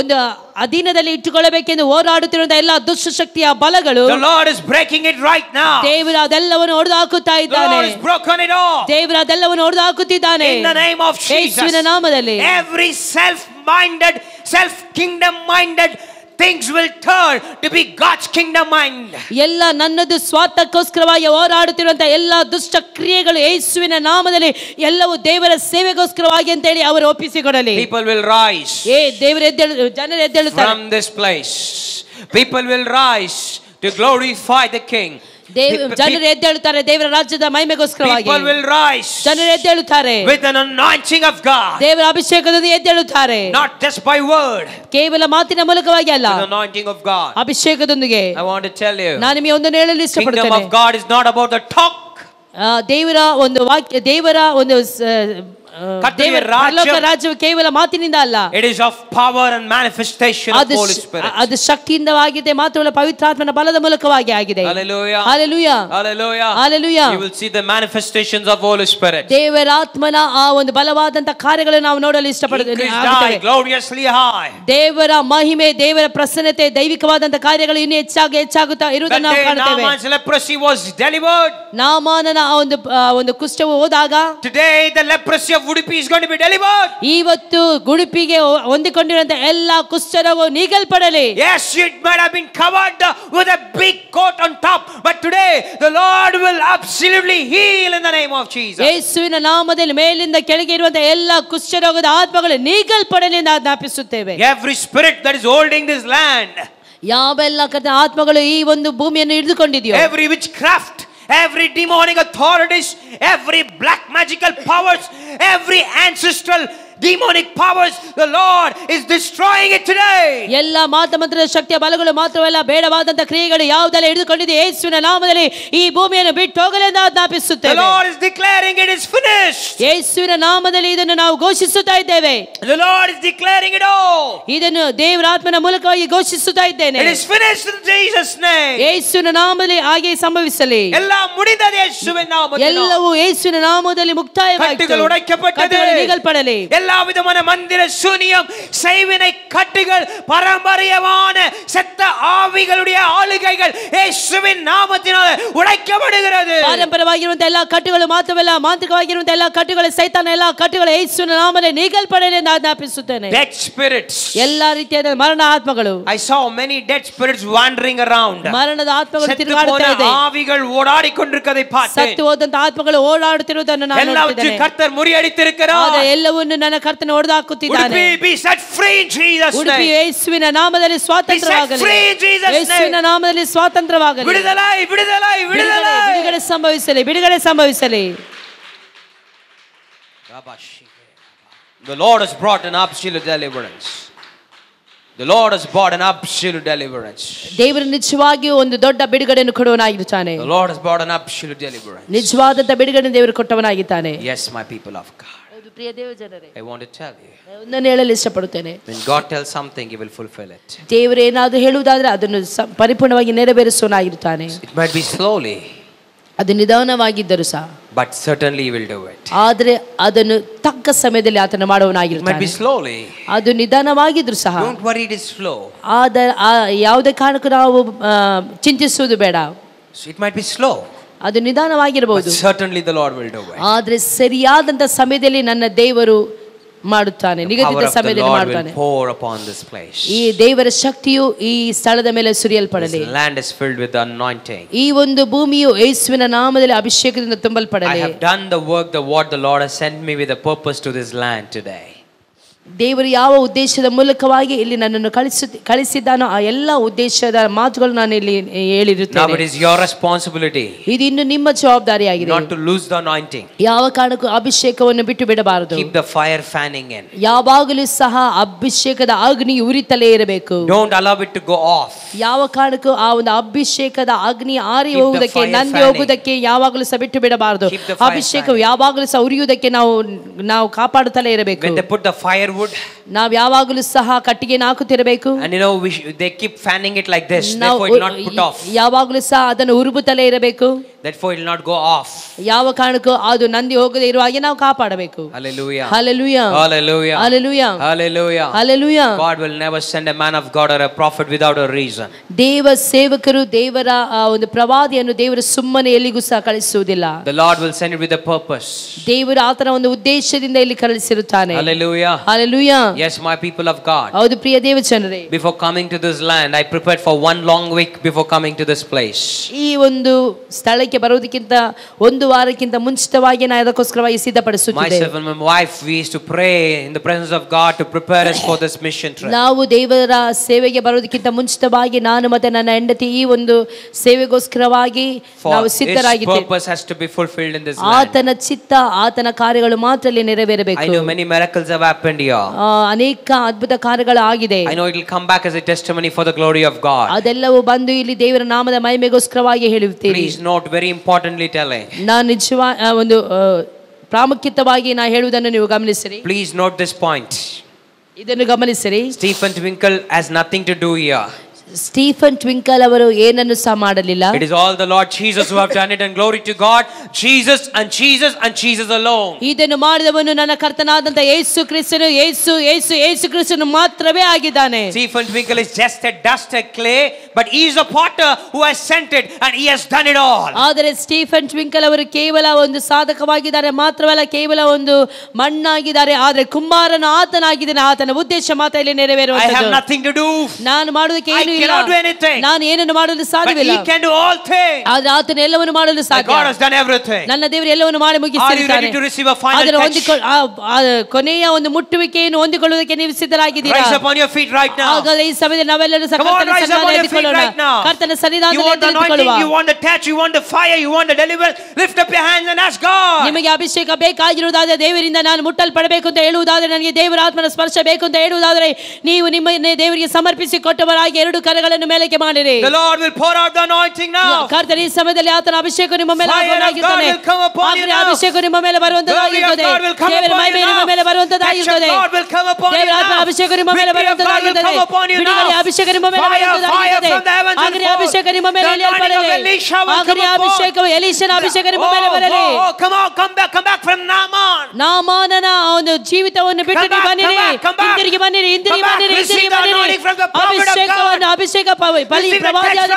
ಒಂದು ಅಧೀನದಲ್ಲಿ ಇಟ್ಟುಕೊಳ್ಳಬೇಕೆಂದು ಹೋರಾಡುತ್ತಿರುವಂತ ಎಲ್ಲ ದುಷ್ಟ ಶಕ್ತಿಯ ಬಲಗಳು, the Lord is breaking it right now. ದೇವರು ಅದೆಲ್ಲವನ್ನು ಒಡೆದು ಹಾಕುತ್ತಾ ಇದ್ದಾನೆ. The Lord has broken it all. ದೇವರು ಅದೆಲ್ಲವನ್ನು ಒಡೆದು ಹಾಕುತ್ತಿದ್ದಾನೆ. In the name of Jesus. ಯೇಸುವಿನ ನಾಮದಲ್ಲಿ every self-minded, self-kingdom minded things will turn to be God's kingdom mind. ಎಲ್ಲ ನನ್ನದು ಸ್ವಾರ್ಥಕ್ಕೋಸ್ಕರವಾಗಿ ಹೋರಾಡುತ್ತಿರುವಂತ ಎಲ್ಲ ದುಷ್ಟ ಕ್ರಿಯೆಗಳು ಯೇಸುವಿನ ನಾಮದಲ್ಲಿ ಎಲ್ಲವೂ ದೇವರ ಸೇವೆಗೋಸ್ಕರವಾಗಿ ಅಂತ ಹೇಳಿ ಅವರು ಒಪ್ಪಿಸಿಕೊಡಲಿ. People will rise. ಜನರು ಎದ್ದೇಳುತ್ತಾರೆ. From this place people will rise to glorify the King. ಜನರು ಎದ್ದೇಳುತ್ತಾರೆ ದೇವರ ರಾಜ್ಯದ ಮಹಿಮೆಗೋಸ್ಕರವಾಗಿ. People will rise. ಜನರು ಎದ್ದೇಳುತ್ತಾರೆ with an anointing of God. ದೇವರ ಅಭಿಷೇಕದಿಂದ ಎದ್ದೇಳುತ್ತಾರೆ. Not just by word. ಕೇವಲ ಮಾತಿನ ಮೂಲಕವಾಗಿ ಅಲ್ಲ, with anointing of God. ಅಭಿಷೇಕದೊಂದಿಗೆ. I want to tell you, ನಾನು ನಿಮಗೆ ಒಂದನ್ನು ಹೇಳಲು ಇಷ್ಟಪಡುತ್ತೇನೆ. Kingdom of God is not about the talk. ದೇವರ ಒಂದು ವಾಕ್ಯ, ದೇವರ ಒಂದು ಪರಲೋಕ ರಾಜ್ಯವು ಕೇವಲ ಮಾತಿನಿಂದ ಅಲ್ಲ, it is of power and manifestation of Holy Spirit. ಅದು ಶಕ್ತಿಯಿಂದವಾಗಿದೆ, ಮಾತ್ರವಲ್ಲ ಪವಿತ್ರಾತ್ಮನ ಬಲದ ಮೂಲಕವಾಗಿ ಆಗಿದೆ. Hallelujah, hallelujah, hallelujah, hallelujah. You will see the manifestations of Holy Spirit. ದೇವರ ಆತ್ಮನ ಆ ಒಂದು ಬಲವಾದಂತ ಕಾರ್ಯಗಳನ್ನು ನಾವು ನೋಡಲು ಇಷ್ಟಪಡುತ್ತೇವೆ. Gloriously high. ದೇವರ ಮಹಿಮೆ, ದೇವರ ಪ್ರಸನ್ನತೆ, ದೈವಿಕವಾದಂತ ಕಾರ್ಯಗಳು ಇನ್ನೂ ಹೆಚ್ಚಾಗುತ್ತಾ ಇರುವುದನ್ನು ನಾವು ಕಾಣುತ್ತೇವೆ. Naaman's leprosy was delivered. ನಾಮಾನನ ಒಂದು ಕುಷ್ಠವು ಹೋದಾಗ, today the leprosy of Udupi is going to be delivered. ಇವತ್ತು ಉಡುಪಿಗೆ ಹೊಂದಿಕೊಂಡಿರುವಂತ ಎಲ್ಲಾ ಕುಷ್ಠರೋಗ ನೀಗಲ್ಪಡಲಿ. Yes, it might have been covered with a big coat on top, but today the Lord will absolutely heal in the name of Jesus. ಯೇಸುವಿನ ನಾಮದಲ್ಲಿ ಮೇಲಿಂದ ಕೆಳಗೆ ಇರುವಂತ ಎಲ್ಲಾ ಕುಷ್ಠರೋಗದ ಆತ್ಮಗಳು ನೀಗಲ್ಪಡಲಿ ಎಂದು ಆಜ್ಞಾಪಿಸುತ್ತೇವೆ. Every spirit that is holding this land, ಯಾವೆಲ್ಲ ಆತ್ಮಗಳು ಈ ಒಂದು ಭೂಮಿಯನ್ನು ಹಿಡಿದುಕೊಂಡಿದೆಯೋ, every witchcraft, every demonic authorities, every black magical powers, every ancestral demonic powers, the Lord is destroying it today. ಎಲ್ಲ ಮಾತಮಂತ್ರದ ಶಕ್ತಿಯ ಬಲಗಳು ಮಾತ್ರವಲ್ಲ, ಬೇಡವಾದಂತ ಕ್ರಿಯೆಗಳು ಯಾವುದೆಲ್ಲ ಹಿಡಿದುಕೊಂಡಿದೆ ಯೇಸುವಿನ ನಾಮದಲ್ಲಿ ಈ ಭೂಮಿಯನ್ನು ಬಿಟ್ಟು ಹೋಗಲಿ ಎಂದು ಆಜ್ಞಾಪಿಸುತ್ತೇವೆ. The Lord is declaring it is finished. ಯೇಸುವಿನ ನಾಮದಲ್ಲಿ ಇದನ್ನು ನಾವು ಘೋಷಿಸುತ್ತಾ ಇದ್ದೇವೆ. The Lord is declaring it all. ಇದನ್ನು ದೇವರ ಆತ್ಮನ ಮೂಲಕವಾಗಿ ಘೋಷಿಸುತ್ತಾ ಇದ್ದೇನೆ. It is finished in Jesus name. ಯೇಸುವಿನ ನಾಮದಲ್ಲಿ ಹಾಗೆ ಸಂಭವಿಸಲಿ. ಎಲ್ಲ ಮುಗಿದದೆ ಯೇಸುವಿನ ನಾಮದಲ್ಲಿ. ಎಲ್ಲವೂ ಯೇಸುವಿನ ನಾಮದಲ್ಲಿ ಮುಕ್ತಾಯವಾಯಿತು. ಕಟ್ಟುಗಳು ಉடைக்கப்பட்டது. ನೀಗಲ್ಪಡಲಿ. எல்லா விதமான மந்திர சூனியம், செய்வினை கட்டுகள், பாரம்பரியமான செத்த ஆவிகளுடைய ஆளுகைகள் ಯೇಸುವಿನ ನಾಮத்தினால ಉடைக்கப்படுகிறது. ಪಾರಂಪರ್ಯವಾಗಿರುವಂತ ಎಲ್ಲಾ ಕಟ್ಟುಗಳು ಮಾತ್ರವಲ್ಲ, ಮಾಂತ್ರಿಕವಾಗಿರುವಂತ ಎಲ್ಲಾ ಕಟ್ಟುಗಳು, ಸೈತಾನ ಎಲ್ಲಾ ಕಟ್ಟುಗಳು ಯೇಸುವಿನ ನಾಮದಲ್ಲಿ ನೀಗಲ್ಪಡಲಿ ಎಂದು ಆಜ್ಞಾಪಿಸುತ್ತೇನೆ. Dead spirits, ಎಲ್ಲಾ ರೀತಿಯಾದ ಮರಣ ಆತ್ಮಗಳು. I saw many dead spirits wandering around. ಮರಣದ ಆತ್ಮಗಳು ತಿರುಗಾಡುತ್ತಾ ಇದೆ. ಆವಿಗಳು ಓಡಾಡಿಕೊಂಡಿರುವುದೈ பார்த்தேன். ಸತ್ತು ಹೋದಂತ ಆತ್ಮಗಳು ಓಡಾಡುತ್ತಿರುವುದನ್ನು ನಾನು ನೋಡಿದ್ದೇನೆ. ಎಲ್ಲವನ್ನೂ ಕರ್ತರ್ ಮುರಿಯಡಿತಿರುಕ್கிறார். ಆದರೆ ಎಲ್ಲವನ್ನೂ ನನ್ನ ಕರ್ತನು ಹೊಡೆದು ಹಾಕುತ್ತಿದ್ದಾನೆ. Be set free in Jesus name. Udupi ಯೇಸುವಿನ ನಾಮದಲ್ಲಿ ಸ್ವಾತಂತ್ರ್ಯವಾಗಲಿ. ಯೇಸುವಿನ ನಾಮದಲ್ಲಿ ಸ್ವಾತಂತ್ರ್ಯವಾಗಲಿ. ಬಿಡುಗಡೆ ಬಿಡುಗಡೆ ಬಿಡುಗಡೆ ಬಿಡುಗಡೆ ಸಂಭವಿಸಲಿ, ಬಿಡುಗಡೆ ಸಂಭವಿಸಲಿ. The Lord has brought an absolute deliverance. The Lord has brought an absolute deliverance. ದೇವರು ನಿಜವಾಗಿಯೂ ಒಂದು ದೊಡ್ಡ ಬಿಡುಗಡೆಯನ್ನು ಕೊಡುವವನಾಗಿದ್ದಾನೆ. The Lord has brought an absolute deliverance. ನಿಜವಾದಂತ ಬಿಡುಗಡೆಯನ್ನು ದೇವರು ಕೊಟ್ಟವನಾಗಿದ್ದಾನೆ. Yes, my people of God. ಪ್ರಿಯ ದೇವ ಜನರೇ, I want to tell you, ನಾನು ಹೇಳಲು ಇಷ್ಟಪಡುತ್ತೇನೆ. when God tells something, He will fulfill it. ದೇವರು ಏನಾದರೂ ಹೇಳುವುದಾದರೆ ಅದನ್ನು ಪರಿಪೂರ್ಣವಾಗಿ ನೆರವೇರಿಸುವವನಾಗಿರುತ್ತಾನೆ. It might be slowly, ಅದು ನಿಧಾನವಾಗಿದ್ದರೂ ಸಹ, but certainly He will do it. ಆದರೆ ಅದನ್ನು ತಕ್ಕ ಸಮಯದಲ್ಲಿ ಆತನ ಮಾಡುವವನಾಗಿರುತ್ತಾನೆ. It might be slowly, ಅದು ನಿಧಾನವಾಗಿದ್ರೂ ಸಹ, don't worry, it is slow. ಯಾವುದೇ ಕಾರಣಕ್ಕೂ ನಾವು ಚಿಂತಿಸುವುದು ಬೇಡ. It might be slow, ಅದು ನಿಧಾನವಾಗಿರಬಹುದು, certainly the Lord will do it. ಆದರೆ ಸರಿಯಾದಂತ ಸಮಯದಲ್ಲಿ ನನ್ನ ದೇವರು ಮಾಡುತ್ತಾನೆ, ನಿಗದಿತ ಸಮಯದಲ್ಲಿ ಮಾಡುತ್ತಾನೆ. ಈ ದೇವರ ಶಕ್ತಿಯು ಈ ಸ್ಥಳದ ಮೇಲೆ ಸುರಿಯಲ್ಪಡಲಿ. This land is filled with the anointing. ಈ ಒಂದು ಭೂಮಿಯು ಯೇಸುವಿನ ನಾಮದಲ್ಲಿ ಅಭಿಷೇಕದಿಂದ ತುಂಬಲ್ಪಡಲಿ. I have done the work, what the Lord has sent me with a purpose to this land today. ದೇವರು ಯಾವ ಉದ್ದೇಶದ ಮೂಲಕವಾಗಿ ಇಲ್ಲಿ ನನ್ನನ್ನು ಕಳಿಸಿದ್ದಾನೋ ಆ ಎಲ್ಲ ಉದ್ದೇಶದ ಮಾತುಗಳು ನಾನು ಇಲ್ಲಿ ಹೇಳಿರುತ್ತೇನೆ. Now it is your responsibility. ಇದು ಇನ್ನು ನಿಮ್ಮ ಜವಾಬ್ದಾರಿಯಾಗಿದೆ. Not to lose the anointing. ಯಾವ ಕಾರಣಕ್ಕೂ ಅಭಿಷೇಕವನ್ನು ಬಿಟ್ಟು ಬಿಡಬಾರದು. Keep the fire fanning in. ಯಾವಾಗಲೂ ಸಹ ಅಭಿಷೇಕದ ಅಗ್ನಿ ಉರಿತಲೇ ಇರಬೇಕು. Don't allow it to go off. ಯಾವ ಕಾರಣಕ್ಕೂ ಆ ಒಂದು ಅಭಿಷೇಕದ ಅಗ್ನಿ ಆರಿ ಹೋಗುವುದಕ್ಕೆ, ನಂದಿ ಹೋಗುವುದಕ್ಕೆ ಯಾವಾಗಲೂ ಸಹ ಬಿಟ್ಟು ಬಿಡಬಾರದು. ಅಭಿಷೇಕವು ಯಾವಾಗಲೂ ಸಹ ಉರಿಯುವುದಕ್ಕೆ ನಾವು ಕಾಪಾಡುತ್ತಲೇ ಇರಬೇಕು. When they put the firewood, ನಾವು ಯಾವಾಗಲೂ ಸಹ ಕಟ್ಟಿಗೆಯನ್ನು ಹಾಕುತ್ತಿರಬೇಕು. and you know they keep fanning it like this, therefore it will not put off. ಯಾವಾಗಲೂ ಸಹ ಅದನ್ನು ಉರುಬುತ್ತಲೇ ಇರಬೇಕು. therefore it will not go off. ಯಾವ ಕಾರಣಕ್ಕೂ ಅದು ನಂದಿ ಹೋಗದೆ ಇರುವ ಹಾಗೆ ನಾವು ಕಾಪಾಡಬೇಕು. Hallelujah, hallelujah, hallelujah, hallelujah, hallelujah, hallelujah. God will never send a man of God or a prophet without a reason. ದೇವ ಸೇವಕರು, ದೇವರ ಒಂದು ಪ್ರವಾದಿಯನ್ನು ದೇವರು ಸುಮ್ಮನೆ ಎಲ್ಲಿಗೂ ಸಹ ಕಳಿಸುವುದಿಲ್ಲ. The Lord will send it with a purpose. ದೇವರು ಆತನ ಒಂದು ಉದ್ದೇಶದಿಂದ ಇಲ್ಲಿ ಕಳಿಸಿರುತ್ತಾನೆ. Hallelujah, hallelujah. Yes, my people of God. ಹೌದು ಪ್ರಿಯ ದೇವ ಜನರೇ, before coming to this land, I prepared for one long week before coming to this place. ಈ ಒಂದು ಸ್ಥಳಕ್ಕೆ ಬರುವುದಕ್ಕಿಂತ ಒಂದು ವಾರಕ್ಕಿಂತ ಮುಂಚಿತವಾಗಿ ನಾನು ಅದಕ್ಕೋಸ್ಕರವಾಗಿ ಸಿದ್ಧಪಡಿಸುತ್ತಿದ್ದೆ. Myself and my wife, we used to pray in the presence of God to prepare us for this mission trip. ನಾವು ದೇವರ ಸೇವೆಗೆ ಬರುವುದಕ್ಕಿಂತ ಮುಂಚಿತವಾಗಿ ನಾನು ಮತ್ತೆ ನನ್ನ ಹೆಂಡತಿ ಈ ಒಂದು ಸೇವೆಗೋಸ್ಕರವಾಗಿ ನಾವು ಸಿದ್ಧರಾಗಿದ್ದೇವೆ. His purpose has to be fulfilled in this land. ಆತನ ಚಿತ್ತ, ಆತನ ಕಾರ್ಯಗಳು ಮಾತ್ರ ಇಲ್ಲಿ ನೆರವೇರಬೇಕು. I know many miracles have happened here. ಅನೇಕ ಅದ್ಭುತ ಕಾರ್ಯಗಳು ಆಗಿದೆ. I know it will come back as a testimony for the glory of God. ಅದೆಲ್ಲವೂ ಬಂದು ಇಲ್ಲಿ ದೇವರ ನಾಮದ ಮಹಿಮೆಗೋಸ್ಕರವಾಗಿ ಹೇಳುತ್ತೀರಿ. Please note, very importantly telling, ನಾನು ನಿಜವಾಗಿ ಒಂದು ಪ್ರಾಮುಖ್ಯವಾಗಿ ನಾನು ಹೇಳುವುದನ್ನು ನೀವು ಗಮನಿಸಿರಿ. Please note this point. ಇದನ್ನು ಗಮನಿಸಿರಿ. Stephen Twinkle has nothing to do here. Stephen Twinkle ಅವರು ಏನನ್ನು ಸಹ ಮಾಡಲಿಲ್ಲ. It is all the Lord Jesus who have done it, and glory to God. Jesus and Jesus and Jesus alone. ಇದನ್ನು ಮಾಡಿದವನು ನನ್ನ ಕರ್ತನಾದಂತ ಯೇಸು ಕ್ರಿಸ್ತನು, ಯೇಸು ಯೇಸು ಯೇಸು ಕ್ರಿಸ್ತನು ಮಾತ್ರವೇ ಆಗಿದ್ದಾನೆ. Stephen Twinkle is just a dust, a clay, but he is a potter who has sent it and he has done it all. ಆದರೆ Stephen Twinkle ಅವರು ಕೇವಲ ಒಂದು ಸಾಧಕವಾಗಿದ್ದಾರೆ ಮಾತ್ರವಲ್ಲ, ಕೇವಲ ಒಂದು ಮಣ್ಣಾಗಿದ್ದಾರೆ. ಆದರೆ ಕುಂಬಾರನ ಆತನಾಗಿದ್ದಾನೆ. ಆತನ ಉದ್ದೇಶ ಮಾತ್ರ ಇಲ್ಲಿ ನೆರವೇರುವಂತದ್ದು. I have nothing to do. ನಾನು ಮಾಡುವುದಕ್ಕೆ ಏನು ಇಲ್ಲ. ನಾನು ಏನನ್ನು ಮಾಡಲು ಸಾಧ್ಯವಿಲ್ಲ. But he can do all things. ಆದರೆ ಆತನು ಎಲ್ಲವನ್ನು ಮಾಡಲು ಸಾಧ್ಯ. God has done everything. ನನ್ನ ದೇವರು ಎಲ್ಲವನ್ನು ಮಾಡಿ ಮುಗಿಸಿದ್ದಾನೆ. Are you ready to receive a final touch? ಕೊನೆಯ ಒಂದು ಮುಟ್ಟುವಿಕೆಯನ್ನು ಹೊಂದಿಕೊಳ್ಳುವುದಕ್ಕೆ ನೀವು ಸಿದ್ಧರಾಗಿದ್ದೀರಾ? Rise up on your feet right now. ಹಾಗಾದರೆ ಈ ಸಮಯದಲ್ಲಿ ನಾವೆಲ್ಲರೂ ಕರ್ತನ ಸನ್ನಿಧಾನದಲ್ಲಿ ಎದ್ದುಕೊಳ್ಳೋಣ. ಕರ್ತನ ಸನ್ನಿಧಾನದಲ್ಲಿ ಎದ್ದುಕೊಳ್ಳುವ. You want the touch, you want the fire, you want the deliverance. Lift up your hands and ask God. ನಿಮಗೆ ಅಭಿಷೇಕ ಬೇಕಾಗಿರುವುದಾದರೆ, ದೇವರಿಂದ ನಾನು ಮುಟ್ಟಲ್ಪಡಬೇಕು ಅಂತ ಹೇಳುವುದಾದರೆ, ನನಗೆ ದೇವರ ಆತ್ಮನ ಸ್ಪರ್ಶ ಬೇಕು ಅಂತ ಹೇಳುವುದಾದರೆ, ನೀವು ನಿಮ್ಮನ್ನೇ ದೇವರಿಗೆ ಸಮರ್ಪಿಸಿ ಕೊಟ್ಟವರಾಗಿ ಎರಡು ಕರಗಳನ್ನು ಮೇಲಕ್ಕೆ ಮಾಡಿರಿ. The Lord will pour out the anointing now. ಕರ್ತನ ಈ ಸಮಯದಲ್ಲಿ ಆತನ ಅಭಿಷೇಕ ನಿಮ್ಮ ಮೇಲೆ ಬರುವಂತದ್ದಾಗಿರುತ್ತದೆ. ಅಭಿಷೇಕ ನಿಮ್ಮ ಮೇಲೆ ಬರುವಂತದ್ದಾಗಿರುತ್ತದೆ. ದೇವರ ಮಹಿಮೆ ನಿಮ್ಮ ಮೇಲೆ ಬರುವಂತದ್ದಾಗಿರುತ್ತದೆ. ದೇವರ ಆತ್ಮನ ಅಭಿಷೇಕ ನಿಮ್ಮ ಮೇಲೆ ಬರುವಂತದ್ದಾಗಿರುತ್ತದೆ. ಬಿಡುಗಡೆ ಅಭಿಷೇಕ ನಿಮ್ಮ ಮೇಲೆ ಬರುವಂತದ್ದಾಗಿರುತ್ತದೆ. ಆಗಲಿ ಅಭಿಷೇಕ ನಿಮ್ಮ ಮೇಲೆ ಇಳಿಯಲ್ಪಡಲಿ. ಆಗಲಿ ಅಭಿಷೇಕವು ಎಲೀಷನ ಅಭಿಷೇಕ ನಿಮ್ಮ ಮೇಲೆ ಬರಲಿ. Come back from Naaman. ನಾಮಾನನ ಒಂದು ಜೀವಿತವನ್ನು ಬಿಟ್ಟು ನೀವು ಬನ್ನಿರಿ. ಹಿಂದಿರುಗಿ ಬನ್ನಿರಿ. ಅಭಿಷೇಕ ಪ್ರವಾದಿಯಾದ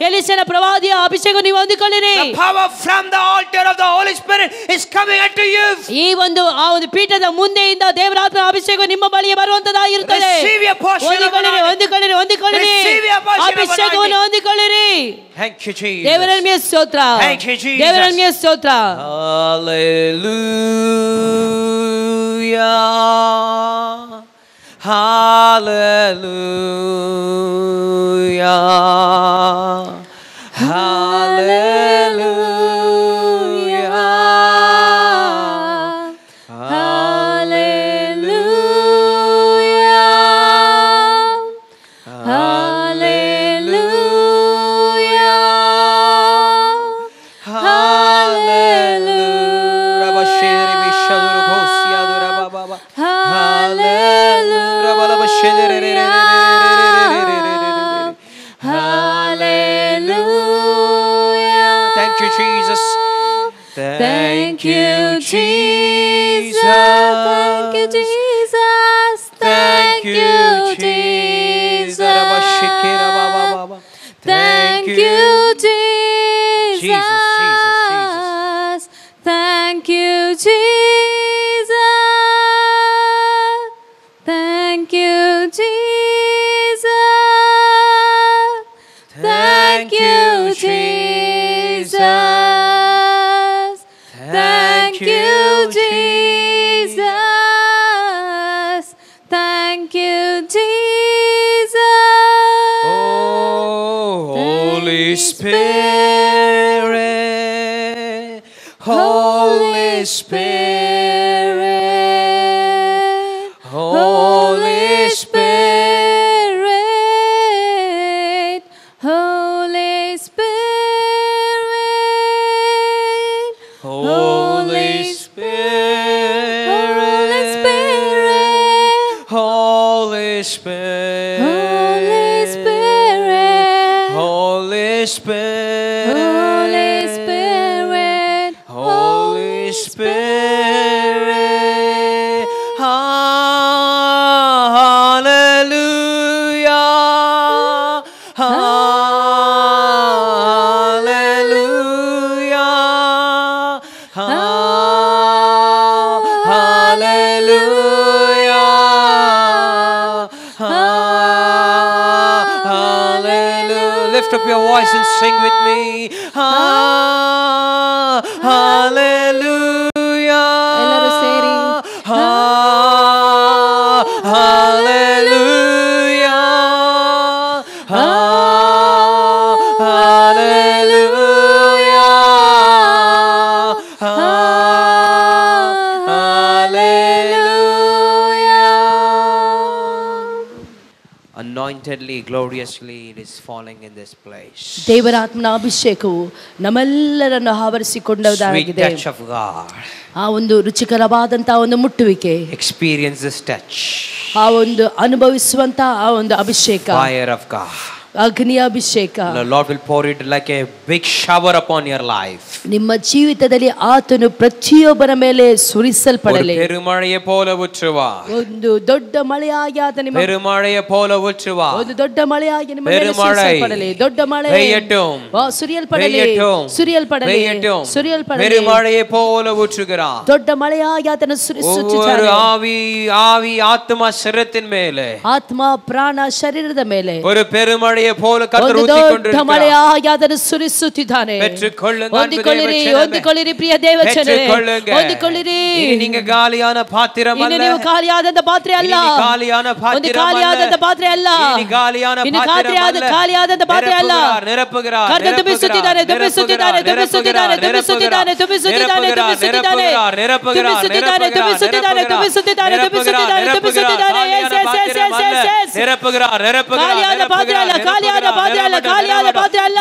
ಎಲೀಷನ ಪ್ರವಾದಿಯ ಅಭಿಷೇಕ ನೀವು ಹೊಂದಿಕೊಳ್ಳಿರಿ. The power from the altar of the Holy Spirit is coming unto you. ಈ ಒಂದು ಆ ಒಂದು ಪೀಠದ ಮುಂದೆಯಿಂದ ದೇವರ ಆತ್ಮನ ಅಭಿಷೇಕ ನಿಮ್ಮ ಬಳಿಗೆ ಬರುವಂತದ್ದಾಗಿರುತ್ತದೆ. ಹೊಂದಿಕೊಳ್ಳಿರಿ. ಅಭಿಷೇಕವನ್ನು ಹೊಂದಿಕೊಳ್ಳಿರಿ. Thank you, Jesus. ದೇವರನ್ನೇ ಸ್ತೋತ್ರ. Thank you, Jesus. ದೇವರನ್ನೇ ಸ್ತೋತ್ರ. Hallelujah. Hallelujah. Hallelujah. Hallelujah. Hallelujah. Hallelujah. Rabashiri bishaduru bhosia dura baba. Hallelujah. Hallelujah. Thank you, Jesus. Thank you, Jesus. Thank you, Jesus. Thank you, Jesus. Thank you, Jesus. Jesus. Thank you, Jesus. Thank you, Jesus. Thank you, Jesus. Thank you, Jesus. Thank you, Jesus. Oh, Holy Spirit, Holy Spirit, Holy Spirit, Holy Spirit, Holy Spirit, Holy Spirit, Holy Spirit, Holy Spirit, Holy Spirit, Holy Spirit. Hallelujah. Hallelujah. Hallelujah. Hallelujah. Lift up your voice and sing with me. Hallelujah. ಎಲ್ಲರೂ ಸೇರಿ. Hallelujah. Hallelujah. Hallelujah. Anoint unlimitedly, gloriously it is falling in this place. ದೇವರ ಆತ್ಮನ ಅಭಿಷೇಕವು ನಮ್ಮೆಲ್ಲರನ್ನು ಆವರಿಸಿಕೊಂಡದ್ದಾಗಿದೆ. Sweet touch of God. ಆ ಒಂದು ರುಚಿಕರವಾದಂತಹ ಒಂದು ಮುಟ್ಟುವಿಕೆ. Experience this touch. ಆ ಒಂದು ಅನುಭವಿಸುವಂತ ಆ ಒಂದು ಅಭಿಷೇಕ. Fire of God. ಅಗ್ನಿಯ ಅಭಿಷೇಕ. The Lord will pour it like a big shower upon your life. ನಿಮ್ಮ ಜೀವಿತದಲ್ಲಿ ಆತನು ಪ್ರತಿಯೊಬ್ಬರ ಮೇಲೆ ಸುರಿಸಲ್ಪಡಲಿ. ಪೆರುಮಳೆಯ ಪೋಲ ಉಚ್ಚುವಾ. ಒಂದು ದೊಡ್ಡ ಮಳೆಯಾಗಿ ಆತ ನಿಮ್ಮ ಪೆರುಮಳೆಯ ಪೋಲ ಉಚ್ಚುವಾ. ಒಂದು ದೊಡ್ಡ ಮಳೆಯಾಗಿ ನಿಮ್ಮ ಮೇಲೆ ಸುರಿಸಲ್ಪಡಲಿ. ದೊಡ್ಡ ಮಳೆ ಸುರಿಯಲ್ಪಡಲಿ. ಸುರಿಯಲ್ಪಡಲಿ. ಸುರಿಯಲ್ಪಡಲಿ. ಪೆರುಮಳೆಯ ಪೋಲ ಉಚ್ಚುಗರಾ. ದೊಡ್ಡ ಮಳೆಯಾಗಿ ಆತನ ಸುರಿಸುತ್ತಿದ್ದಾನೆ. ಆವಿ ಆತ್ಮ ಶರೀರத்தின் ಮೇಲೆ. ಆತ್ಮ ಪ್ರಾಣ ಶರೀರದ ಮೇಲೆ. ஒரு பெருமழையை போல கர்த்தர் ஊற்றி கொண்டிருக்கிறார். ಮಳೆಯಾಗಿ ಅದನ್ನು ಸುರಿಸುತ್ತಿದ್ದಾನೆ. ಹೊಂದಿಕೊಳ್ಳಿರಿ, ಹೊಂದಿಕೊಳ್ಳಿರಿ ಪ್ರಿಯ ದೇವಜನರೇ, ಹೊಂದಿಕೊಳ್ಳಿರಿ. நீங்க காலியான பாத்திரம் அல்ல. ನೀವು ಖಾಲಿಯಾದಂತ ಪಾತ್ರೆ ಅಲ್ಲ. காலியான பாத்திரம் அல்ல. ಖಾಲಿಯಾದಂತ ಪಾತ್ರೆ ಅಲ್ಲ. காலியான பாத்திரம் அல்ல. ಖಾಲಿಯಾದಂತ ಪಾತ್ರೆ ಅಲ್ಲ. ನಿರಪುகிறார். ಕರ್ತನು ತುಂಬಿಸುತ್ತಿದ್ದಾನೆ, ತುಂಬಿಸುತ್ತಿದ್ದಾನೆ, ತುಂಬಿಸುತ್ತಿದ್ದಾನೆ, ತುಂಬಿಸುತ್ತಿದ್ದಾನೆ, ತುಂಬಿಸುತ್ತಿದ್ದಾನೆ, ತುಂಬಿಸುತ್ತಿದ್ದಾನೆ, ತುಂಬಿಸುತ್ತಿದ್ದಾನೆ, ತುಂಬಿಸುತ್ತಿದ್ದಾನೆ, ತುಂಬಿಸುತ್ತಿದ್ದಾನೆ, ತುಂಬಿಸುತ್ತಿದ್ದಾನೆ, ತುಂಬಿಸುತ್ತಿದ್ದಾನೆ. ನಿರಪುகிறாರ್, ನಿರಪುகிறாರ್. ಖಾಲಿಯಾದ ಪಾತ್ರೆ ಅಲ್ಲ, ಖಾಲಿಯಾದ ಪಾತ್ರೆ ಅಲ್ಲ, ಖಾಲಿಯಾದ ಪಾತ್ರೆ ಅಲ್ಲ.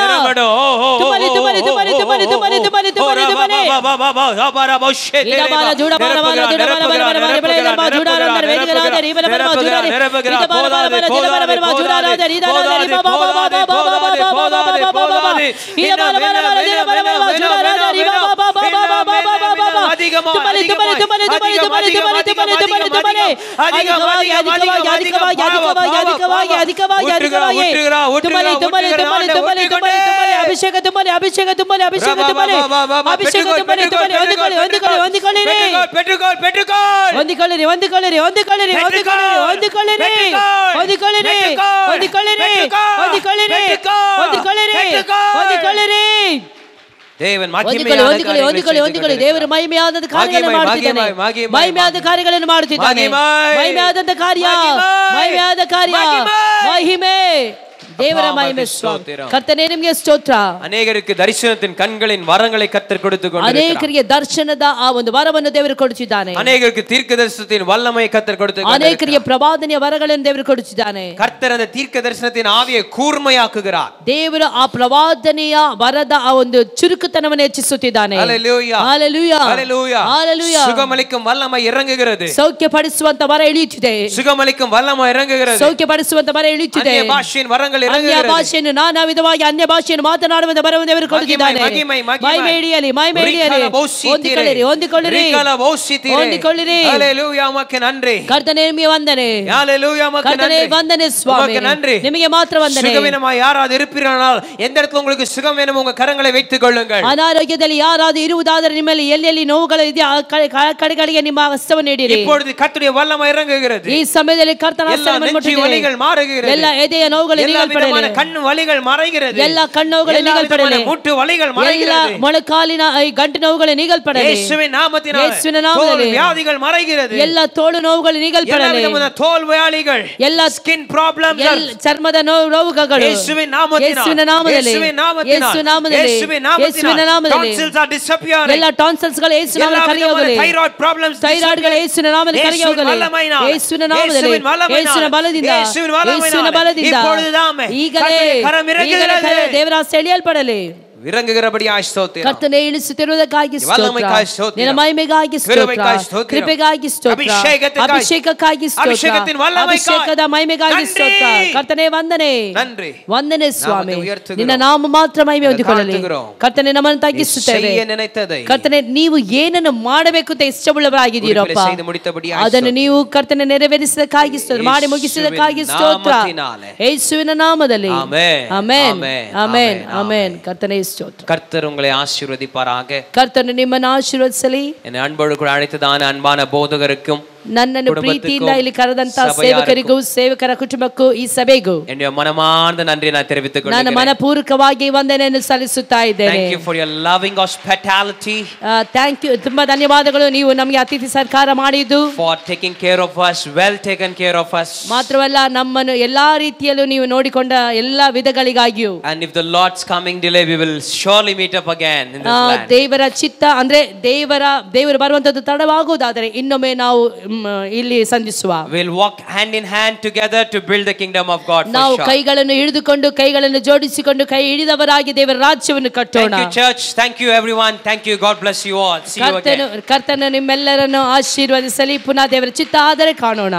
ತುಮಲಿ ತುಮಲಿ ತುಮಲಿ ತುಮಲಿ ತುಮಲಿ ತುಮಲಿ ತುಮಲಿ ತುಮಲಿ ಇದಬಾಲ ಜೂಡಬಾಲ ಬಾಲ ಜೂಡಬಾಲ ಬಾಲ ಬಾಲ ಬಾಲ ಬಾಲ ಬಾಲ ಜೂಡಾರ ಅಂದರ ವೇದಿಗರಾದ ರೀಬಲ ಬಲ ಜೂಡಾರಿ ಇದಬಾಲ ಬಾಲ ಬಾಲ ಜೂಡಬಾಲ ಬಲ ಜೂಡಾರ ಅಂದರ ಇದಬಾಲ ಬಾಲ ಬಾಲ ಬಾಲ ಬಾಲ ಬಾಲ ಬಾಲ ಇದಬಾಲ ಬಾಲ ಬಾಲ ಜೂಡಬಾಲ ಬಲ ಜೂಡಾರ ಅಂದರ ಇದಬಾಲ ಬಾಲ ಬಾಲ ಬಾಲ ಬಾಲ ತುಮಲಿ ತುಮಲಿ ತುಮಲಿ ತುಮಲಿ ತುಮಲಿ ತುಮಲಿ ತುಮಲಿ ತುಮಲಿ ತುಮಲಿ ಅಧಿಕವಾಗಿ ಅಧಿಕವಾಗಿ ಅಧಿಕವಾಗಿ ಅಧಿಕವಾಗಿ ಅಧಿಕವಾಗಿ ಅಧಿಕವಾಗಿ ತುಮಲಿ ತುಮಲಿ ತುಮಲಿ ತುಮಲಿ ತುಮಲಿ ತುಮಲಿ ಅಭಿಷೇಕ ತುಮಲಿ ಅಭಿಷೇಕ ತುಮಲಿ ಅಭಿಷೇಕ ತುಮಲಿ ಅಭಿಷೇಕ ತುಮಲಿ ತುಮಲಿ ಹೊಂದಿಕೊಳ್ಳಿ ಹೊಂದಿಕೊಳ್ಳಿ ಹೊಂದಿಕೊಳ್ಳಿರಿ ಪೆಟ್ರೋಲ್ ಪೆಟ್ರೋಲ್ ಹೊಂದಿಕೊಳ್ಳಿರಿ ಹೊಂದಿಕೊಳ್ಳಿರಿ ಹೊಂದಿಕೊಳ್ಳಿರಿ ಹೊಂದಿಕೊಳ್ಳಿರಿ ಹೊಂದಿಕೊಳ್ಳಿರಿ ಹೊಂದಿಕೊಳ್ಳಿರಿ ಹೊಂದಿಕೊಳ್ಳಿರಿ ಹೊಂದಿಕೊಳ್ಳಿರಿ ಹೊಂದಿಕೊಳ್ಳಿರಿ ಹೊಂದಿಕೊಳ್ಳಿರಿ ದೇವರ ಹೊಂದಿಕೊಳ್ಳಿ ದೇವರು ಮಹಿಮೆಯಾದ ಕಾರ್ಯಗಳನ್ನು ಮಾಡುತ್ತಿದ್ದಾನೆ. ಮಹಿಮೆಯಾದ ಕಾರ್ಯಗಳನ್ನು ಮಾಡುತ್ತಿದ್ದಾನೆ. ಮಹಿಮೆಯಾದಂತ ಕಾರ್ಯ, ಮಹಿಮೆಯಾದ ಕಾರ್ಯ, ಮಹಿಮೆ ದೇವರ ಮಹಿಮೆ. ಕರ್ತನೇ ನಿಮಗೆ ಸ್ತೋತ್ರ. ಅನೇಕರಿಗೆ ದರ್ಶನದ ಕಣ್ಗಳಿನ ವರங்களை ಕರ್ತರು ಕೊಡುತ್ತಿದ್ದಾರೆ. ಅನೇಕರಿಗೆ ದರ್ಶನದ ಆ ಒಂದು ವರವನ್ನು ದೇವರು ಕೊಡುತ್ತಿದ್ದಾನೆ. ಅನೇಕರಿಗೆ ತೀರ್ಕದರ್ಶನದ ವಲ್ಲಮೈ ಕರ್ತರು ಕೊಡುತ್ತಿದ್ದಾರೆ. ಅನೇಕರಿಗೆ ಪ್ರವಾದನೆಯ ವರಗಳನ್ನು ದೇವರು ಕೊಡುತ್ತಿದ್ದಾನೆ. ಕರ್ತನ ತೀರ್ಕದರ್ಶನದ ಆವಿಯ ಕೂರ್ಮಯಾಕುகிறார். ದೇವರು ಆ ಪ್ರವಾದನೆಯ ವರದ ಆ ಒಂದು ಚುರುಕುತನವನ್ನು ಹೆಚ್ಚಿಸುತ್ತಿದ್ದಾನೆ. Hallelujah hallelujah hallelujah hallelujah. ಸುಗಮಲಿಕಂ ವಲ್ಲಮೈ ಇರಂಗುகிறது. ಸೌಖ್ಯಪಡಿಸುವಂತ ವರ ಇಳಿಯುತ್ತಿದೆ. ಸುಗಮಲಿಕಂ ವಲ್ಲಮೈ ಇರಂಗುகிறது. ಸೌಖ್ಯಪಡಿಸುವಂತ ವರ ಇಳಿಯುತ್ತಿದೆ. ಅನ್ಯ ಭಾಷೆಯ ವರಗಳು ಅನ್ಯ ಭಾಷೆಯನ್ನು ನಾನಾ ವಿಧವಾಗಿ ಅನ್ಯ ಭಾಷೆಯನ್ನು ಮಾತನಾಡುವಂತ ವರವನ್ನು ದೇವರು ಕೊಡುತ್ತಿದ್ದಾನೆ. ಮಹಿಮೆ ಇಡಿಯಲಿ, ಮಹಿಮೆ ಇಡಿಯಲಿ. ಹೊಂದಿಕೊಳ್ಳಿರಿ, ಹೊಂದಿಕೊಳ್ಳಿರಿ, ಹೊಂದಿಕೊಳ್ಳಿರಿ. ಹಲ್ಲೆಲೂಯಾ ಮಕ್ಕೆ ನನ್ರಿ. ಕರ್ತನೇ ನಿಮಗೆ ವಂದನೆ. ಹಲ್ಲೆಲೂಯಾ ಮಕ್ಕೆ ಕರ್ತನೇ ವಂದನೆ ಸ್ವಾಮಿ. ನಿಮಗೆ ಮಾತ್ರ ವಂದನೆ. சுகவீனமாய் யாராவது இருப்பீர்களானால் எந்த இடத்துல உங்களுக்கு சுகம் வேணும் உங்க கரங்களை வைத்துக் கொள்ளுங்கள். ಅನಾರೋಗ್ಯದಲ್ಲಿ ಯಾರಾದರೂ ಇರುವುದಾದರೆ ನಿಮ್ಮಲ್ಲಿ ಎಲ್ಲೆಲ್ಲಿ ನೋವುಗಳು ಇದೆಯಾ ಕಡೆಗಳಿಗೆ ನಿಮ್ಮ ಹಸ್ತವನ್ನು ಇಡಿರಿ. இப்பொழுது கர்த்தருடைய வல்லமை இறங்குகிறது. ಈ ಸಮಯದಲ್ಲಿ ಕರ್ತನ ಹಸ್ತವನ್ನು ಮುಟ್ಟಿರಿ. ವಲಿಗಳು ಮಾರುகிறது. ಎಲ್ಲ ಎದೆಯ ನೋವುಗಳು ನೀಗಲ್ಪಡಲಿ. ಕಣ್ಣು ವಲಿಗಳು ಮರೆಯಿகிறது. ಎಲ್ಲ ಕಣ್ಣು ನೋವುಗಳು ನೀಗಲ್ಪಡಲಿ. ಮುಟ್ಟು ವಲಿಗಳು ಮರೆಯಿகிறது. ಎಲ್ಲ ಮೊಣಕಾಲಿನ ಗಂಟು ನೋವುಗಳು ನೀಗಲ್ಪಡಲಿ. ಯೇಸುವಿನ ನಾಮத்தினாலே. ಯೇಸುವಿನ ನಾಮದಲ್ಲಿ ವ್ಯಾಧಿಗಳು ಮರೆಯಿகிறது. ಎಲ್ಲ ತೋಳು ನೋವುಗಳು ನೀಗಲ್ಪಡಲಿ. ಎಲ್ಲ ತೋಲ್ ವ್ಯಾಧಿಗಳು, ಎಲ್ಲ ಸ್ಕಿನ್ ಪ್ರಾಬ್ಲಮ್ಸ್, ಚರ್ಮದ ನೋವುಗಳು ಯೇಸುವಿನ ನಾಮದಲ್ಲಿ. ಯೇಸುವಿನ ನಾಮದಲ್ಲಿ. ಯೇಸುವಿನ ನಾಮದಲ್ಲಿ. Tonsils are disappearing. ಎಲ್ಲ ಟಾನ್ಸಿಲ್ಸ್ ಗಳು ಯೇಸುವಿನ ನಾಮದಲ್ಲಿ ಕರಗಿ ಹೋಗಲಿ. ಥೈರಾಯ್ಡ್ ಪ್ರಾಬ್ಲಮ್ಸ್, ಥೈರಾಯ್ಡ್ ಗಳು ಯೇಸುವಿನ ನಾಮದಲ್ಲಿ ಕರಗಿ ಹೋಗಲಿ. ಯೇಸುವಿನ ನಾಮದಲ್ಲಿ. ಯೇಸುವಿನ ಬಲದಿಂದ. ಯೇಸುವಿನ ಬಲದಿಂದ ಈಗಲೇ ದೇವರ ಸೆಳೆಯಲ್ಪಡಲಿ. ವಿರಂಗಗರಬಡಿಯಾಗಿ ಸ್ತೋತ್ರ. ಕರ್ತನೇ ಇಳಿಸುತ್ತಿರುವುದಕ್ಕಾಗಿ ಸ್ತೋತ್ರ. ನಿನ್ನ ಮಹಿಮೆಗಾಗಿ ಸ್ತೋತ್ರ. ಕೃಪೆಗಾಗಿ ಸ್ತೋತ್ರ. ಅಭಿಷೇಕಕ್ಕಾಗಿ ಸ್ತೋತ್ರ. ಅಭಿಷೇಕದ ಮಹಿಮೆಗಾಗಿ ಸ್ತೋತ್ರ. ಕರ್ತನೇ ವಂದನೆ. ವಂದನೆ ಸ್ವಾಮಿ. ನಿನ್ನ ನಾಮ ಮಾತ್ರ ಮಹಿಮೆ ಹೊಂದಿಕೊಳ್ಳಲಿ. ಕರ್ತನೇ ನಮ್ಮನ್ನು ತಗ್ಗಿಸುತ್ತೇವೆ. ಕರ್ತನೇ ನೀವು ಏನನ್ನು ಮಾಡಬೇಕು ಅಂತ ಇಷ್ಟವುಳ್ಳವರಾಗಿದ್ದೀರಪ್ಪ, ಅದನ್ನು ನೀವು ಕರ್ತನೆ ನೆರವೇರಿಸಿದಕ್ಕಾಗಿ ಸ್ತೋತ್ರ. ಮಾಡಿ ಮುಗಿಸಿದಕ್ಕಾಗಿ ಸ್ತೋತ್ರ. ಯೇಸುವಿನ ನಾಮದಲ್ಲಿ ಆಮೆನ್ ಆಮೆನ್ ಆಮೆನ್. ಕರ್ತನೇ கர்த்தர் உங்களை ஆசீர்வதிப்பாராக. கர்த்தர் ನಿಮ್ಮನ್ನು ಆಶೀರ್ವದಿಸಲಿ. என் அன்போடு கூட அழைத்ததான அன்பான போதகருக்கும் ನನ್ನನ್ನು ಪ್ರೀತಿಯಿಂದ ಇಲ್ಲಿ ಕರೆದಂತ ಸೇವಕರಿಗೂ ಸೇವಕರ ಕುಟುಂಬಕ್ಕೂ ಈ ಸಭೆಗೂ என்னுடைய மனமார்ந்த நன்றியை நான் தெரிவித்துக் கொள்கிறேன். ನಾನು ಮನಪೂರ್ವಕವಾಗಿ ವಂದನೆಯನ್ನು ಸಲ್ಲಿಸುತ್ತಾ ಇದ್ದೇನೆ. Thank you for your loving hospitality. Thank you. ತುಂಬಾ ಧನ್ಯವಾದಗಳು ನೀವು ನಮಗೆ ಅತಿಥಿ ಸತ್ಕಾರ ಮಾಡಿದ್ದು. For taking care of us, well taken care of us. ಮಾತ್ರವಲ್ಲ ನಮ್ಮನ್ನು ಎಲ್ಲಾ ರೀತಿಯಲ್ಲೂ ನೀವು ನೋಡಿಕೊಂಡ ಎಲ್ಲಾ ವಿಧಗಳಿಗಾಗಿಯೂ. And if the Lord's coming delay, we will surely meet up again in this land. ದೇವರ ಚಿತ್ತ ಅಂದ್ರೆ ದೇವರು ಬರುವಂತದ್ದು ತಡವಾಗುವುದಾದರೆ ಇನ್ನೊಮ್ಮೆ ನಾವು ಇಲ್ಲಿ ಸಂಧಿಸುವ. We'll walk hand in hand together to build the kingdom of God. ನಾವು ಕೈಗಳನ್ನು ಹಿಡಿದುಕೊಂಡು ಕೈಗಳನ್ನು ಜೋಡಿಸಿಕೊಂಡು ಕೈ ಹಿಡಿದವರಾಗಿ ದೇವರ ರಾಜ್ಯವನ್ನು ಕಟ್ಟೋಣ. Thank you church. Thank you everyone. Thank you. God bless you all. See you again. ಕರ್ತನು ನಿಮ್ಮೆಲ್ಲರನ್ನು ಆಶೀರ್ವದಿಸಲಿ. ಪುನಃ ದೇವರ ಚಿತ್ತ ಆದರೆ ಕಾಣೋಣ.